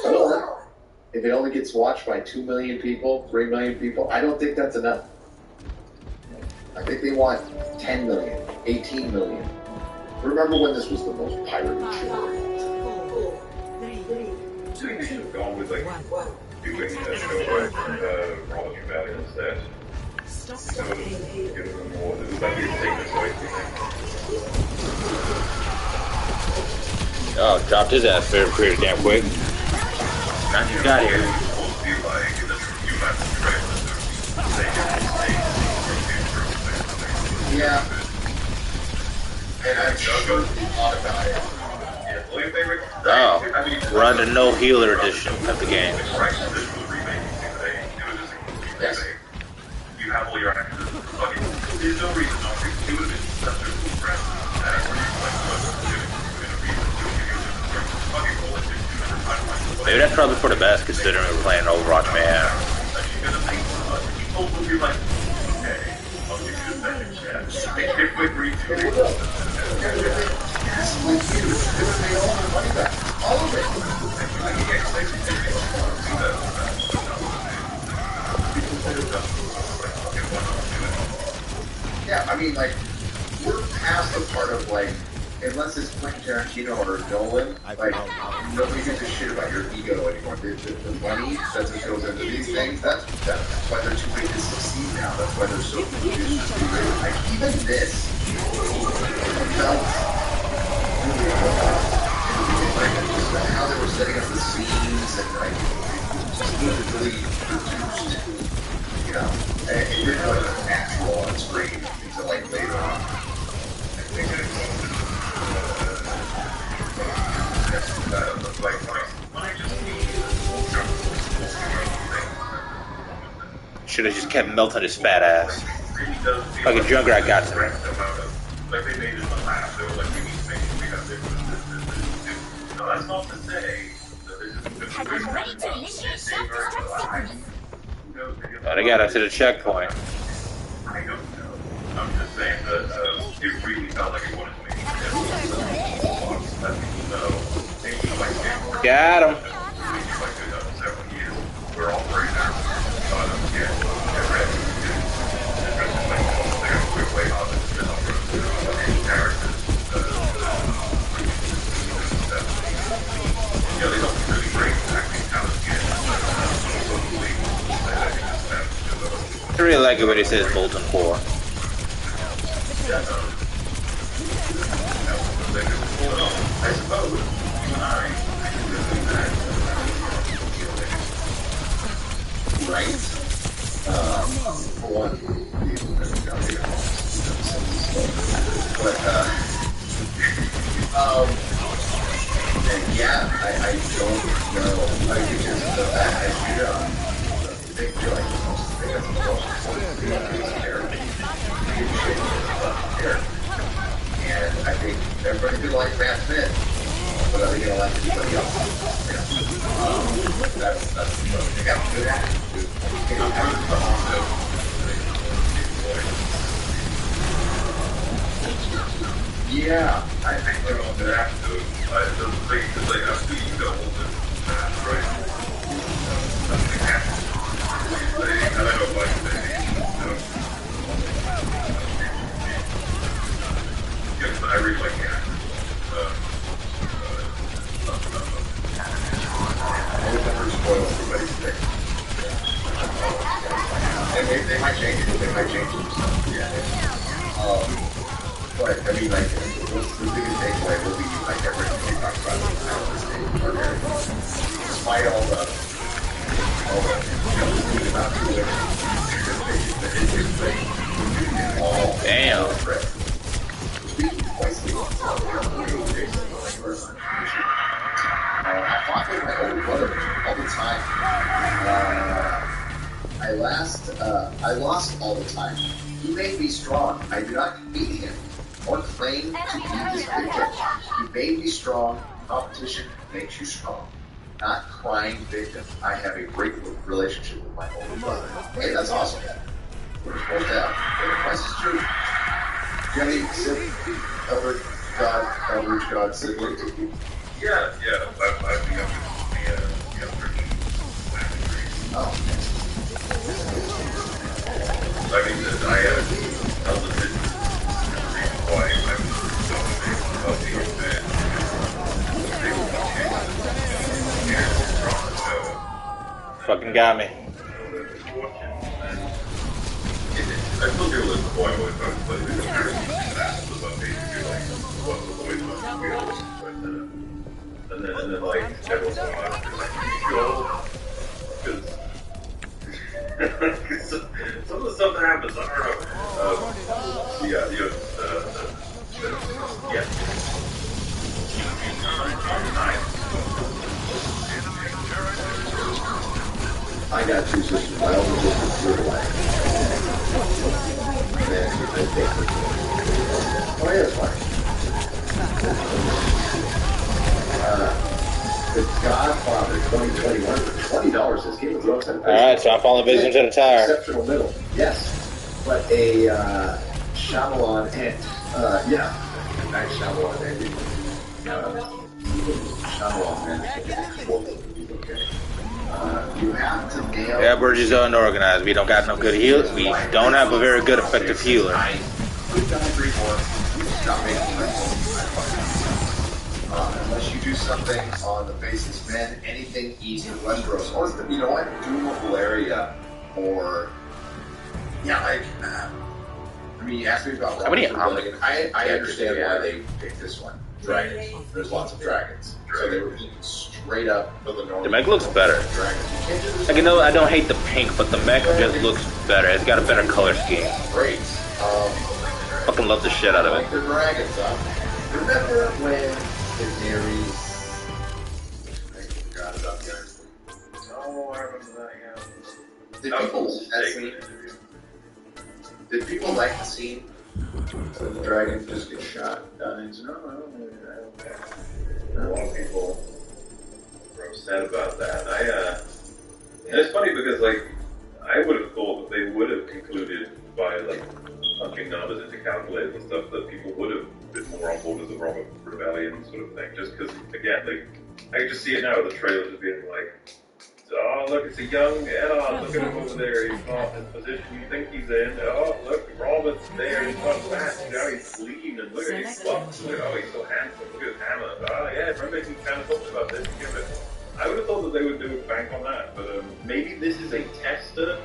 Or if it only gets watched by 2 million people, 3 million people, I don't think that's enough. I think they want 10 million, 18 million. Remember when this was the most pirated show? I think they should have gone with like doing a show like Rolling Valley instead. Some of them give them more. This is like your statement, so Oh, dropped his ass pretty damn quick. Now you got here. Yeah. And I'm sure thought about it. Oh, we're on the no healer edition of the game. Yes. You have all your actors. There's no reason not to. It would have been such a cool friend. Maybe that's probably for the best, considering we're playing Overwatch Mayhem. All of it. Yeah, I mean, like, we're past the part of, like, unless it's Quentin Tarantino or Nolan, like, nobody gives a shit about your ego anymore. The money that just goes into these things, that's why they're too big to succeed now. That's why they're so producers. Like, even this felt really like, just how they were setting up the scenes and, like, just really produced, you know, and it didn't look natural on screen until, like, later on. Should have just kept melting his fat ass. Like a Junkrat got to me. Like they made it last. They were like, we need to make sure we have this. No, that's not to say that this is I'm ready to initiate self-destruct sequence. Oh, they got us to the checkpoint. I don't know. I'm just saying that it really felt like it wanted to make it. Got him. We're all right now. I really like it when it says Molten Core. I suppose right? For one, but and yeah, I don't know. I think just the fact that they feel like the most and I think everybody could like Matt Smith, but are they gonna like anybody else? That's they got a good attitude. Yeah, I think they're on their attitude. The thing is, like, I'm too ego right? And I don't like that. Yes, I really like the actors. I would never spoil everybody's pick. And they might change it. They might change it. Yeah. But, I mean, like, the biggest takeaway will be, like, everything we talked about in this game. Despite all the about to win, damn. I fought with my older brother all the time. I lost all the time. He made me strong. I do not beat him or claim to be his victim. He made me strong. Competition makes you strong. Not crying victim. I have a great relationship with my older brother. Hey, that's awesome. We're supposed to have. This is true. Do you have any Eldritch God siblings? Yeah. I think I'm the Oh, okay. I mean, I have a legit reason why I'm so big about being bad. Fucking got me. I still do listen to boy but it's about basically like what the boys must feel. But and then like every once in a while, I'm just like, go, because some of the stuff that happens, I don't know. Yeah. I got two sisters. My older sister's third away. And then she's been taken. Oh, yeah, it's fine. The Godfather 2021 for $20 says Game of Thrones had a Alright, so I'm following Vision to the tire. exceptional middle. Yes. But a Shyamalan and yeah. Nice Shyamalan ending. Shyamalan ending. Okay. You have to nail. Yeah, we're just unorganized. We don't got no good healer. We don't have a very good effective healer. We've done 3 more. Stop making unless you do something on the basis men, anything east of Westeros, or you know what, do Valeria, or yeah, like I mean, you asked me about How many Rebellion. I understand why they picked this one. Dragons. There's lots of dragons, so they were eating straight up of the north. The mech looks better. Like, you know, I don't hate the pink, but the mech just looks better. It's got a better color scheme. Great. Fucking love the shit out of Like it. the dragons, huh? Remember when Daenerys? I forgot about that. Oh, I remember that, yeah. Did people like that scene? Did people like the scene? The dragon just gets shot, dies. No, I don't care. A lot of people were upset about that. And it's funny because, like, I would have thought that they would have concluded by, like, punching numbers into calculators and stuff that people would have been more on board with the Robert Rebellion sort of thing. Just because, again, like, I can just see it now, the trailer just being like, oh, look, it's a young Eddard, look at him over there, he's not in the position you think he's in. Oh, look, Robert's there, he's not fat, you know, he's lean, and look at his buff, look, oh, he's so handsome, look at his hammer. Oh, yeah, remember he kind of talked about this, I would have thought that they would do a bank on that, but maybe this is a tester,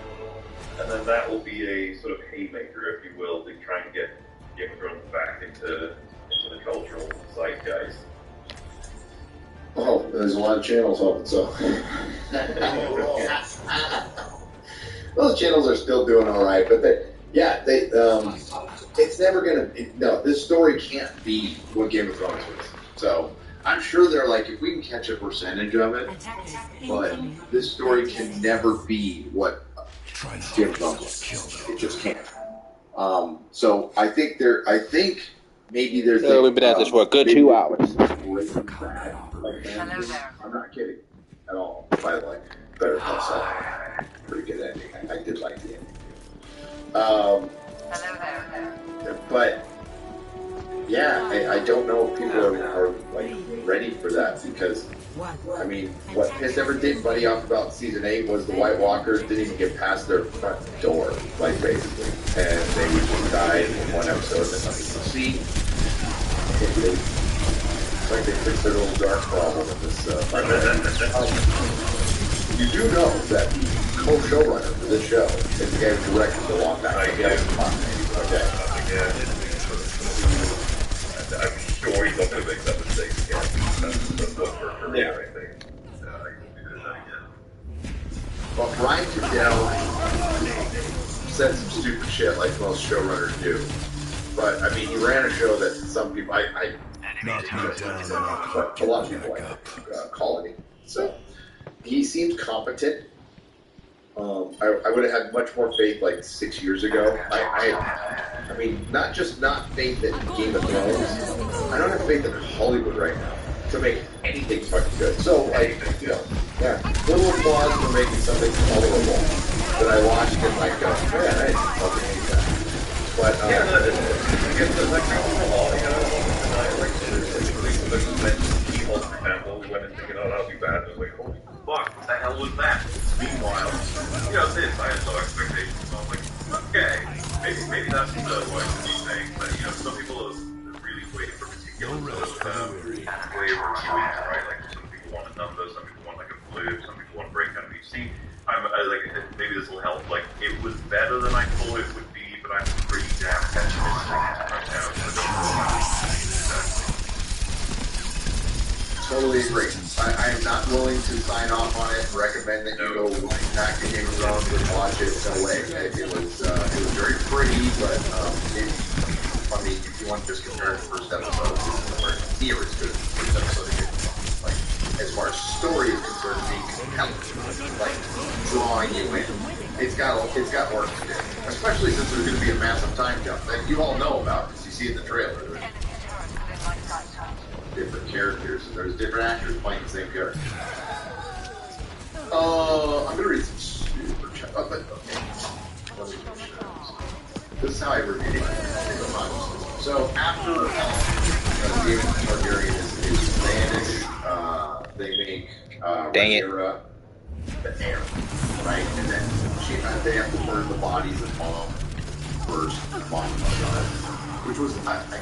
and then that will be a sort of haymaker, if you will, in trying to get Game of Thrones back into the cultural zeitgeist. Oh, there's a lot of channels open, so. Those channels are still doing all right, but it's never gonna. No, this story can't be what Game of Thrones was. So I'm sure they're like, if we can catch a percentage of it, but this story can never be what Game of Thrones was. It just can't. So I think maybe they're. So we've been at this for a good 2 hours. I'm not kidding at all. By the way, Better Call Saul, pretty good ending. I did like the ending. But yeah, I don't know if people are like ready for that because I mean, what pissed everybody off about season 8 was the White Walkers didn't even get past their front door, like basically, and they would just die in one episode and nothing to see. It's like they fixed their little dark problem with this. You do know that the co-showrunner for this show is the guy who directed The Long Night. Okay. I'm sure he's not going to make that mistake again. That's what for career, I think. He won't do that again. Well, Brian Cadell said some stupid shit like most showrunners do. But, I mean, he ran a show that some people, but a lot of people like Colony. So, he seems competent. I would have had much more faith like 6 years ago. I mean, not just not faith in Game of Thrones. I don't have faith in Hollywood right now to make anything fucking good. So, like, you know, yeah, little applause for making something tolerable that I watched and like, oh yeah, I didn't fucking hate that. But I guess the like overall, you know, like the people, for example, went and thinking, oh, that'll be bad, and like, holy fuck, what the hell was that? Meanwhile, you know, since I had no expectations, so I was like, okay, maybe that's what I should be saying, but you know, some people are really waiting for particular way of reviewing, right? Like some people want a number, some people want like a blurb, some people want a breakdown of each scene. I like maybe this will help. Like it was better than I thought it would be, but I'm pretty damn pessimistic right now. So I don't know. totally agree. I am not willing to sign off on it. Recommend that you go back to Game of Thrones and watch it. No way. It was very pretty, but I mean, if you want to just compare the first episode, it's nowhere near as good as the first episode again. Like, as far as story is concerned, being compelling, like drawing you in. It's got work to do, especially since there's going to be a massive time jump that you all know about because you see in the trailer. Different characters, and there's different actors playing the same character. I'm gonna read some super chat. Oh, but okay. This is how I review it. So after David Targaryen is banished, they make Rhaenyra the heir, right? And then they have to burn the bodies of Mom first, which was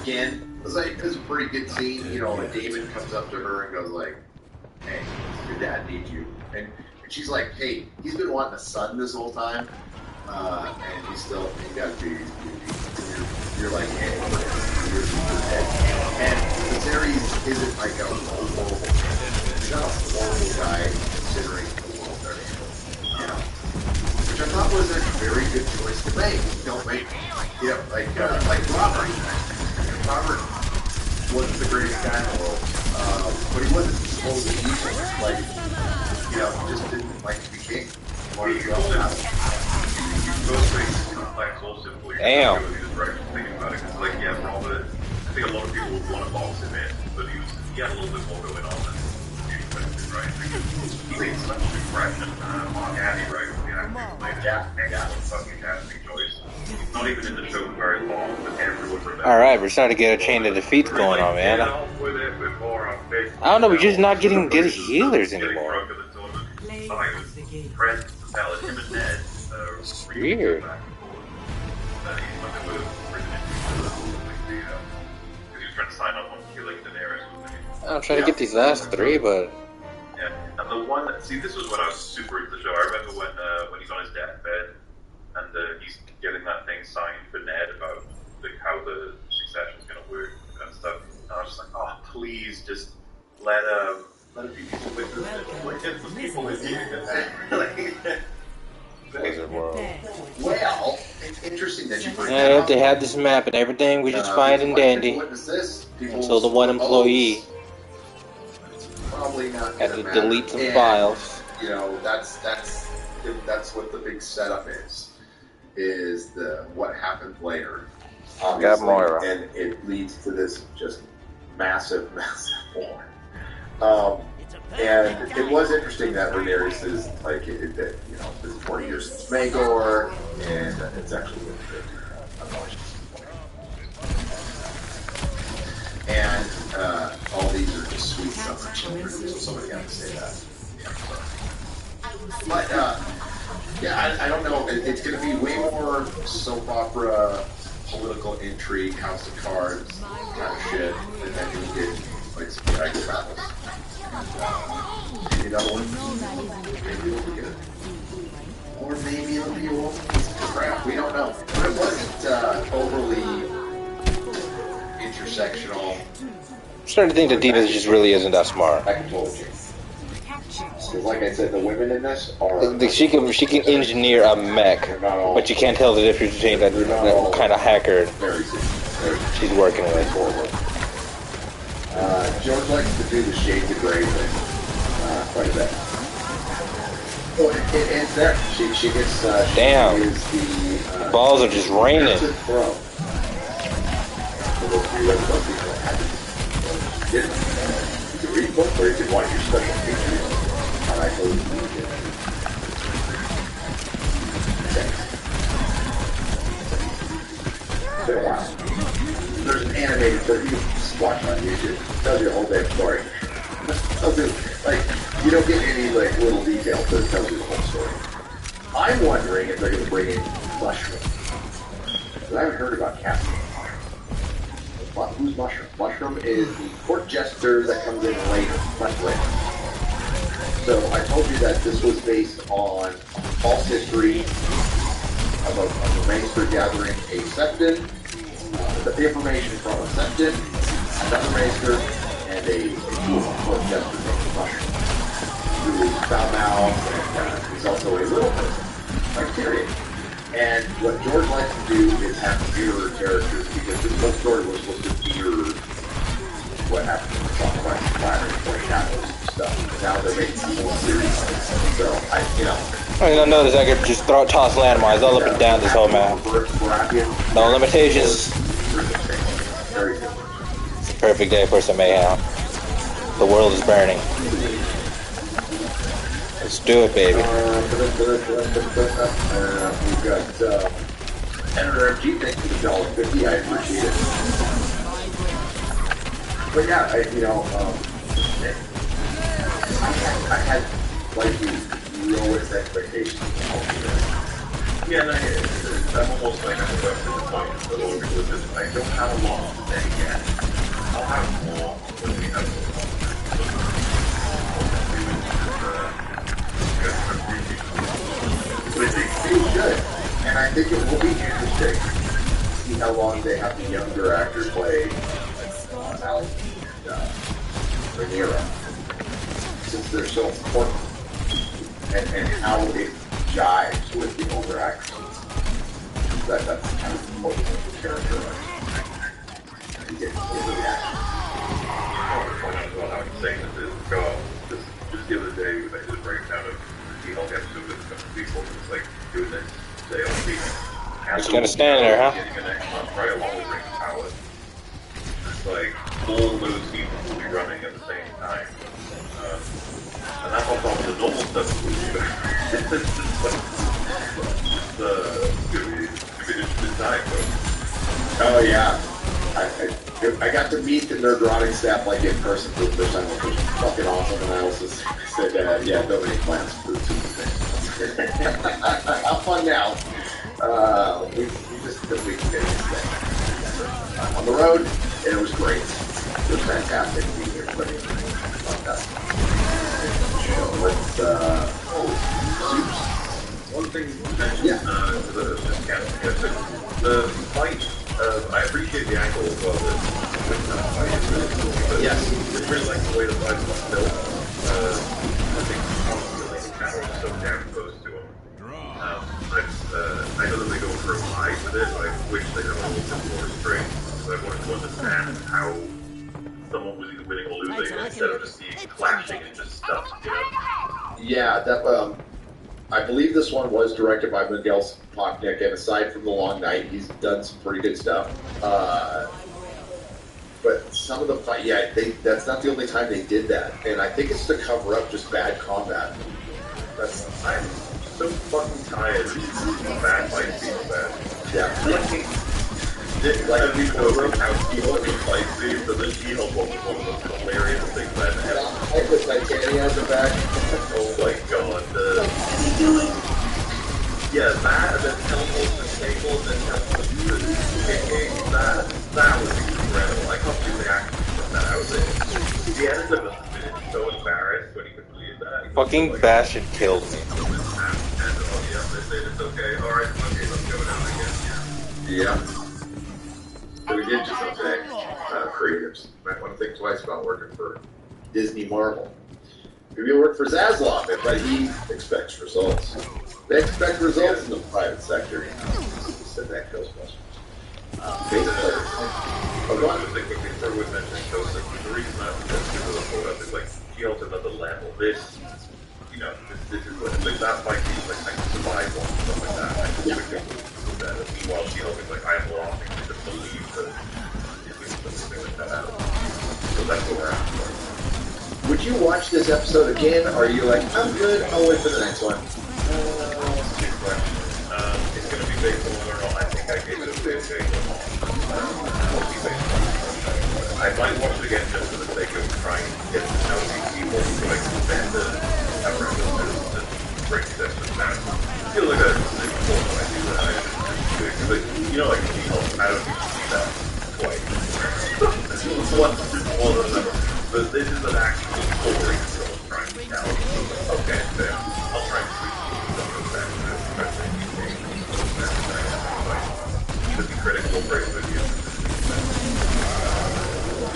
again. It was a pretty good scene, you know, when David comes up to her and goes like, hey, your dad needs you. And she's like, hey, he's been wanting a son this whole time, and he's got to you're like, hey, you're dead. And Viserys isn't like a horrible guy. He's not a horrible guy considering the world they're in, you know. Which I thought was a very good choice to make. Don't make, you know, like Robert. Robert wasn't the greatest guy in the world, but he wasn't supposed to be like, you know, he just didn't like to be king. Wanted to go out. Damn. He was right thinking about it, because, like, yeah, Robert, I think a lot of people would want to box him in, but he had a little bit more going on than you expected, right? He made such an impression on Abby, right? Yeah, fucking casting choice. He's not even in the show very long, but everyone remembers. Alright, we're starting to get a chain of defeats going on, man. I don't know, we're just not getting good healers anymore. It's weird. I'm trying to get these last three, but... Yeah, and the one, see, this was when I was super into the show. I remember when he's on his deathbed, and he's getting that thing signed for Ned about how the succession's going to work and stuff. And I was just like, oh, please, just let it be people with this. Like, get some people in here. Well, it's interesting that you bring yeah, that up. they had this map and everything, we just fine and dandy. Until the one employee probably not had to matter. delete some and, files. You know, that's what the big setup is the what happened later. Got Moira. And it leads to this just massive war. And it was interesting that Rhaenyra is like, that, you know, this is 40 years since Magor, and it's actually really good. And all these are just sweet summer children, so somebody had to say that. But, yeah, I don't know. It's going to be way more soap opera, political intrigue, House of Cards kind of shit, and then you'll get like some dragon battles. Maybe another one. Maybe it'll be good. Or maybe it'll be a little piece of crap. We don't know. But it wasn't overly intersectional. I'm starting to think that Dina just really isn't that smart. I can totally change. Because like I said, the women in this are... She can engineer a mech, but you can't tell the difference between that kind of hacker she's working with. George likes to do the shade to gray thing quite a bit. Oh, it ends there. She gets... Damn. She is the... balls are just raining. Throw. You can read book or you can watch your special features. And I told you did. It's been a while. There's an animated version you can just watch on YouTube. It tells you a whole damn story. Like, you don't get any like little details, but it tells you the whole story. I'm wondering if they're going to bring in Mushroom. Because I haven't heard about Cassie. Who's Mushroom? Mushroom is the court jester that comes in later, much later. So I told you that this was based on false history of a Ranger gathering a Septon, the information from a Septon, another Ranger, and they put them to make the mushroom. Who is foul mouth and he's also a little person, like Tyrion. And what George likes to do is have mirror characters because this whole story was supposed to mirror what happened in the Song of Ice and Fire and Point Shadows and stuff. Now they're making some more series. So I mean, I noticed I could just toss landmines all up and down this whole map. No limitations. Very good. It's a perfect day for some mayhem. The world is burning. Let's do it, baby. We've got Senator MG, thanks for the $1.50. I appreciate it. But yeah, I had like lowest expectations. Yeah, and I'm almost like I'm disappointed for those because I don't have a long today yet. I'll have more when we have It should, and I think it will be interesting to see how long they have the younger actors play Al and Rhaenyra, since they're so important, and how it jives with the older actors. That's kind of important for the character. You get the action. I want to point out as well how insane this is. Just the other day, I did a breakdown of the Hulk episode with a couple people. It's like doing this sales meeting. Just gonna stand there, huh? Getting an next month, right along with Ring Power. It's like all those people will be running at the same time. And that's on top of the normal stuff that we do. It's gonna be an interesting time, though. Oh yeah. I got to meet the Nerdrotic staff like in person for the first time, which was fucking awesome, and I also said, yeah, don't make plans for the Tuesday. Have fun now. We just did a week of thing. On the road, and it was great. It was fantastic meeting everybody. Let's, one thing you mentioned, the fight, I appreciate the angle as well, the fight is really cool, but yes. It's really like the way the fight was built. I think constantly the camera is so damn close to him. I know that they go for a fight with it, but I wish they had a little bit more restraint, because I wanted to understand how someone was either winning or losing instead of just seeing clashing and just stuff, you know? Yeah, that, I believe this one was directed by Miguel Sapochnik, and aside from The Long Night, he's done some pretty good stuff. But some of the fight, yeah, that's not the only time they did that, and I think it's to cover up just bad combat. I'm so fucking tired of bad fights being bad. Yeah. Like, we know how She-Hulk can fight scenes, so then She-Hulk was one of the most hilarious things I've ever I put Titania as a back. Oh my god. Yeah, that, and then teleport the table, and then teleport the kicking, that was incredible. I can't believe they actually put that out there. The editor must have been so embarrassed when he completed that. Fucking Bastion killed me. It's okay, alright, okay, let's go down again. Yeah. So we did just say, creatives. You might want to think twice about working for Disney Marvel. Maybe you'll work for Zaslav, but he expects results. They expect results in the private sector. Said that Ghostbusters. Go on. I think before we mentioned Ghostbusters, the reason I was going to hold up is like, he also another level. This, you know, this is what, like, that fight is like, I can survive one, stuff like that. I can do that. Meanwhile, She-Hulk is like, I'm lost, and just believe that he's doing something like that. So that's what we're after. Would you watch this episode again, or are you like, I'm good, I'll wait for the next one? Good question. It's going to be based on whether or not I think I gave it a fair shake or not. I might watch it again just for the sake of trying to get to know these people so I can stand the apparatus and break steps and that. I feel like that's important when I do that. Because, you know, like, I don't need to see that twice. Once is more than enough. But this is an actual story that someone's trying to tell. Okay, then I'll try and tweak some of that. Just be critical, praise video.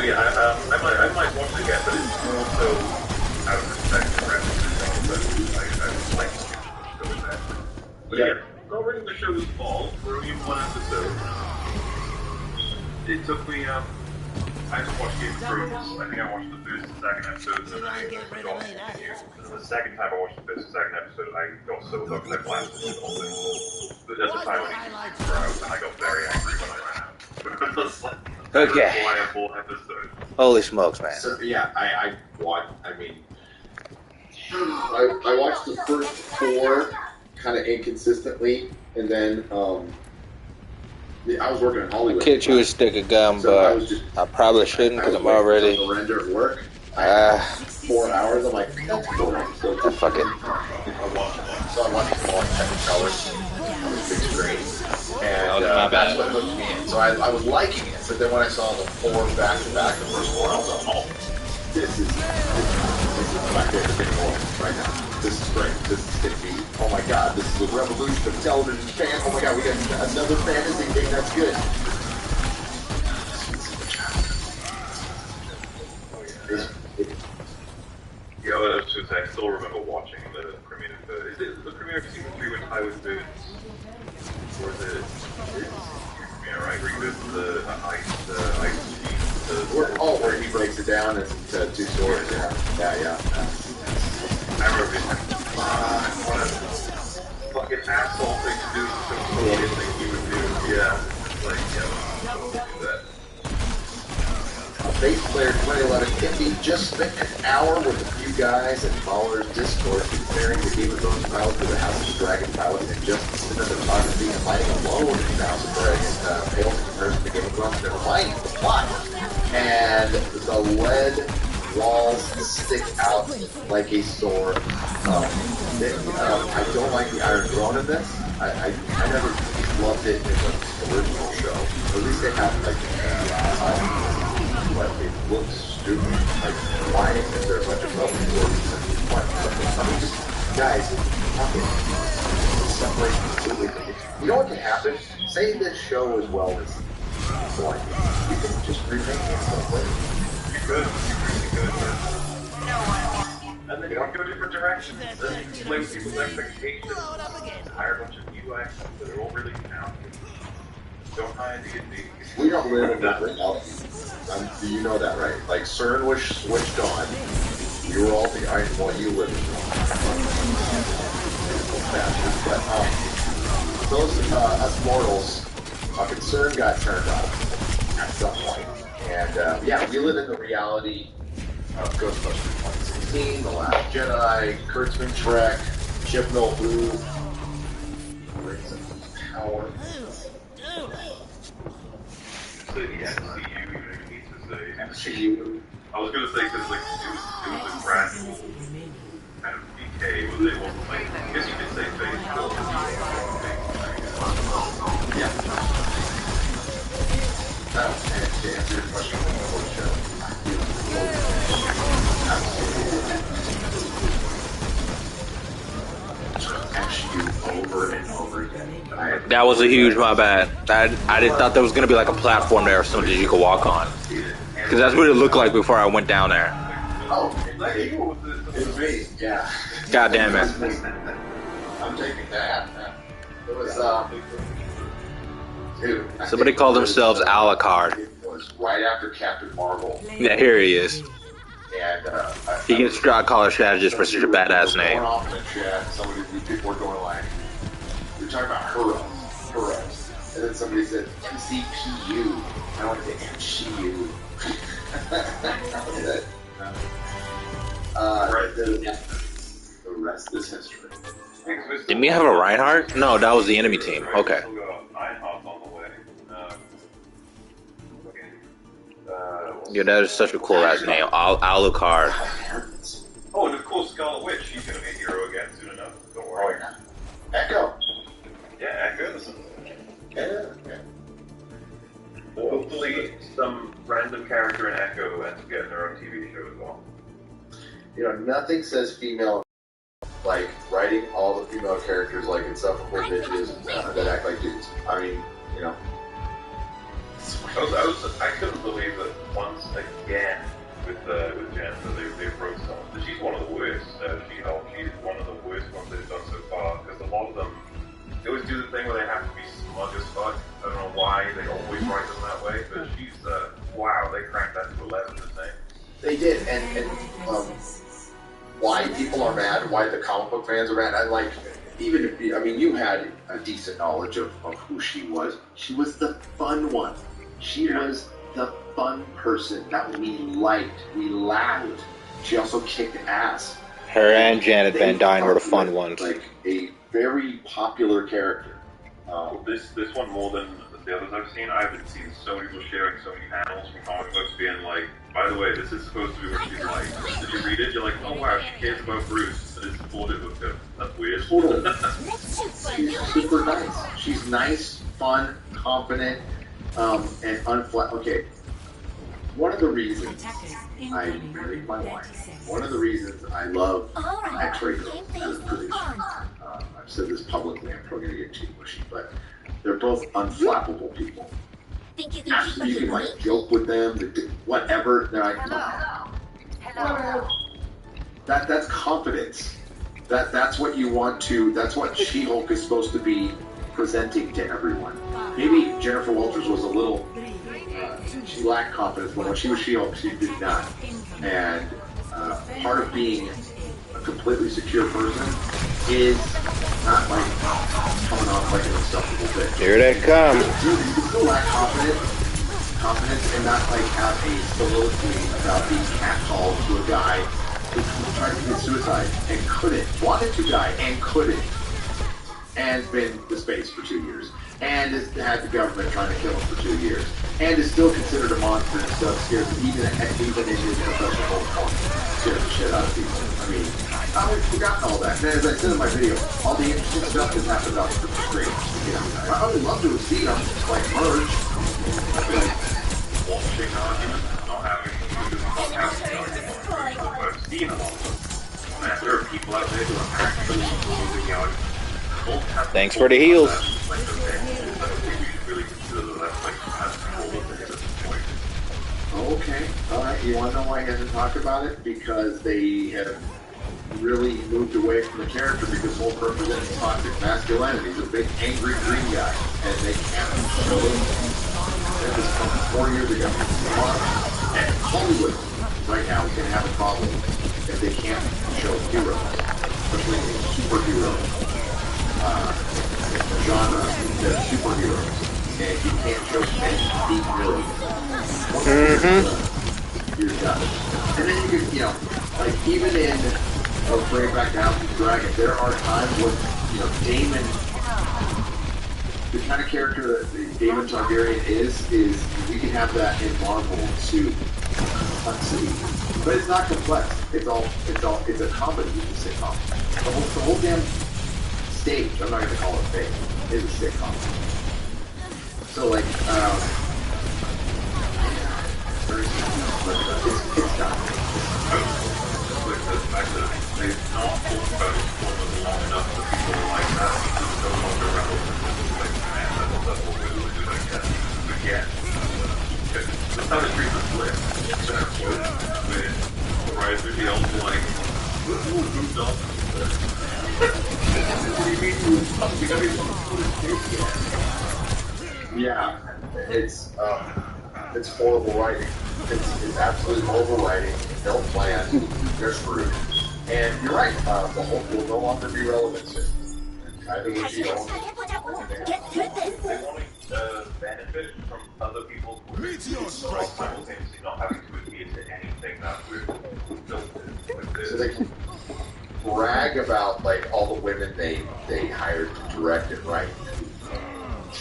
So yeah, I might watch it again, but it's also out of respect for Rapid but I would like to go with that. But yeah, already the show was fall for only one episode. It took me, I had to watch Game of Thrones. I think I watched the first and second episodes, and then I got continued. And the second time I watched the first and second episode, I got so hooked I blasted the whole thing. But there's a time when it came out, and I got very angry when I ran out. Okay. Full episode. Holy smokes, man. So, yeah, I watched the first 4 kind of inconsistently, and then I was working in Hollywood. Kick you a stick of gum, So but I probably shouldn't because I'm already. Surrender at work. 4 hours. I'm like, that's boring. So fuck it. So I watched them all in Technicolor on the big screen, and that's what hooked me in. So I was liking it, but then when I saw the 4 back to back, the first 4, I was like, oh, this is my favorite thing right now. This is great. This is going to be, oh my god, this is a revolution of television fan. Oh my god, we got another fantasy thing that's good. Yeah, well, I was just saying, I still remember watching the premiere of the premiere of season 3 when Ty was doing, or the premiere, right, where he goes to the ice sheet, where he breaks it down into 2 stories. Yeah. I remember being like, what a fucking asshole thing to do, so I didn't think he would do. Yeah, like, do that. Bass player 2011 Kimby just spent an hour with a few guys in Mahler's Discord comparing the Game of Thrones pilot to the House of the Dragon pilot, and just cinematography and lighting alone in the House of the Dragon pales in comparison to Game of Thrones. Never mind the plot. And the lead walls stick out like a sword. I don't like the Iron Throne in this. I never loved it in the original show. At least they have but it looks stupid. Like, why is there a bunch of broken words and what? I mean, just, guys, fucking separate completely. You know what can happen? Say this show is well received. So, like, you can just remake it someplace. You could, and then you can go different directions, and play with people's expectations, hire a bunch of new actors that are all really talented. Don't hire D&D. We don't live in that reality. You know that, right? Like, CERN was switched on. You were all the well, you live in but those us mortals, fucking CERN got turned off at some point. And yeah, we live in the reality of Ghostbusters 2016, The Last Jedi, Kurtzman Shrek, Chibnall Blue, Rings of Power. MCU. I was gonna say because like it was a gradual kind of decay. Was it wasn't like I guess you could say phase 4. Yeah. To answer your question before the show. MCU over and over again. That was a huge my bad. I didn't thought there was gonna be like a platform there or something you could walk on. Because that's what it looked like before I went down there. Oh, it's me, yeah. God damn it. I'm taking that. It was, dude. Somebody called themselves Alucard. It was right after Captain Marvel. Yeah, here he is. And, He gets Strahd Collar strategist for such a badass name. Going off in the chat, people were going like, we were talking about Heroes. And then somebody said, MCPU. I want to say MCU. The rest is history. Didn't we have a Reinhardt? No, that was the enemy team. Okay. Yeah, that is such a cool ass name. Alucard. Oh, and of course, Scarlet Witch. She's gonna be a hero again soon enough. Don't worry. Oh, yeah. Echo. Yeah, Echo. Yeah. Hopefully, some random character in Echo ends up getting their own TV show as well. You know, nothing says female like writing all the female characters like insufferable bitches that act like dudes. I mean, you know. I couldn't believe that once again with Jennifer, they approached someone. She's one of the worst. She's one of the worst ones they've done so far, because a lot of them, they always do the thing where they have to be smug as fuck. I don't know why they always write them that way, but she's, wow, they cranked that to 11 this thing. They did, and why people are mad, why the comic book fans are mad, I like, even if, I mean, you had a decent knowledge of who she was. She was the fun one. She was the fun person that we liked. We laughed. She also kicked ass. Her and Janet Van Dyne were the fun ones. Like a very popular character. This one more than the others I've seen. I haven't seen so many people sharing so many panels from comic books being like, by the way, this is supposed to be what she's like. Did you read it? You're like, oh wow, she cares about Bruce and is supportive of him. That's weird. Totally. She's super nice. She's nice, fun, confident, and unflat. Okay. One of the reasons I married my wife, one of the reasons I love X-Ray Girls as a producer, I've said this publicly, I'm probably going to get too mushy, but they're both unflappable people. You can like joke with them, whatever. They're like, hello. That's confidence. That's what you want to. That's what She-Hulk is supposed to be presenting to everyone. Maybe Jennifer Walters was a little. She lacked confidence, but when she was She-Hulk, she did not. And part of being a completely secure person is not like coming off like an insufferable bitch. Here they come. You can still lack confidence, and not like have a soliloquy about being catcalled to a guy who tried to commit suicide and couldn't, wanted to die and couldn't, and been to space for 2 years, and has had the government trying to kill him for 2 years, and is still considered a monster and stuff, scares even in his professional form, scares the shit out of people. I mean, I've forgotten all that. And as I said in my video, all the interesting stuff has happened off the screen. You know, I would love to have seen them like merge. I'd be like, watching arguments, not having I've seen them all. Man, there are people out there who are actually moving out. Thanks for the heals. Okay, alright, you want to know why he hasn't talked about it? Because they have really moved away from the character, because Hulk represents toxic masculinity. He's a big, angry green guy, and they can't show him. That was from 4 years ago. And Hollywood, right now, is going to have a problem if they can't show heroes, especially superhero genre, they're superheroes. And you can't show men being villains. You're done. And then you can, you know, like even in Bring Back the House of the Dragon, there are times when, you know, Daemon, the kind of character that Daemon Targaryen is you can have that in Marvel too. But it's not complex. It's a comedy. It's a sitcom. The whole damn stage, I'm not going to call it fake, is a sitcom. So like, it's done. With the fact that they've not talked about it for long enough that people are like, that is no longer relevant. Like, man, that's what we're really doing again. Again. That's how the treatment flipped. That's what with Rise of the Elves, like, who does this? What do you mean who does this? Because yeah, it's horrible writing. It's absolutely horrible writing. No plan. They're screwed. And you're right. The Hulk will no longer be relevant soon. Either with you or they want to benefit from other people's work, simultaneously not having to adhere to anything that we're built with this. So they can brag about like all the women they hired to direct and write.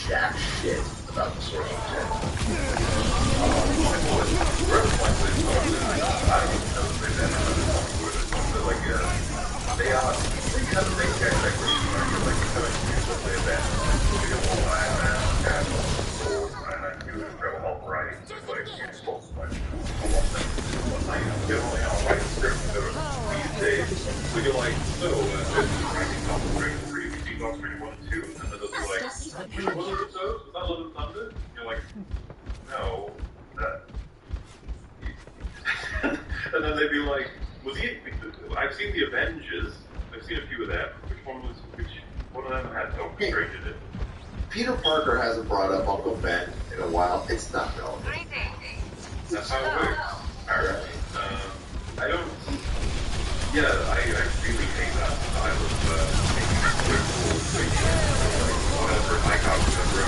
Jack shit about the source They have a big tech like you're like something that we don't want to have and I do incredible help writing. So it's like you're supposed to like generally I'll write scripts these days. So you're like, so writing Doctor Strange 3, Doctor Strange 1 and 2, and then they'll be like, which one of those? Was that Love and Thunder? You're like, no, that And then they'd be like, was he? I've seen the Avengers. I've seen a few of them. Which one of them had Doctor Strange in it? Peter Parker hasn't brought up Uncle Ben in a while. It's not relevant. That's how it works. Apparently. I don't. Yeah, I really hate that style of making a critical thing. Whatever, I can't remember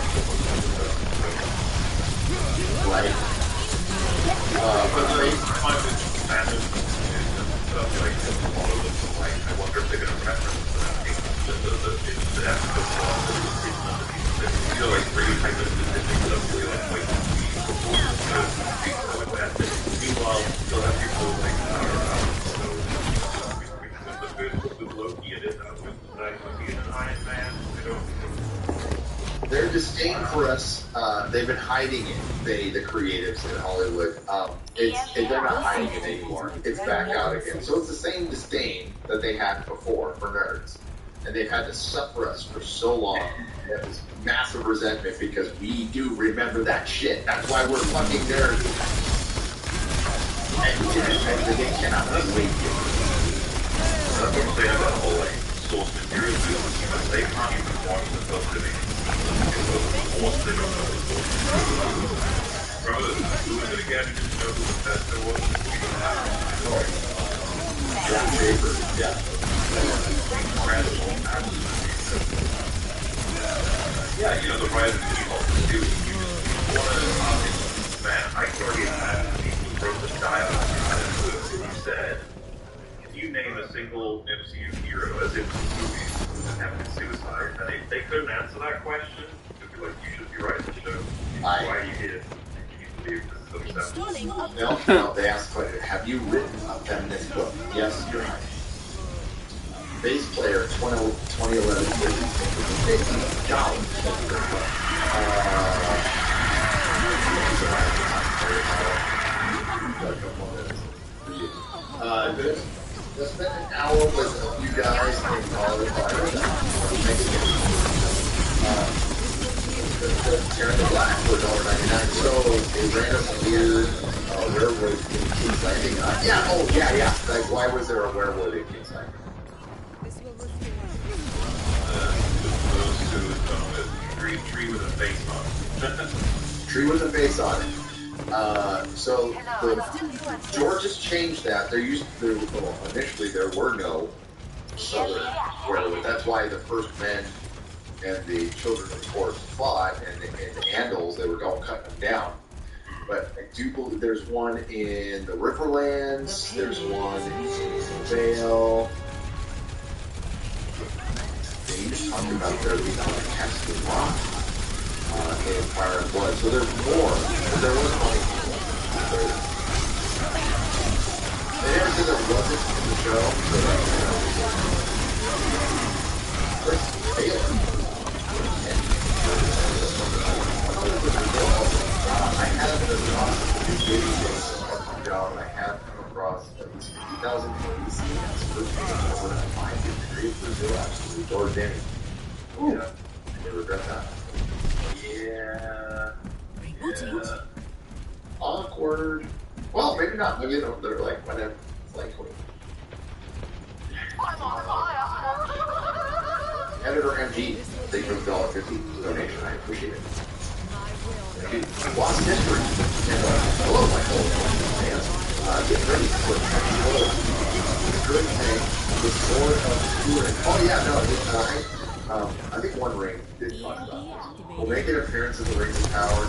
Right. but the time with fandom and stuff, like, a lot of them, like, I wonder if they're going to reference the episode you know, like, really kind of specific stuff, really, like meanwhile, you'll have people like, with Loki in it, with Iron Man, Their disdain for us, they've been hiding it, the creatives in Hollywood. They're not hiding it anymore. It's back out again. So it's the same disdain that they had before for nerds. And they've had to suffer us for so long. It was massive resentment because we do remember that shit. That's why we're fucking nerds. And they cannot wait. I'm going to say that whole, like, source material because they can't even watch the stuff that they remember who was it again? You didn't know who the best was? John Draper, yeah. Incredible, absolutely. Yeah, you know, the rise of the default too. You just want to, man, I can already imagine people who wrote this dialogue who said, can you name a single MCU hero as in movies that have been suicide? And they couldn't answer that question. They'd be like, you should be writing the show. Why are you here? Can you believe this is so No, they asked, have you written a feminist book? Yes, you're right. Bass player 2011 Just spent an hour with you guys in Hollywood. Tearing the Black for $1.99. So a random weird werewolf in King's Landing. Yeah. Like, why was there a werewolf in King's Landing? Tree with a face on it. Tree with a face on it. So George has changed that. Initially there were no southern werewolves. That's why the first men and the children of course fought, and the Andals, they were all cutting them down. But I do believe there's one in the Riverlands. There's one in Vale. They just talked about there being on the Castle Rock in Fire and Blood. So there's more. But there was one in they never said there wasn't in the show. Where's Taylor? I have come across at least 50,000 movies. Absolutely George Danny. Yeah, I never regret that. Yeah. Awkward. Well, maybe not. Maybe they're like, whatever. It's like, Editor MG, thank you for $1.50 donation. I appreciate it. Lost history. And, hello, my whole fans. Get ready for the good thing. The sword of Stewart. Oh, yeah, no. I think One Ring did talk about this. Will make an appearance in the Rings of Power.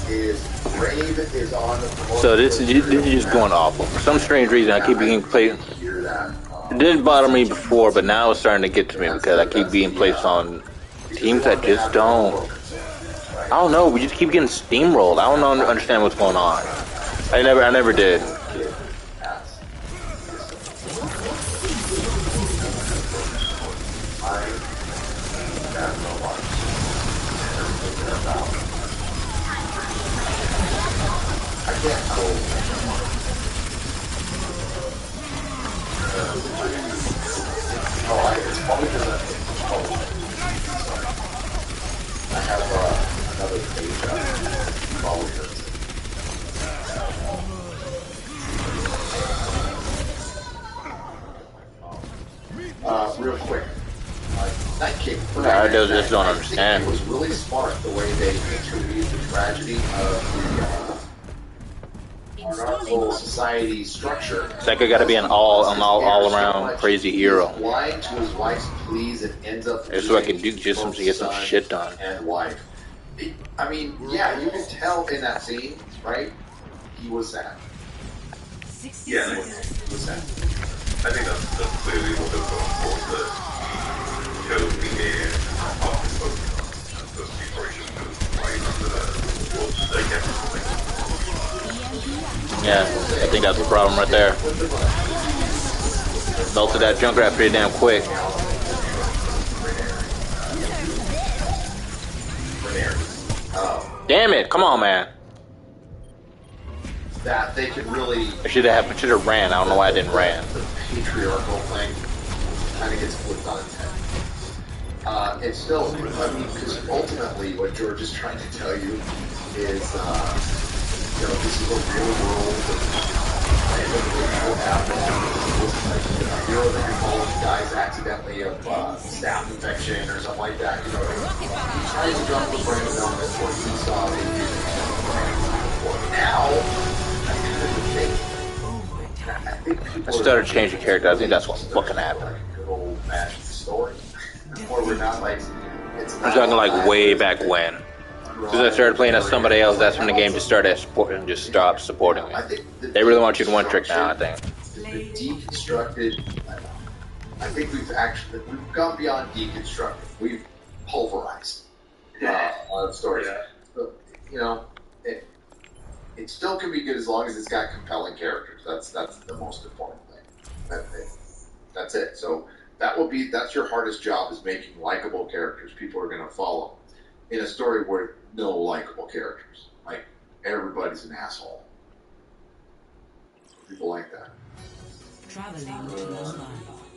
Brave is on the So this is just going awful. For some strange reason, I keep being played. It didn't bother me before, but now it's starting to get to me because I keep being placed on teams that just don't. I don't know. We just keep getting steamrolled. I don't understand what's going on. I never did. I have another page followers. real quick. That kick. I just don't understand. It was really smart the way they introduced the tragedy of our whole society structure. Seka got to be an all around crazy hero. Lying to his wife's pleas and ends up. That's what I can do just to get some shit done. And wife. I mean, yeah, you can tell in that scene, right? He was sad. Yeah, he was sad. I think that's clearly what they're going for. The show began often focused on those situations right under the Yeah, I think that's the problem right there. Melted that Junkrat pretty damn quick. Damn it! Come on, man. That they could really. I should have ran. I don't know why I didn't ran. The patriarchal thing kind of gets flipped on its head. It's still, I mean, because ultimately what George is trying to tell you is, this is a real world. What happens? A hero that you're following dies accidentally of staph infection or something like that. He tries to drop the brain element what he saw they did. Now. I started changing character. I think that's what fucking happened. Good old fashioned story. Or we're not like. I'm talking like way back when. As soon as I started playing as somebody else, that's when the game just started supporting and just stopped supporting me. They really want you to one trick now, I think. The deconstructed. I think we've gone beyond deconstructed. We've pulverized stories. It still can be good as long as it's got compelling characters. That's the most important thing. That's it. So that's your hardest job, is making likable characters people are going to follow. In a story where no likable characters, like everybody's an asshole. People like that.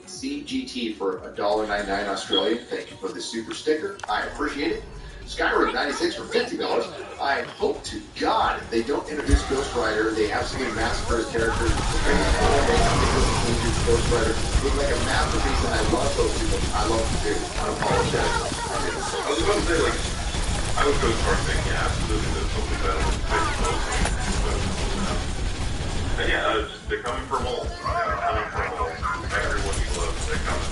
CGT for $1.99 Australian. Thank you for the super sticker. I appreciate it. Skyrim 96 for $50. I hope to God they don't introduce Ghost Rider. They absolutely massacre his character. Ghost Rider look like a masterpiece, and I love those people. I love them too. I apologize. I was about to say, I would go as far as saying, yeah, absolutely, there's something better with yeah, they're coming for more. They're coming for more. Everyone you love, they're coming.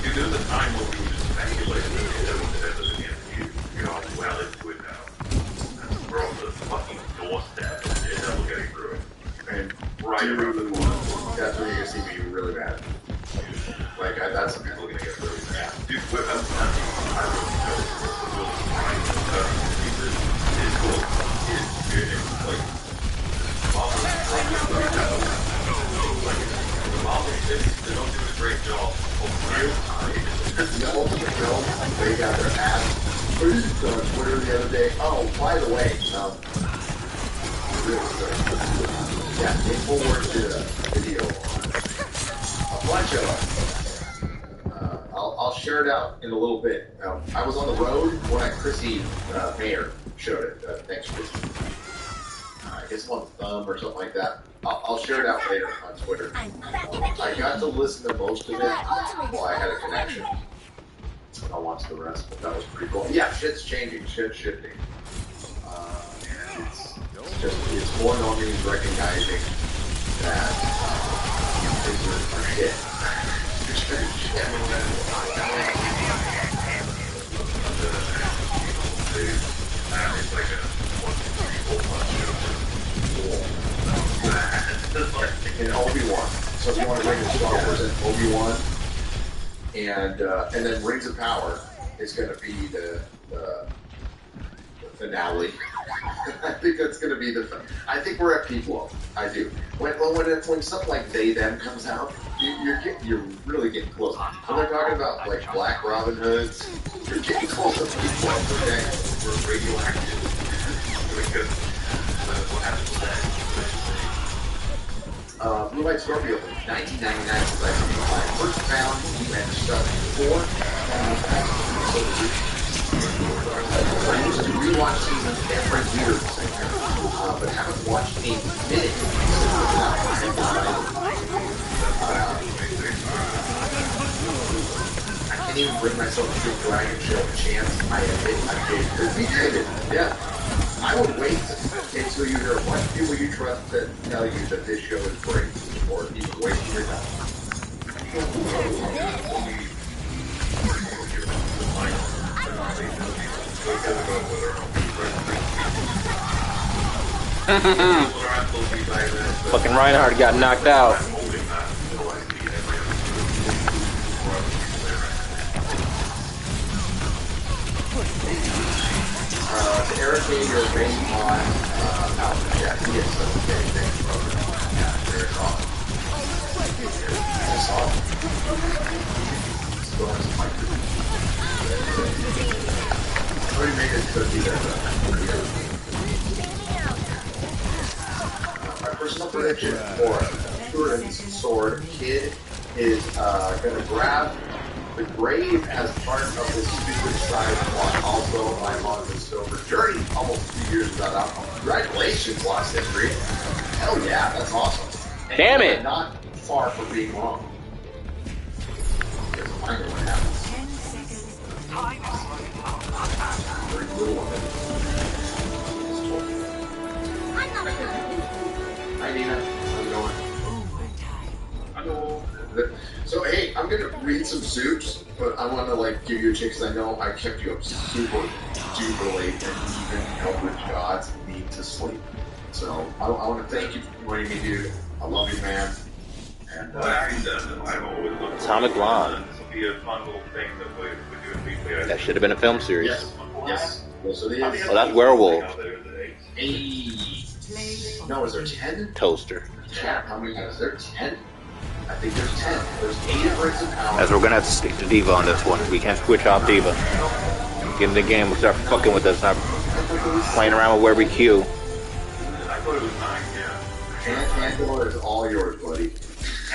Dude, there's a time when we would just speculate that it was the end of the MCU. Well into it now. We're on the fucking doorstep, and we're getting through it. And right around the corner. That's when you're going to see me really mad. Like, that's when people are going to get really mad. Dude, I don't know. It's cool. It's like, they don't do a great job. The ultimate film, they got their ass boosted on Twitter the other day. Oh, by the way, they forward to a video on a bunch of them. I'll share it out in a little bit. I was on the road when Chrissy Mayer showed it. Thanks, Chrissy. I guess on Thumb or something like that. I'll share it out later on Twitter. I got to listen to most of it while I had a connection. I'll watch the rest, but that was pretty cool. Yeah, shit's changing, shit's shifting. And it's more normies recognizing that things are shit. It's like in Obi-Wan. So if you want to bring in Star Wars and Obi-Wan, and then Rings of Power is going to be the finale. I think that's going to be I think we're at peak low. I do. When something like They Them comes out, you're really getting close. When they're talking about like Black Robin Hoods, you're getting close to peak low. Okay, we're radioactive. Because what happens to that? Blue White Scorpio, 1999 since I first found you and stuff before. I used to rewatch seasons every year, but haven't watched a minute since it's out. can't even bring myself to give Dragon Show a chance. I admit, we did it. Yeah. I would wait until you hear what people you trust to tell you that this show is great before even wasting your time. Fucking Reinhardt got knocked out. To Eric, your main on Alpha Jack. Yes, okay, thanks, brother. Yeah, very awesome. That's awesome. Still has some mic. I already made it to be there. My personal prediction for Turin's sword kid is going to grab the grave as part of this stupid side one. Also, I'm on the silver journey almost 2 years without alcohol. Congratulations, Lost History. Hell yeah, that's awesome. And damn it! Not far from being wrong. Because I know what happens. Very little of it. Hi, Nina. How's it going? So, hey, I'm going to read some suits, but I want to, give you a chance because I know I kept you up super duper late, and even elder gods need to sleep. So, I want to thank you for joining me, dude. I love you, man. And, I've always looked Atomic Blonde. This will be a fun little thing that we do weekly. That should have been a film series. Yes, it is. Well, that's Werewolf. Hey. No, is there 10? Toaster. Chat, how many is there? 10? I think there's 10. There's 8 embrace of power. As we're gonna have to stick to Diva on this one. We can't switch off Diva. Get in the game, we'll start fucking with us, not playing around with where we queue. I thought it was 9, yeah. Andor is all yours, buddy.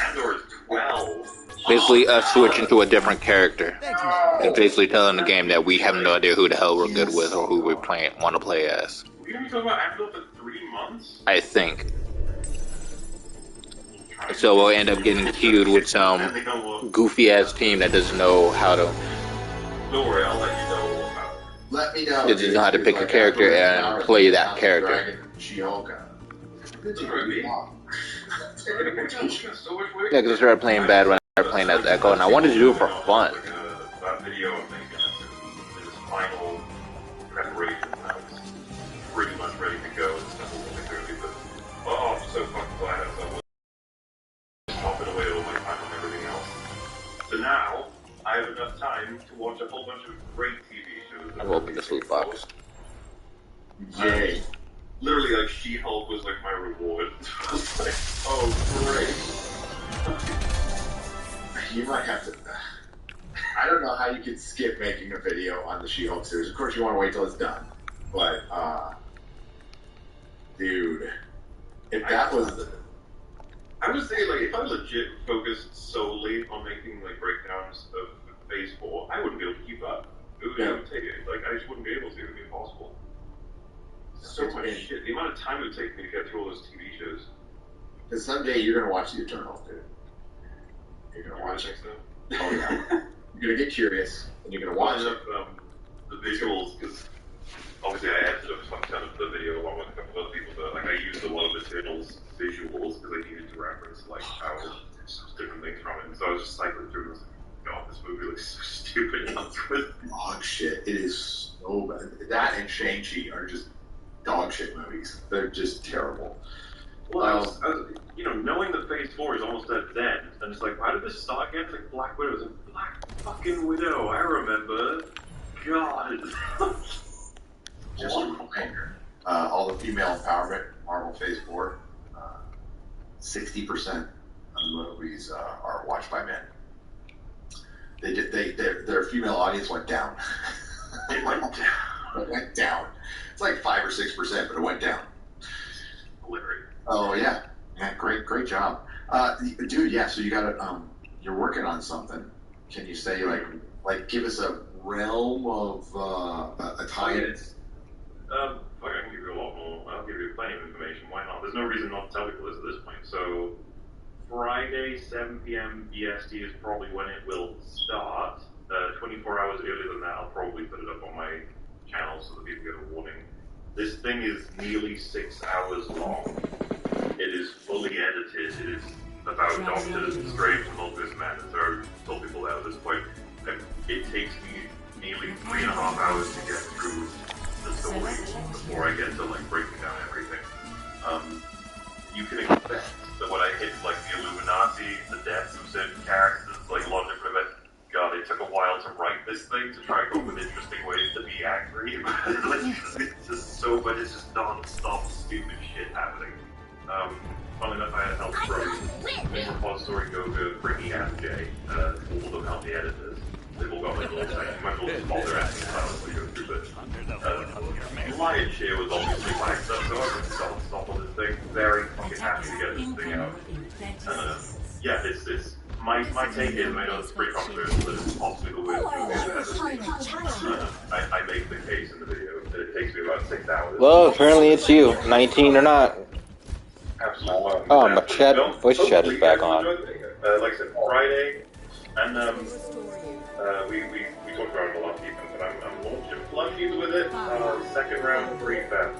Andor is 12. Basically, us switching to a different character. And basically telling the game that we have no idea who the hell we're good with or who we want to play as. We're going to be talking about Andor for 3 months? I think. So we'll end up getting queued with some goofy ass team that doesn't know how to. Don't worry, I'll let you know. Let me know. They just know how to pick a character and play that character. Yeah, because I started playing bad when I started playing as Echo, and I wanted to do it for fun. That video of me getting his final preparation, I was pretty much ready to go. It's not really clearly, but I'm so fucking glad I was popping away all my time on everything else. So now I have enough time to watch a whole bunch of great TV shows. I've opened the loot box. Yay. Literally, She-Hulk was my reward. I was like, oh, great. You might have to. I don't know how you could skip making a video on the She-Hulk series. Of course, you want to wait till it's done. But, dude, if that was. I would say, if I legit focused solely on making, breakdowns of Phase 4, I wouldn't be able to keep up. It would take it. I just wouldn't be able to. It would be impossible. So much shit. The amount of time it would take me to get through all those TV shows. Because someday you're going to watch The Eternals, dude. You're going to watch it. So? Oh, yeah. You're going to get curious, and you're going to watch it. The visuals, because obviously I edited a fuck ton of the video along with a couple of other people, but I used a lot of Eternals visuals because I needed to reference how different things from it. And so I was just cycling through and I was like, God, this movie looks so stupid. Dog shit. It is so bad. That and Shang-Chi are just dog shit movies. They're just terrible. Well, knowing that Phase 4 is almost at its end, and it's why did this start again? It's Black Widow. It's Black fucking Widow. I remember. God. Just a reminder. All the female empowerment, Marvel Phase 4, 60% of the movies are watched by men. Their female audience went down. It went down. It went down. It's 5 or 6%, but it went down. Hilarious. Oh yeah, great job, dude. Yeah, so you got to you're working on something. Can you say give us a realm of a tie-in? I can give you a lot more. I'll give you plenty of information. Why not? There's no reason not to tell people this at this point. So Friday, 7 p.m. EST is probably when it will start. 24 hours earlier than that, I'll probably put it up on my channel so that people get a warning. This thing is nearly 6 hours long. It is fully edited. It is about doctors and strange multiverse madness. There are still people there at this point. It takes me nearly 3.5 hours to get through the story before I get to like breaking down everything. You can expect that when I hit like the Illuminati, the deaths of certain characters, like a lot of different events, God, it took a while to write this thing to try and come up with interesting ways to be angry. It's just so, but it's just non-stop stupid shit happening. Funnily enough, I had help from Mr. Repository, Goga, Bricky, and Jay. All of them help the editors. They've all got like little sections. You might as well just call their editing files as we go through this. Lion's share was obviously my stuff, so I was stop on this thing. Very fucking happy to get this thing out. Yeah, it's my take is, I know it's pretty controversial, that it's possibly the worst movie I've ever seen. I make the case in the video that it takes me about 6 hours. Well, apparently it's you, 19 or not. Absolutely. Oh, my voice chat is back on. Like I said, Friday, and we talked about it a lot, Ethan, but I'm launching flunkies with it. Second round, pretty fast.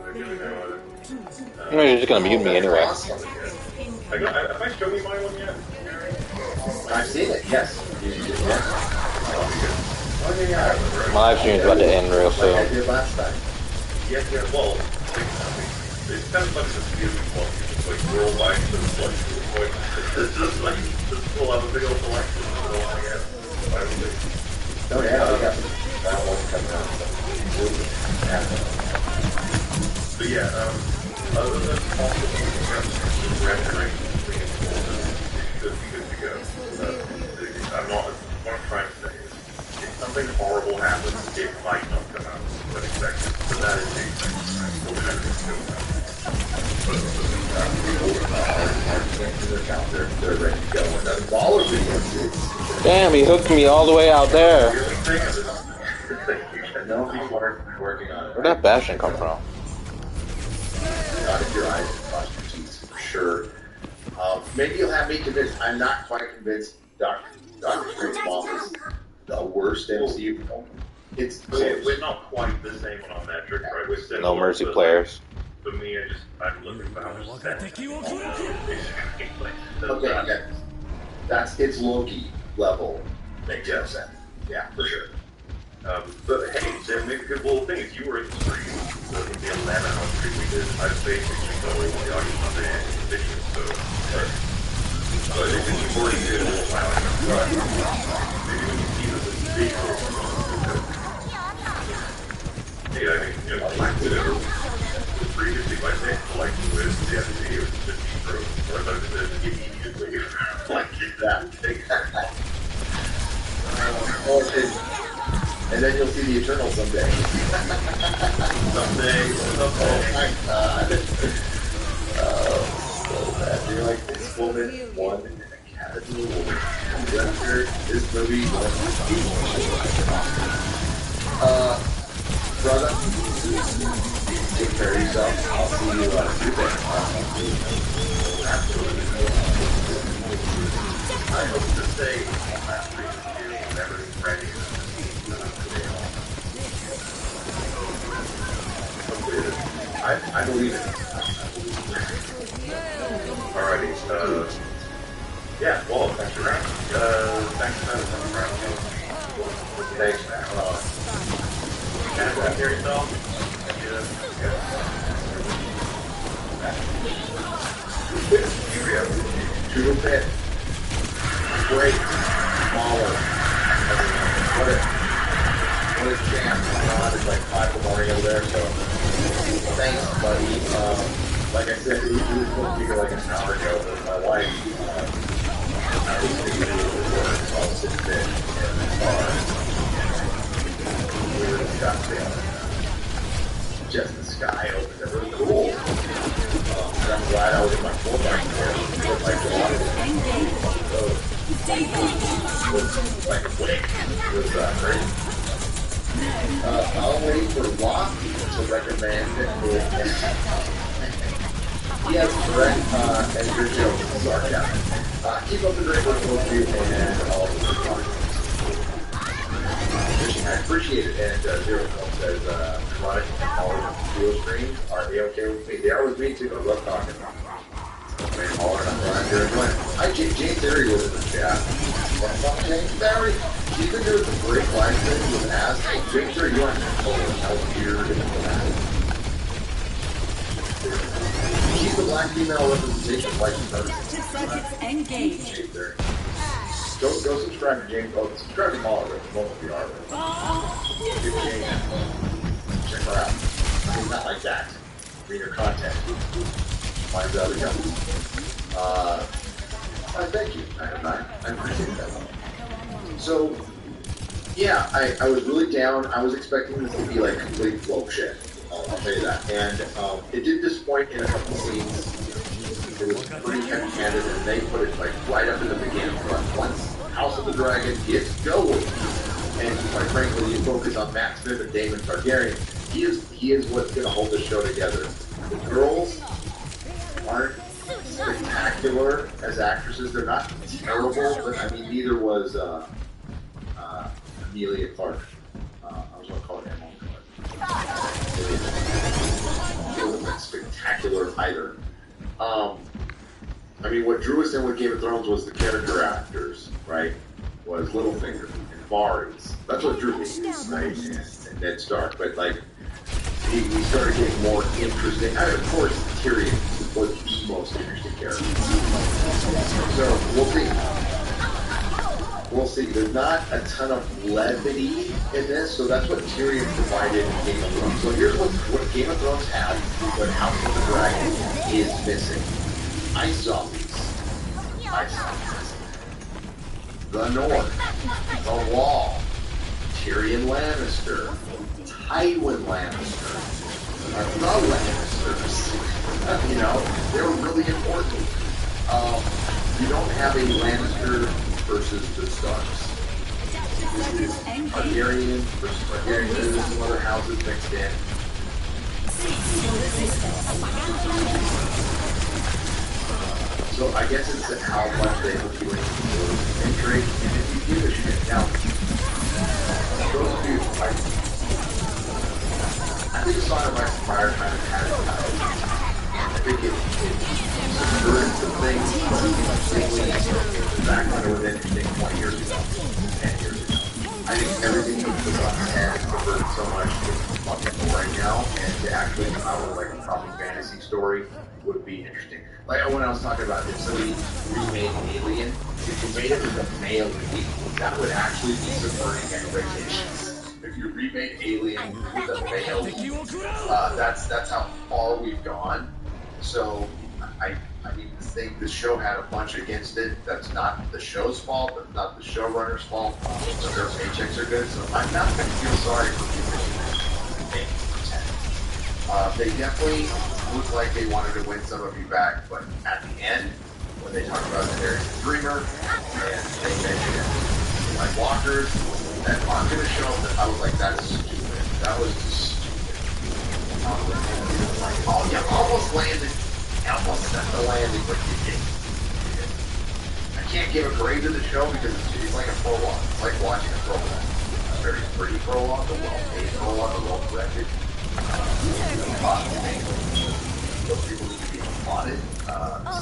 You're just gonna mute me anyway. Have I shown you my one yet? I've seen it, yes. My live stream is about to end real soon. I did last time. Yeah, well, it's kind of fun to see one. Like, we're all like, it's just like, just pull out a big old selection. I guess. Oh, yeah, we got that one coming out. But yeah, other than possible rendering, good to go. I'm not, what I'm trying to say is, if something horrible happens, it might not come out as expected. But that is the They're ready to go. And the baller videos. Damn, he hooked me all the way out there. No, people are working on it. Where'd that bashing come from? Not if your eyes cross your teeth, for sure. Maybe you'll have me convinced. I'm not quite convinced Doctor Strange Mom is the worst MCU film. We're not quite the same on our metric, right? We're still No mercy players. For me, I'm looking for how much sense. Okay, that's its Loki level. Makes no sense. Yeah, for sure. But hey, maybe the well thing is you were in the stream, so in the 11-hour stream we did, I basically totally want the audience on the video, so I think you've already did a little while ago. Maybe when you see this video, yeah, I mean, Black Widow was previously by saying collecting with the video was just intro, or I thought it was immediately like that. And then you'll see the Eternal someday. Someday. Oh my god. Oh, so bad. You're like, this woman won an Academy Award. This movie was brother, take care of yourself. I'll see you Tuesday. I hope to say last week whenever it's ready. I believe it. Alrighty, yeah, well, thanks for around. Thanks for coming around. Thanks, man. Can you hear yourself? True fit. Great. Smaller. What a champ. It's like 5 in the morning over there, so thanks, buddy. Like I said, we were supposed to be here like an hour ago, but my wife, I was thinking a little bit work, so I was sitting there in the car. We were in Scottsdale, and just the sky opened. It was cool. And I'm glad I was in my 4x there. It looked like a lot of it. Like a wig. It was great. I'll wait for Lofty to recommend it. Yes, correct. And your joke. Sorry, yeah. Keep up the great work with you and all the good appreciate it. And Zero Film says, erotic and Holler video streams, are they okay with me? They are with me too. I love talking about them. Man, Holler, I'm glad you're enjoying it. Hi, Jane Theory was in the chat. What's up, Jane Theory? She's been doing some great live streams with Ass. Hey, Jane Theory, you want to help here with that? She's the black female representation of white supremacy. Circuits engaged. Jane Theory. Go subscribe to James. Oh, subscribe to Molly. Both of you are. Give Jane. Check her out. I mean, not like that. Read her content. Mine's the other guy. Thank you. I appreciate that. So, yeah, I was really down. I was expecting this to be like complete flow shit. I'll tell you that. And it did disappoint in a couple scenes. It was pretty heavy-handed, and they put it like right up in the beginning. But once House of the Dragon gets going, and quite frankly, you focus on Matt Smith and Daemon Targaryen, he is what's going to hold the show together. The girls aren't spectacular as actresses. They're not terrible, but I mean, neither was Amelia Clark. I was going to call her Emma Clark. She wasn't that spectacular either. I mean, what drew us in with Game of Thrones was the character actors, right? Was Littlefinger and Varys. That's what drew me, right? And Ned Stark. But like, we started getting more interesting. I mean, of course, Tyrion was the most interesting character. So we'll see. We'll see. There's not a ton of levity in this, so that's what Tyrion provided in Game of Thrones. So here's what Game of Thrones has, what House of the Dragon is missing. Ice zombies. The North. The Wall. Tyrion Lannister. Tywin Lannister. The Lannisters. You know, they're really important. You don't have a Lannister versus the Starks. This is Targaryen versus Targaryen. There's some other houses mixed in. So I guess it's how much they hook you into and trade, and if you give a shit. Now, those of you, I think Song of Ice and Fire kind of had it out. I think it subverted some things, but back when it was interesting 20 years ago, 10 years ago. I think everything was put on its head, subverted so much, it's fucking right now, and to actually come out with like a proper fantasy story would be interesting. Like when I was talking about if somebody remade Alien, if you made it with a male lead, that would actually be subverting expectations. If you remade Alien with a male lead, that's how far we've gone. So I mean, the show had a bunch against it. That's not the show's fault. That's not the showrunner's fault. So their paychecks are good. So I'm not going to feel sorry for people who they definitely looked like they wanted to win some of you back, but at the end, when they talked about the Daenerys the Dreamer, and they mentioned like walkers that aren't going to show up, I was like, that's stupid. That was just stupid. Like, oh, you almost landed. Almost set the landing, but you didn't. I can't give a grade to the show because it's like a prologue. It's like watching a prologue. A very pretty prologue, a well-made prologue, a well-directed. Those people need to be applauded.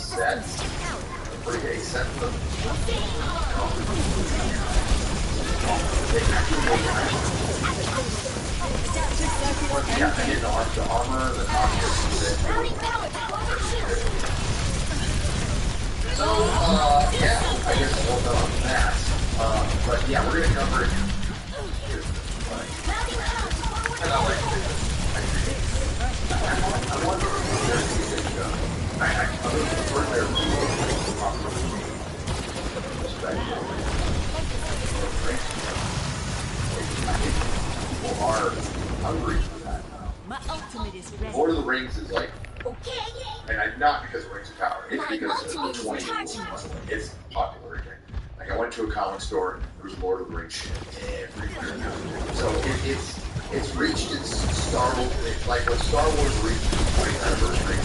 Sets. A pretty A set for them. They actually make it nice. Yeah, I did the armor, the costume, So, yeah, I guess we'll go on that. But yeah, we're going to cover it. And I like it. I wonder if there's anything to go. I prefer their I think people are hungry for that now. My ultimate is ready. Lord of the Rings is like, and not because of Rings of Power, it's because of 20 years. It's popular again. Like I went to a comic store, there was Lord of the Rings shit everywhere now. So it's reached its Star Wars, like when Star Wars reached its 20th anniversary,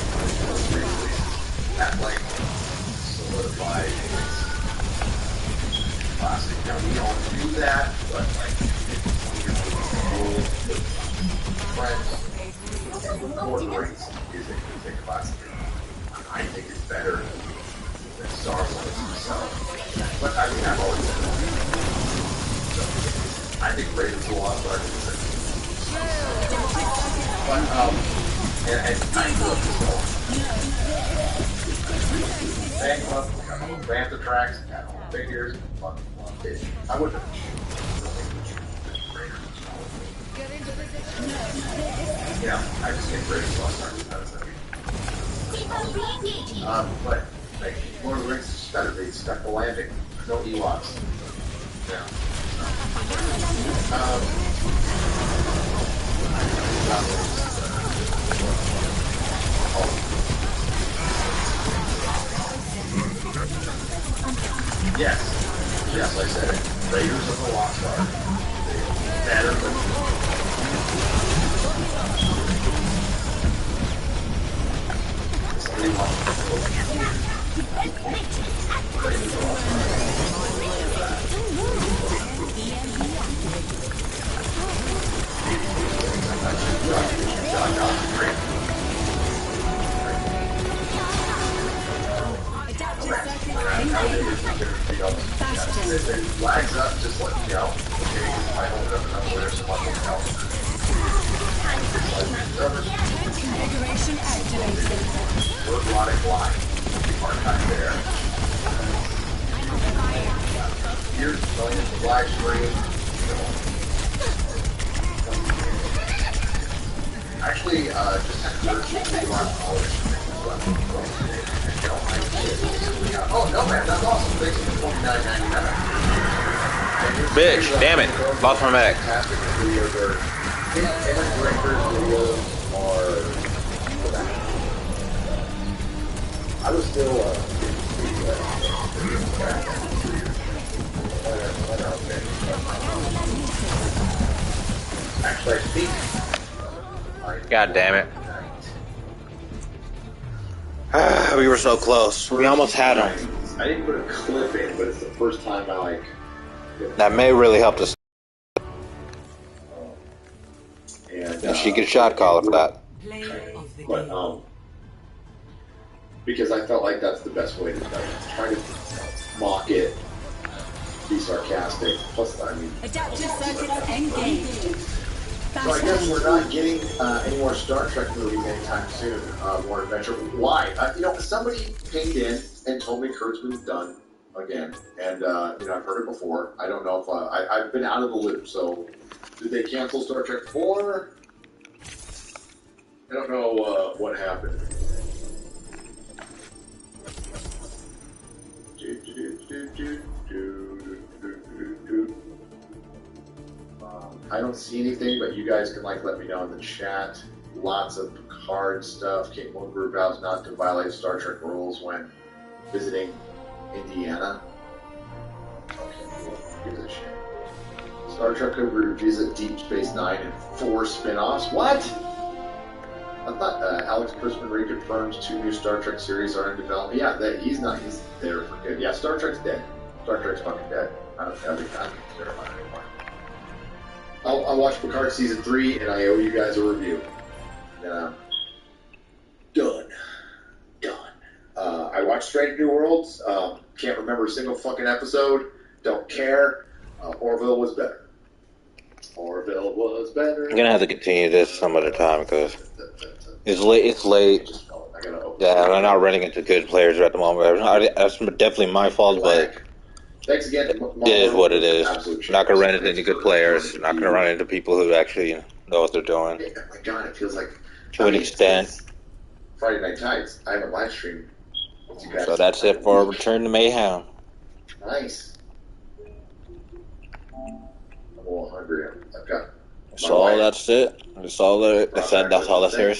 that like solidified its classic. Now we don't do that, but like 20 years ago, Friends, Lord of the Rings is a classic. I think it's better than Star Wars itself. But I mean, I've always said that. So, I think Raiders of the Lost Ark is better. But, and I love this one. Bang Club, got all the Bantha tracks, got all the figures, fucking loved it. I wouldn't have. Yeah, I just get Raiders of the Lost Ark. But like Lord of the Rings is better. They stuck the landing. No Ewoks. Yeah. Yes, I said it. Raiders of the Lost Ark. Better than. If it flags up, just let me know. Okay, I hold it up and I'm aware someone will help. Configuration activated. We're robotic line. Archive there. Here's the flag screen. Actually, just had to urge you on college. Oh no, man, that's awesome. Thanks for $29.99. Bitch, damn it. Lost my Mac. Fantastic videos are image directors videos are I was still actually I think God damn it. We were so close. We almost had him. I didn't put a clip in, but it's the first time I like. That may really help us. And she get shot caller for that. But because I felt like that's the best way to try to mock it, be sarcastic. Plus, I mean. Adaptive circuits engaged. So I guess we're not getting any more Star Trek movies anytime soon. More adventure. Why? Somebody pinged in and told me Kurtzman's done again, and I've heard it before. I don't know if I've been out of the loop. So, did they cancel Star Trek 4? I don't know what happened. I don't see anything, but you guys can let me know in the chat. Lots of Picard stuff. One group vows not to violate Star Trek rules when visiting Indiana. Okay, well, give it a shit. Star Trek could revisit Deep Space Nine and 4 spin-offs. What? I thought Alex Kurtzman reconfirms 2 new Star Trek series are in development. Yeah, he's there for good. Yeah, Star Trek's dead. Star Trek's fucking dead. I don't think I'm terrified anymore. I'll watch Picard Season 3, and I owe you guys a review. Done. I watched Strange New Worlds. Can't remember a single fucking episode. Don't care. Orville was better. I'm gonna have to continue this some other time because it's late. Yeah, I'm not running into good players at the moment. That's definitely my fault, but thanks again. It is what it is. Not gonna run into any good players. Not gonna run into people who actually know what they're doing. Oh my god, it feels like to an extent. Friday Night Tides. I haven't live streamed with you guys. So that's it for Return to Mayhem. Nice. I'm a little hungry. I've got. That's all. That's it. That's all. That's all there is.